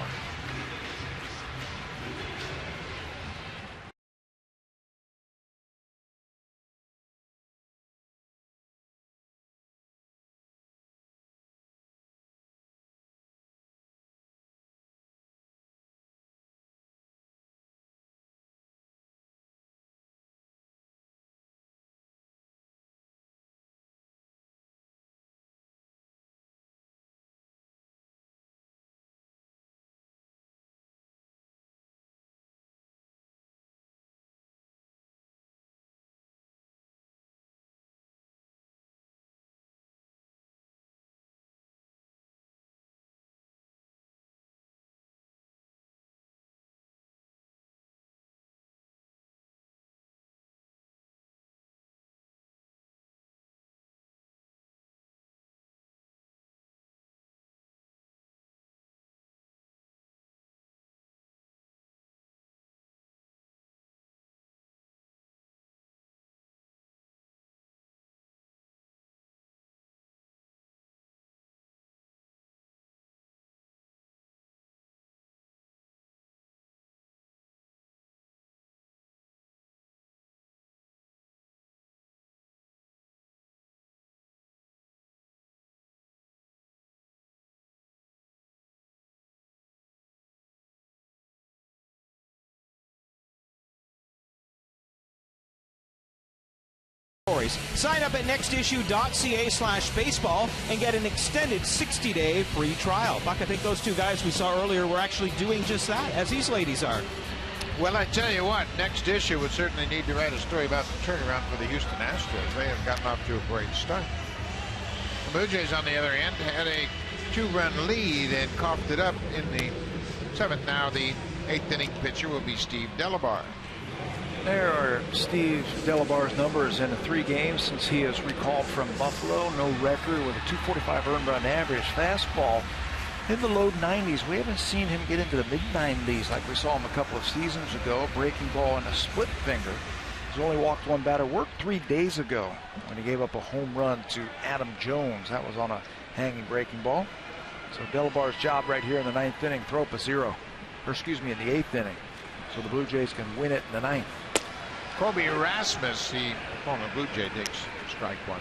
Sign up at nextissue.ca/baseball and get an extended 60-day free trial. Buck, I think those 2 guys we saw earlier were actually doing just that, as these ladies are. Well, I tell you what, Next Issue would certainly need to write a story about the turnaround for the Houston Astros. They have gotten off to a great start. The Blue Jays, on the other end, had a 2-run lead and coughed it up in the 7th. Now the 8th inning pitcher will be Steve Delabar. There are Steve Delabar's numbers in the 3 games since he has recalled from Buffalo. No record with a 245 earned run average. Fastball in the low 90s. We haven't seen him get into the mid 90s like we saw him a couple of seasons ago. Breaking ball and a split finger. He's only walked 1 batter. Worked 3 days ago when he gave up a home run to Adam Jones. That was on a hanging breaking ball. So Delabar's job right here in the 9th inning. Throw up a 0. Or excuse me, in the 8th inning. So the Blue Jays can win it in the 9th. Kobe Rasmus, the former Blue Jay, takes strike one.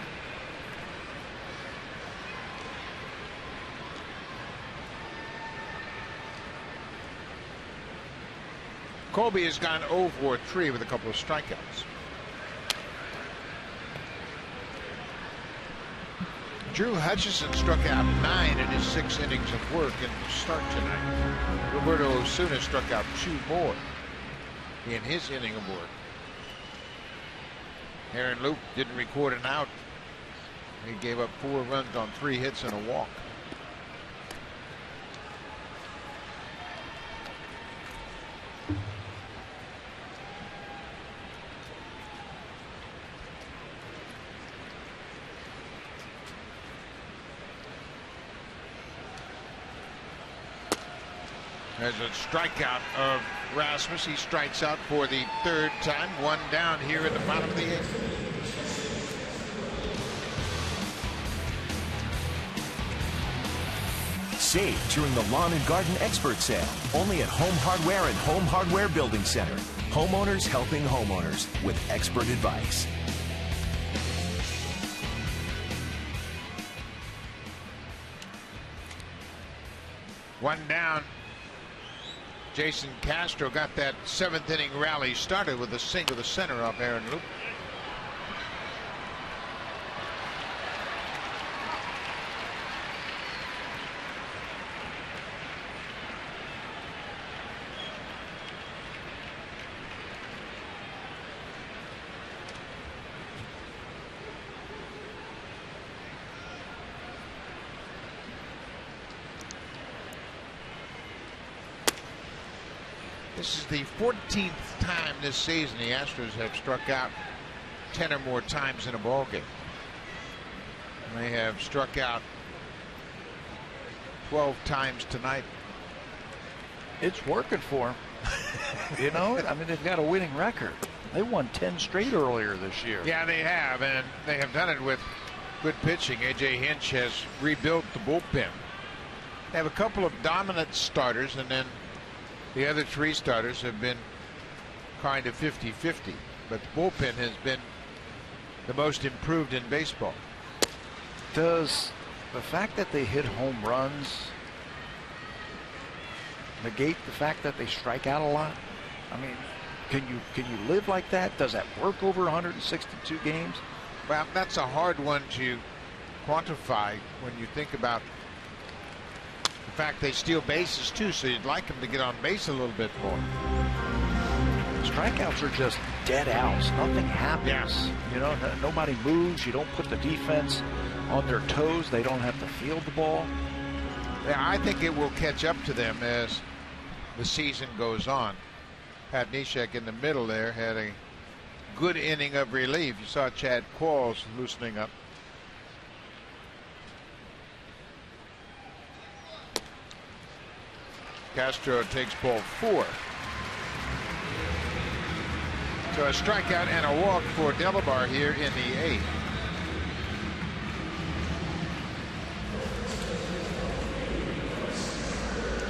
Colby has gone 0 for 3 with a couple of strikeouts. Drew Hutchison struck out 9 in his 6 innings of work in the start tonight. Roberto Osuna struck out 2 more in his inning of work. Aaron Loup didn't record an out. He gave up 4 runs on 3 hits and a walk. There's a strikeout of Rasmus. He strikes out for the 3rd time. 1 down here in the bottom of the 8th. Save during the Lawn and Garden Expert Sale. Only at Home Hardware and Home Hardware Building Center. Homeowners helping homeowners with expert advice. One down. Jason Castro got that 7th inning rally started with a single to center off Aaron Loup. This is the 14th time this season the Astros have struck out 10 or more times in a ball game. And they have struck out 12 times tonight. It's working for them. You know, I mean, they've got a winning record. They won 10 straight earlier this year. Yeah, they have, and they have done it with good pitching. A.J. Hinch has rebuilt the bullpen. They have a couple of dominant starters, and then the other 3 starters have been kind of 50-50, but the bullpen has been the most improved in baseball. Does the fact that they hit home runs negate the fact that they strike out a lot? I mean, can you live like that? Does that work over 162 games? Well, that's a hard one to quantify when you think about the fact they steal bases too, so you'd like them to get on base a little bit more. Strikeouts are just dead outs. Nothing happens. Yes. You know, nobody moves. You don't put the defense on their toes. They don't have to field the ball. Yeah, I think it will catch up to them as the season goes on. Pat Neshek in the middle there had a good inning of relief. You saw Chad Qualls loosening up. Castro takes ball 4. So a strikeout and a walk for Delabar here in the 8th.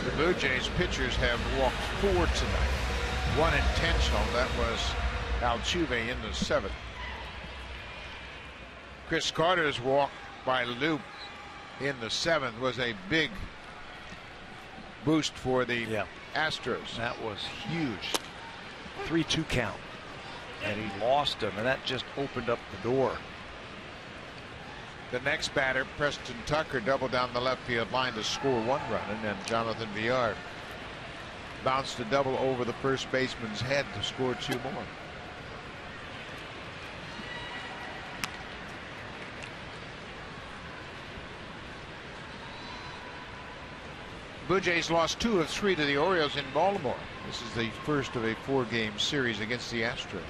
The Blue Jays pitchers have walked 4 tonight. 1 intentional. That was Altuve in the 7th. Chris Carter's walk by Loup in the 7th was a big boost for the Astros. That was huge. 3-2 count. And he lost him, and that just opened up the door. The next batter, Preston Tucker, doubled down the left field line to score 1 run, and then Jonathan Villar bounced a double over the first baseman's head to score 2 more. Blue Jays lost 2 of 3 to the Orioles in Baltimore. This is the first of a 4-game series against the Astros.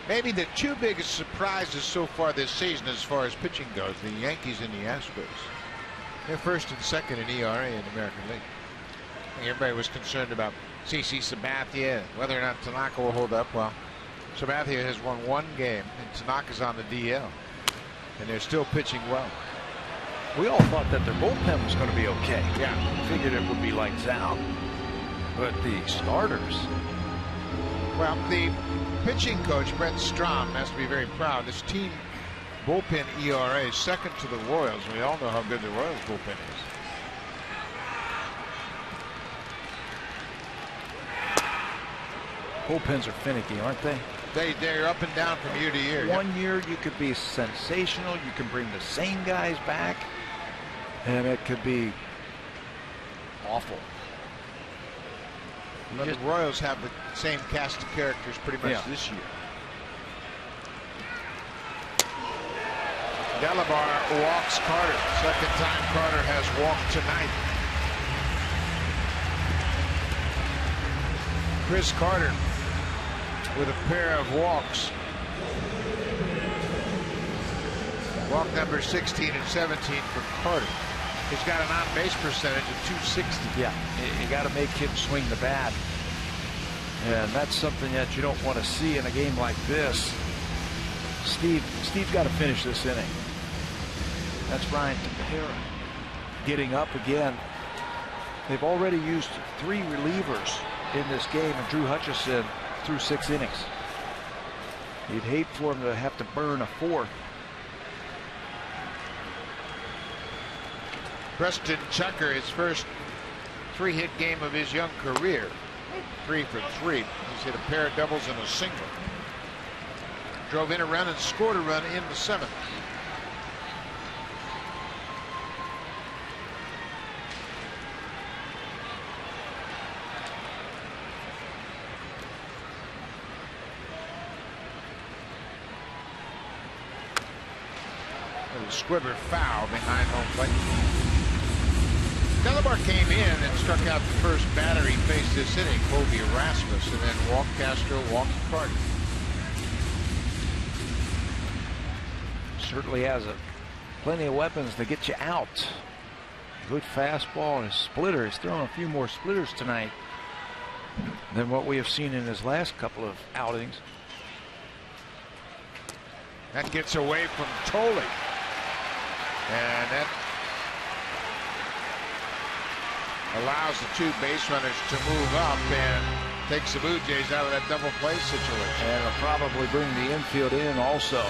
Maybe the 2 biggest surprises so far this season as far as pitching goes, the Yankees and the Astros. They're first and second in ERA in the American League. Everybody was concerned about CC Sabathia, whether or not Tanaka will hold up. Well, Sabathia has won one game, and Tanaka's on the DL, and they're still pitching well. We all thought that their bullpen was going to be okay. Yeah. Figured it would be lights out. But the starters. Well, the pitching coach, Brent Strom, has to be very proud. This team bullpen ERA is second to the Royals. We all know how good the Royals bullpen is. Bullpens are finicky, aren't they? They're up and down from year to year. One year you could be sensational. You can bring the same guys back. And it could be awful. But the Royals have the same cast of characters pretty much this year. Delabar walks Carter. Second time Carter has walked tonight. Chris Carter with a pair of walks. Walk number 16 and 17 for Carter. He's got an on-base percentage of 260. Yeah, you got to make him swing the bat. And that's something that you don't want to see in a game like this. Steve's got to finish this inning. That's Ryan Tepera getting up again. They've already used 3 relievers in this game, and Drew Hutchison threw 6 innings. You'd hate for him to have to burn a 4th. Preston Chucker, his first 3-hit game of his young career. 3 for 3. He's hit a pair of doubles and a single. Drove in a run and scored a run in the 7th. A squibber foul behind home plate. Delabar came in and struck out the first batter he faced this inning, Kobe Erasmus, and then walked Castro, walked Carter. Certainly has plenty of weapons to get you out. Good fastball and a splitter. He's thrown a few more splitters tonight than what we have seen in his last couple of outings. That gets away from Tolley. And that allows the 2 base runners to move up and takes the Blue Jays out of that double play situation. And it'll probably bring the infield in also.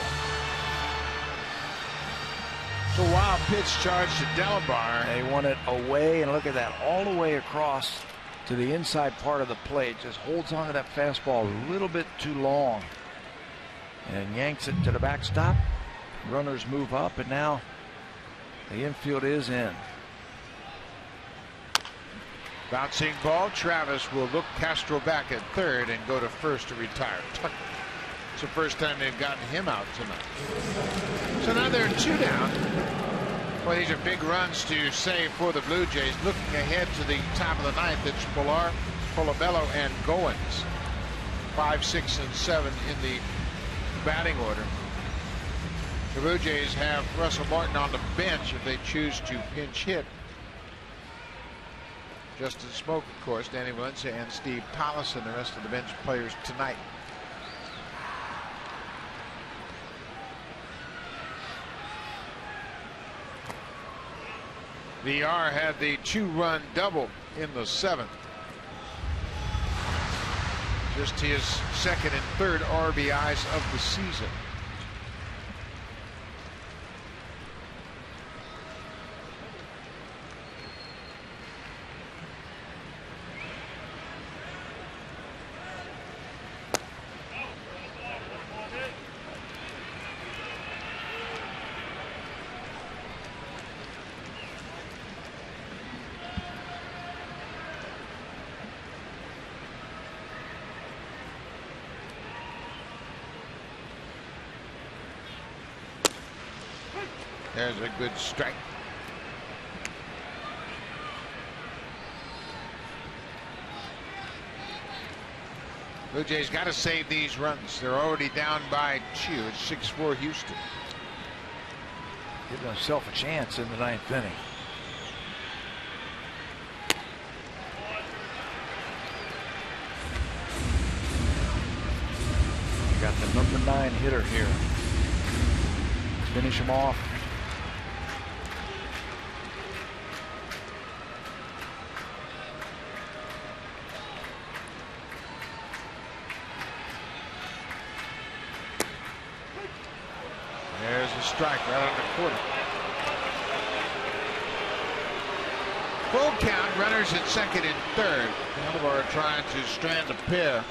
So wild pitch charge to Delabar. They want it away, and look at that, all the way across to the inside part of the plate. Just holds onto that fastball a little bit too long and yanks it to the backstop. Runners move up, and now the infield is in. Bouncing ball. Travis will look Castro back at third and go to first to retire Tucker. It's the first time they've gotten him out tonight. So now they're 2 down. Well, these are big runs to save for the Blue Jays. Looking ahead to the top of the 9th, it's Pilar, Polabello, and Goins. 5, 6, and 7 in the batting order. The Blue Jays have Russell Martin on the bench if they choose to pinch hit. Justin Smoke, of course, Danny Valencia, and Steve Tollison, the rest of the bench players tonight. VR had the 2-run double in the 7th. Just his 2nd and 3rd RBIs of the season. There's a good strike. Blue Jays got to save these runs. They're already down by 2. It's 6-4 Houston. Giving himself a chance in the 9th inning. number 9 hitter here. Finish him off. There's a strike right on the quarter. Full count, runners at second and third. Baltimore trying to strand a pair,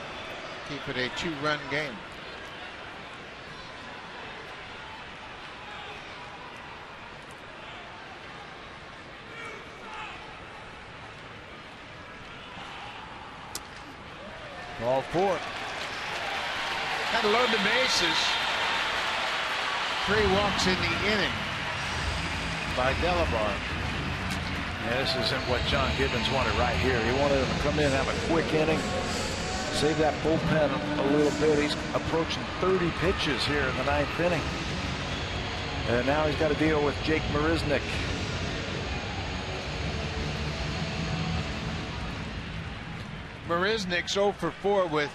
keep it a 2-run game. Ball 4. Got to load the bases. 3 walks in the inning by Delabar. Yeah, this isn't what John Gibbons wanted right here. He wanted him to come in and have a quick inning, save that bullpen a little bit. He's approaching 30 pitches here in the 9th inning. And now he's got to deal with Jake Marisnick. Marisnick's 0 for 4 with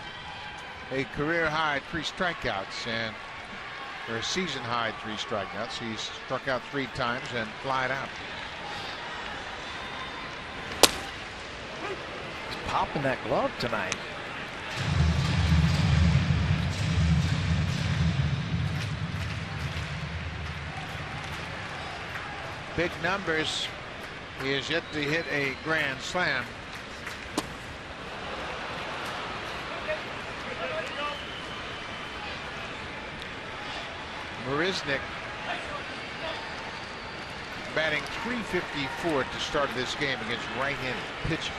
a career high 3 strikeouts, and for a season high 3 strikeouts. He's struck out 3 times and flied out. He's popping that glove tonight. Big numbers. He has yet to hit a grand slam. Marisnick batting .354 at the start of this game against right-handed pitching.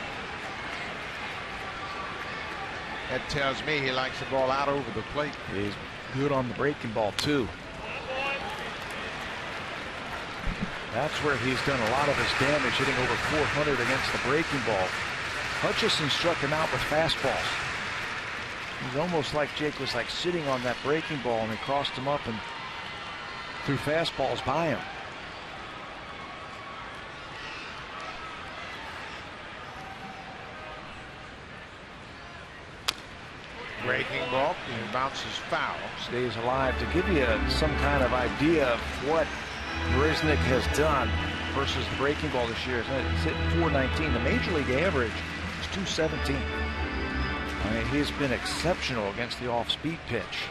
That tells me he likes the ball out over the plate. He's good on the breaking ball too. That's where he's done a lot of his damage, hitting over .400 against the breaking ball. Hutchison struck him out with fastballs. He's almost like Jake was like sitting on that breaking ball, and he crossed him up and threw fastballs by him. Breaking ball, he bounces foul. Stays alive. To give you some kind of idea of what Marisnick has done versus the breaking ball this year, it's hitting .419. The major league average is .217. I mean, he's been exceptional against the off-speed pitch.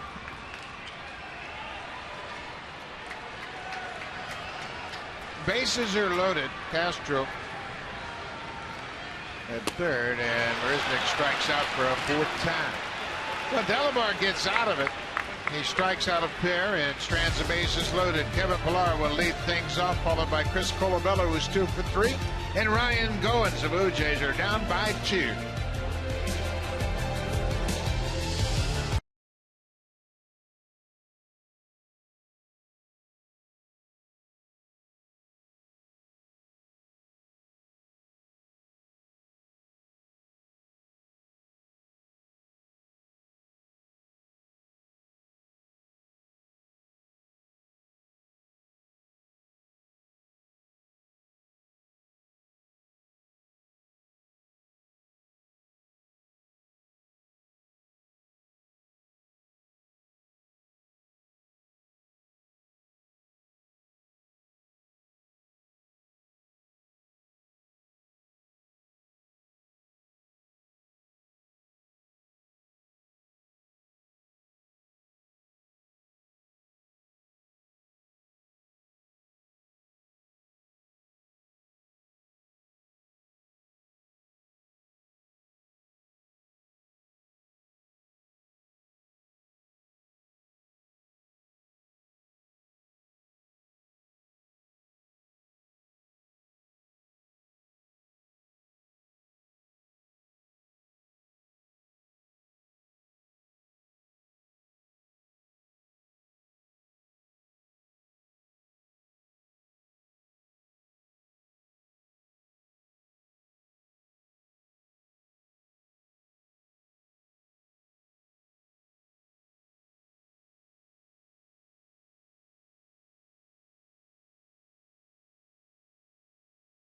Bases are loaded. Castro at third, and Marisnick strikes out for a 4th time. Well, Delabar gets out of it. He strikes out a pair and strands the bases loaded. Kevin Pillar will lead things off, followed by Chris Colabello, who's 2 for 3, and Ryan Goins. The Blue Jays are down by 2.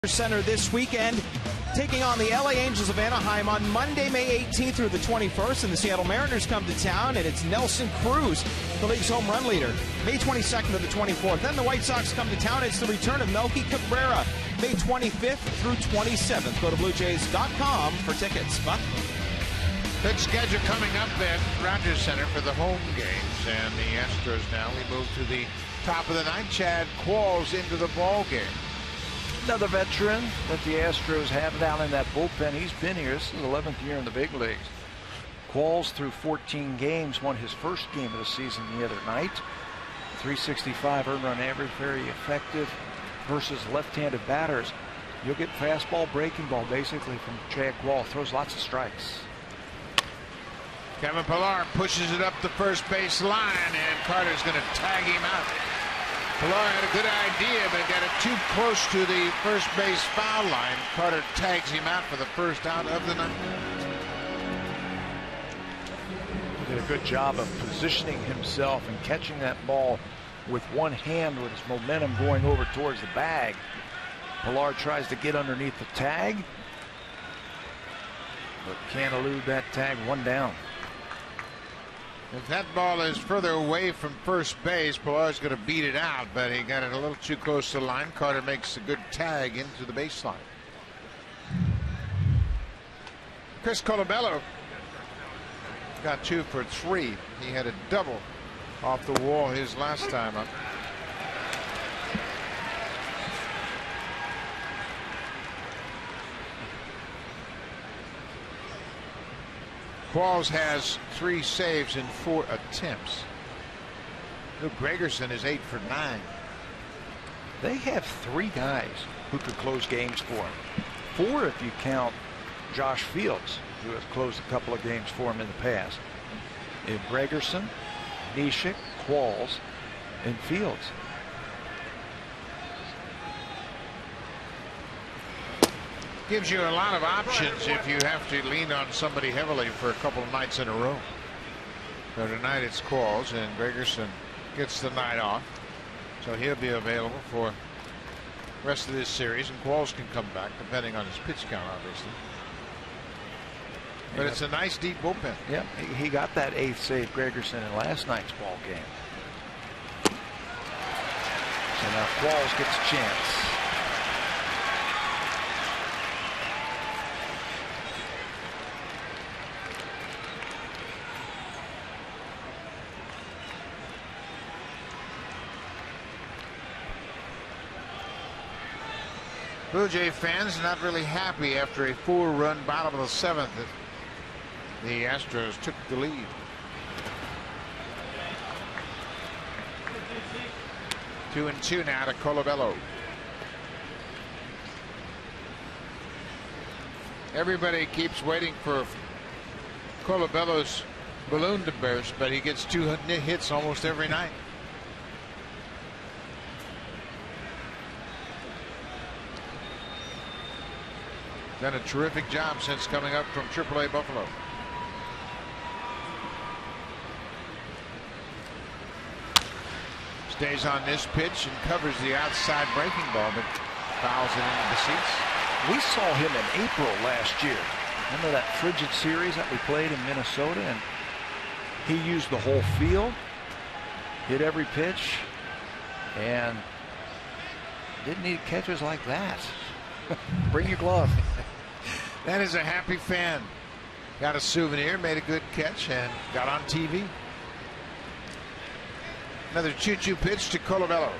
Center this weekend taking on the LA Angels of Anaheim on Monday, May 18th through the 21st, and the Seattle Mariners come to town, and it's Nelson Cruz, the league's home run leader, May 22nd to the 24th. Then the White Sox come to town. It's the return of Melky Cabrera, May 25th through 27th. Go to BlueJays.com for tickets. Buck? Good schedule coming up at Rogers Center for the home games, and the Astros now. We move to the top of the ninth. Chad Qualls into the ball game. Another veteran that the Astros have down in that bullpen. He's been here. This is his 11th year in the big leagues. Qualls through 14 games, won his first game of the season the other night. 365 earned run average, very effective versus left-handed batters. You'll get fastball, breaking ball basically from Chad Qualls. Throws lots of strikes. Kevin Pillar pushes it up the first base line, and Carter's going to tag him out. Pillar had a good idea, but got it too close to the first base foul line. Carter tags him out for the first out of the night. Did a good job of positioning himself and catching that ball with one hand with his momentum going over towards the bag. Pillar tries to get underneath the tag, but can't elude that tag. One down. If that ball is further away from first base, Pillar's going to beat it out, but he got it a little too close to the line. Carter makes a good tag into the baseline. Chris Colabello got 2 for 3. He had a double off the wall his last time up. Qualls has 3 saves in 4 attempts. Luke Gregerson is 8 for 9. They have 3 guys who could close games for him. 4 if you count Josh Fields, who has closed a couple of games for him in the past. In Gregerson, Neshek, Qualls, and Fields. Gives you a lot of options if you have to lean on somebody heavily for a couple of nights in a row. So tonight it's Qualls, and Gregerson gets the night off, so he'll be available for the rest of this series, and Qualls can come back depending on his pitch count, obviously. But it's a nice deep bullpen. Yeah, he got that 8th save, Gregerson, in last night's ball game. So now Qualls gets a chance. Blue Jay fans not really happy after a 4-run bottom of the 7th. The Astros took the lead. Two and 2 now to Colabello. Everybody keeps waiting for Colabello's balloon to burst, but he gets 2 hits almost every night. Done a terrific job since coming up from AAA Buffalo. Stays on this pitch and covers the outside breaking ball, but fouls it into the seats. We saw him in April last year. Remember that frigid series that we played in Minnesota? And he used the whole field, hit every pitch, and didn't need catches like that. Bring your glove. That is a happy fan. Got a souvenir, made a good catch, and got on TV. Another 2-2 pitch to Colabello.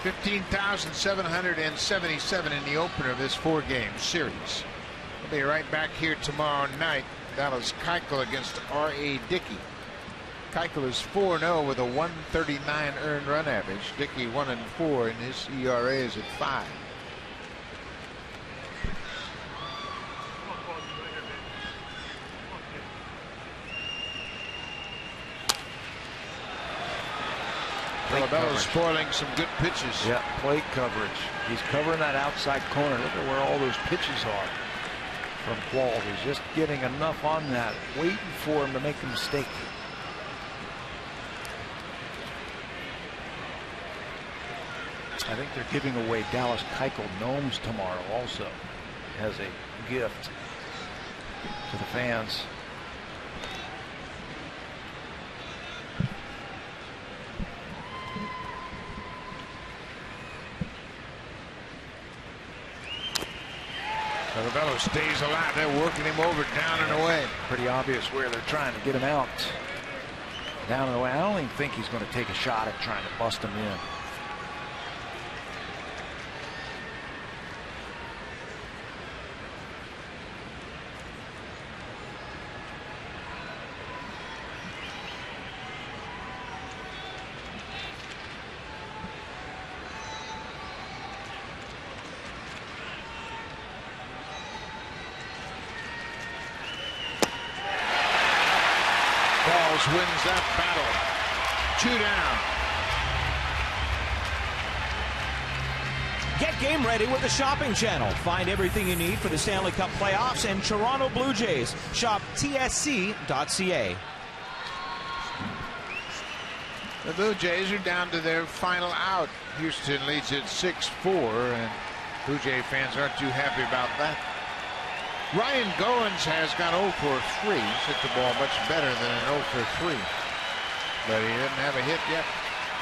$15,777 in the opener of this 4-game series. We'll be right back here tomorrow night. Dallas Keuchel against R.A. Dickey. Keuchel is 4-0 with a 139 earned run average. Dickey 1-4, and his ERA is at 5. Colabello's spoiling some good pitches. Yeah, plate coverage. He's covering that outside corner. Look at where all those pitches are. from Qualls. He's just getting enough on that, waiting for him to make a mistake. I think they're giving away Dallas Keuchel gnomes tomorrow also as a gift to the fans. Ravelo stays alive. They're working him over, down and away. Pretty obvious where they're trying to get him out. Down and away. I don't even think he's going to take a shot at trying to bust him in. Wins that battle. 2 down. Get game ready with the Shopping Channel. Find everything you need for the Stanley Cup playoffs and Toronto Blue Jays. Shop tsc.ca. The Blue Jays are down to their final out. Houston leads it 6-4, and Blue Jay fans aren't too happy about that. Ryan Goins has gone 0 for 3. He's hit the ball much better than an 0 for 3. But he doesn't have a hit yet.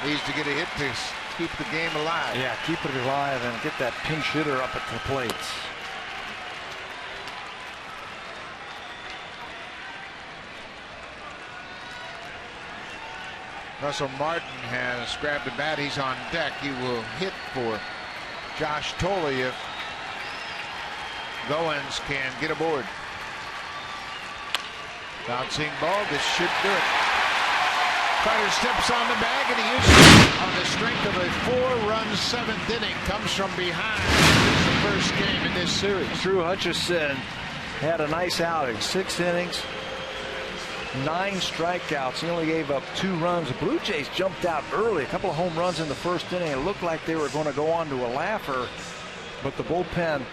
Needs to get a hit to keep the game alive. Yeah, keep it alive and get that pinch hitter up at the plate. Russell Martin has grabbed the bat. He's on deck. He will hit for Josh Tolley if Goins can get aboard. Bouncing ball. This should do it. Carter steps on the bag, and he uses it on the strength of a 4-run 7th inning. Comes from behind. This is the first game in this series. Drew Hutchison had a nice outing. 6 innings, 9 strikeouts. He only gave up 2 runs. The Blue Jays jumped out early. A couple of home runs in the first inning. It looked like they were going to go on to a laugher, but the bullpen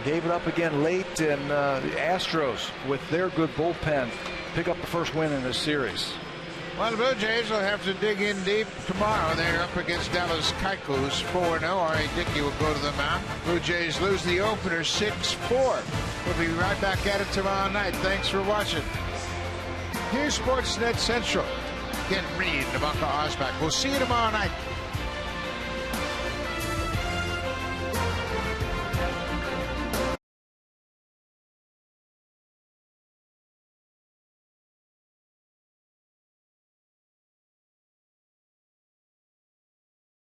gave it up again late, and the Astros, with their good bullpen, pick up the first win in this series. Well, the Blue Jays will have to dig in deep tomorrow. They're up against Dallas Keuchel, who's 4-0. R.A. Dickey will go to the mound. Blue Jays lose the opener 6-4. We'll be right back at it tomorrow night. Thanks for watching. Here's Sportsnet Central. Ken Reed and Bunker Osback. We'll see you tomorrow night.